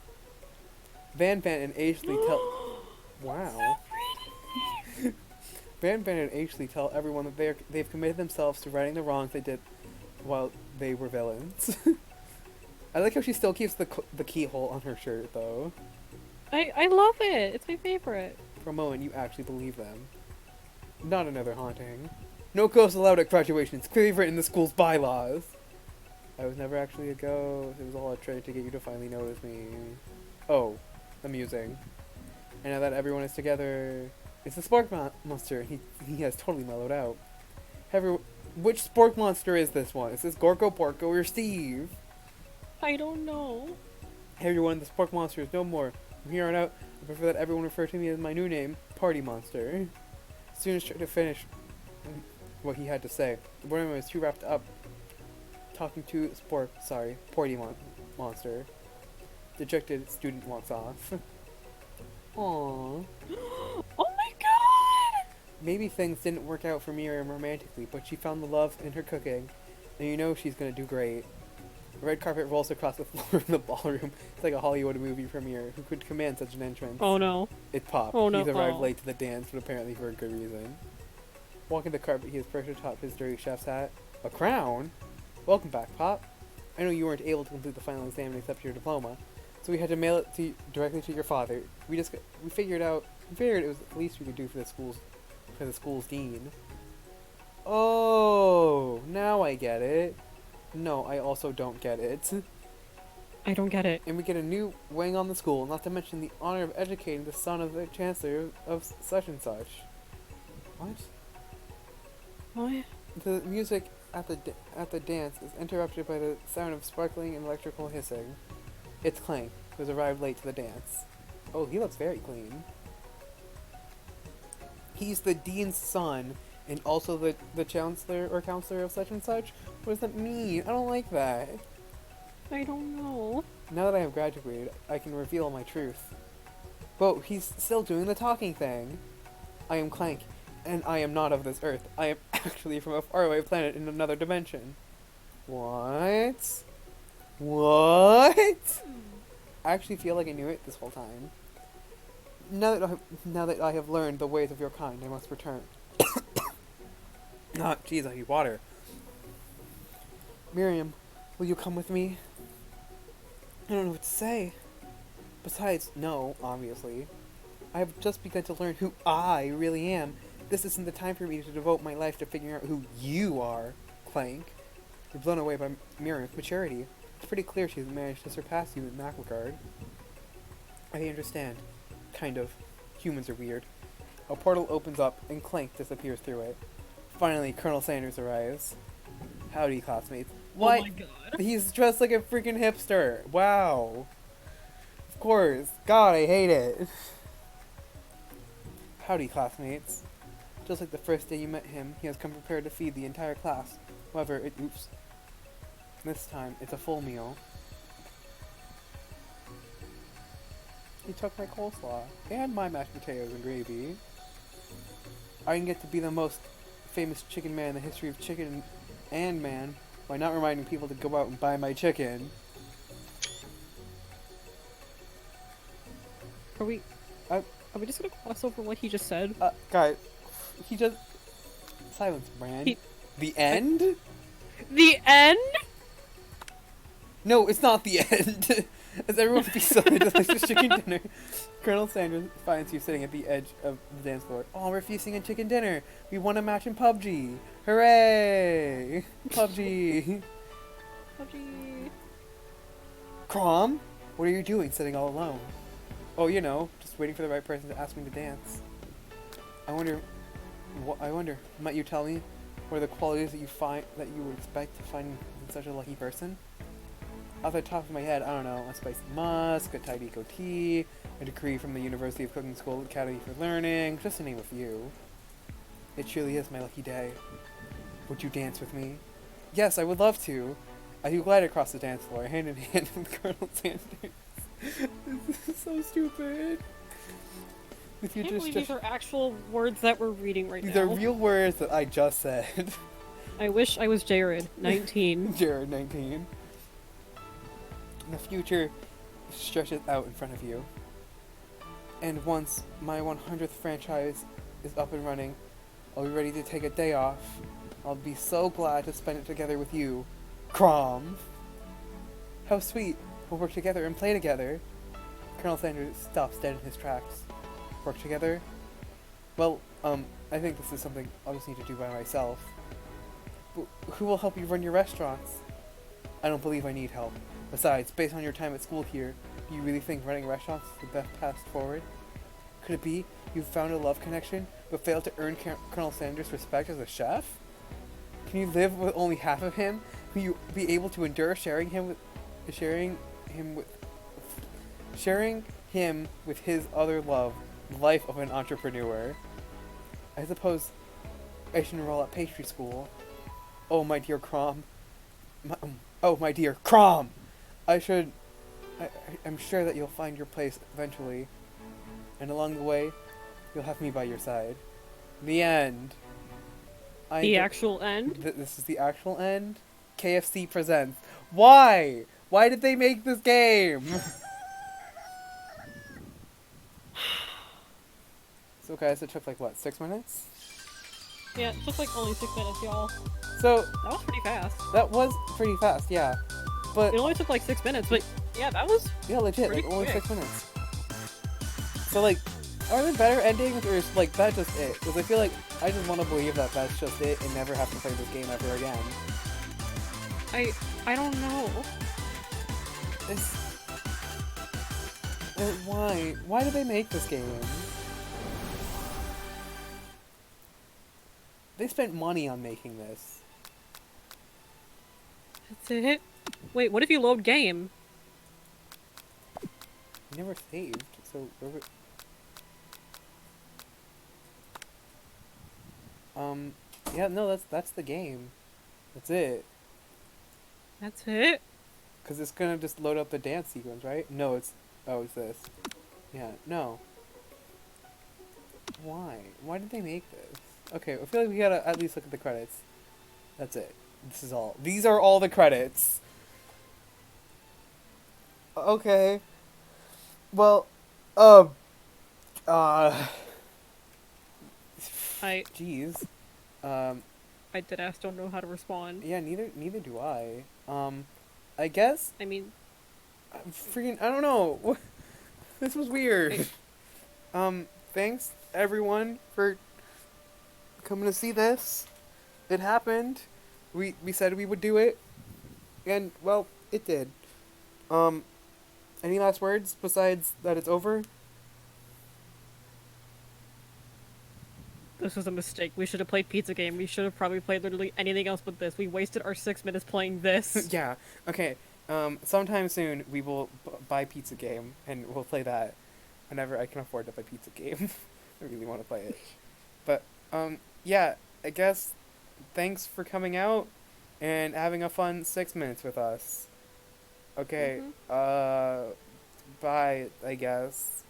Van Van and Ashley tell... Wow. Van Van and Ashley tell everyone that they've committed themselves to righting the wrongs they did while they were villains. I like how she still keeps the keyhole on her shirt, though. I love it. It's my favorite. For a moment, you actually believe them. Not another haunting. No ghosts allowed at graduation. It's clearly written in the school's bylaws. I was never actually a ghost. It was all a trick to get you to finally notice me. Oh, amusing. And now that everyone is together, it's the Spork Monster. He has totally mellowed out. Which Spork Monster is this one? Is this Gorko, Porco, or Steve? I don't know. Everyone, the Spork Monster is no more. From here on out, I prefer that everyone refer to me as my new name, Party Monster. Students tried to finish what he had to say. The boy was too wrapped up talking to Porty Monster. Dejected student walks off. Aww. Oh my god! Maybe things didn't work out for Miriam romantically, but she found the love in her cooking, and you know she's gonna do great. The red carpet rolls across the floor in the ballroom. It's like a Hollywood movie premiere. Who could command such an entrance? Oh no. It's Pop. Oh no. He's arrived late to the dance, but apparently for a good reason. Walking the carpet, he has perched atop his dirty chef's hat. A crown? Welcome back, Pop. I know you weren't able to complete the final exam and accept your diploma, so we had to mail it directly to your father. We figured it was the least we could do for the school's dean. Oh, now I get it. No, I also don't get it. I don't get it. And we get a new wing on the school, not to mention the honor of educating the son of the chancellor of such and such. What? What? The music at the dance is interrupted by the sound of sparkling and electrical hissing. It's Clank, who has arrived late to the dance. Oh, he looks very clean. He's the dean's son, and also the chancellor or counselor of such and such? What does that mean? I don't like that. I don't know. Now that I have graduated, I can reveal my truth. Whoa, he's still doing the talking thing. I am Clank, and I am not of this earth. I am actually from a faraway planet in another dimension. What? What? I actually feel like I knew it this whole time. Now that I have learned the ways of your kind, I must return. Ah, jeez, I need water. Miriam, will you come with me? I don't know what to say. Besides, no, obviously. I have just begun to learn who I really am. This isn't the time for me to devote my life to figuring out who you are, Clank. You're blown away by Miriam's maturity. It's pretty clear she's managed to surpass you in that regard. I understand. Kind of. Humans are weird. A portal opens up, and Clank disappears through it. Finally, Colonel Sanders arrives. Howdy, classmates. What? Oh my god. He's dressed like a freaking hipster. Wow. Of course. God, I hate it. Howdy, classmates. Just like the first day you met him, he has come prepared to feed the entire class. However, oops. This time, it's a full meal. He took my coleslaw and my mashed potatoes and gravy. I can get to be the most famous chicken man in the history of chicken and man by not reminding people to go out and buy my chicken. Are we? Uh, Are we just gonna gloss over what he just said? Guys, he just... Silence, Brand. He- The end? The end? No, it's not the end. As everyone feasts on the delicious chicken dinner, Colonel Sanders finds you sitting at the edge of the dance floor. Oh, we're feasting on chicken dinner. We won a match in PUBG. Hooray! PUBG. PUBG. Crom, what are you doing sitting all alone? Oh, you know, just waiting for the right person to ask me to dance. I wonder, might you tell me what are the qualities that you would expect to find in such a lucky person? Off the top of my head, I don't know, a spicy musk, a tidy goatee, a degree from the University of Cooking School Academy for Learning, just to name a few. It truly is my lucky day. Would you dance with me? Yes, I would love to. As you glide across the dance floor, hand in hand with Colonel Sanders. This is so stupid. If I you can't believe these are actual words that we're reading right these now. are real words that I just said. I wish I was Jared, 19. Jared, 19. The future stretches out in front of you. And once my 100th franchise is up and running, I'll be ready to take a day off. I'll be so glad to spend it together with you, Crom. How sweet. We'll work together and play together. Colonel Sanders stops dead in his tracks. Work together? Well, I think this is something I'll just need to do by myself. But who will help you run your restaurants? I don't believe I need help. Besides, based on your time at school here, do you really think running restaurants is the best path forward? Could it be you've found a love connection, but failed to earn Colonel Sanders' respect as a chef? Can you live with only half of him? Will you be able to endure sharing him with his other love, the life of an entrepreneur? I suppose I should enroll at pastry school. Oh, my dear Crom. Oh, my dear Crom! I'm sure that you'll find your place eventually. And along the way, you'll have me by your side. The end. The actual end? This is the actual end? KFC presents. Why? Why did they make this game? So guys, it took like what, 6 minutes? Yeah, it took like only 6 minutes, y'all. So That was pretty fast. that was pretty fast, yeah. But It only took like 6 minutes, but yeah, that was... yeah, legit, pretty like only quick. 6 minutes. So like, are there better endings, or is like that just it? Because I feel like I just want to believe that that's just it and never have to play this game ever again. I don't know. It's... why? Why did they make this game? They spent money on making this. That's it? Wait, what if you load game? I never saved, so where would... yeah, no, that's the game. That's it. That's it? Cause it's gonna just load up the dance sequence, right? No, it's... oh, it's this. Yeah, no. Why? Why did they make this? Okay, I feel like we gotta at least look at the credits. That's it. This is all. These are all the credits. Okay. Well, jeez. I did ask, don't know how to respond. Yeah, neither do I. I guess I mean, freaking, I don't know. This was weird. Thanks everyone for coming to see this. It happened. We said we would do it, and well, it did. Any last words besides that it's over? this was a mistake. We should have played Pizza Game. We should have probably played literally anything else but this. We wasted our 6 minutes playing this. Yeah. Okay. Sometime soon we will buy Pizza Game and we'll play that whenever I can afford to buy Pizza Game. I really want to play it. But yeah, I guess thanks for coming out and having a fun 6 minutes with us. Okay, Mhm. bye, I guess.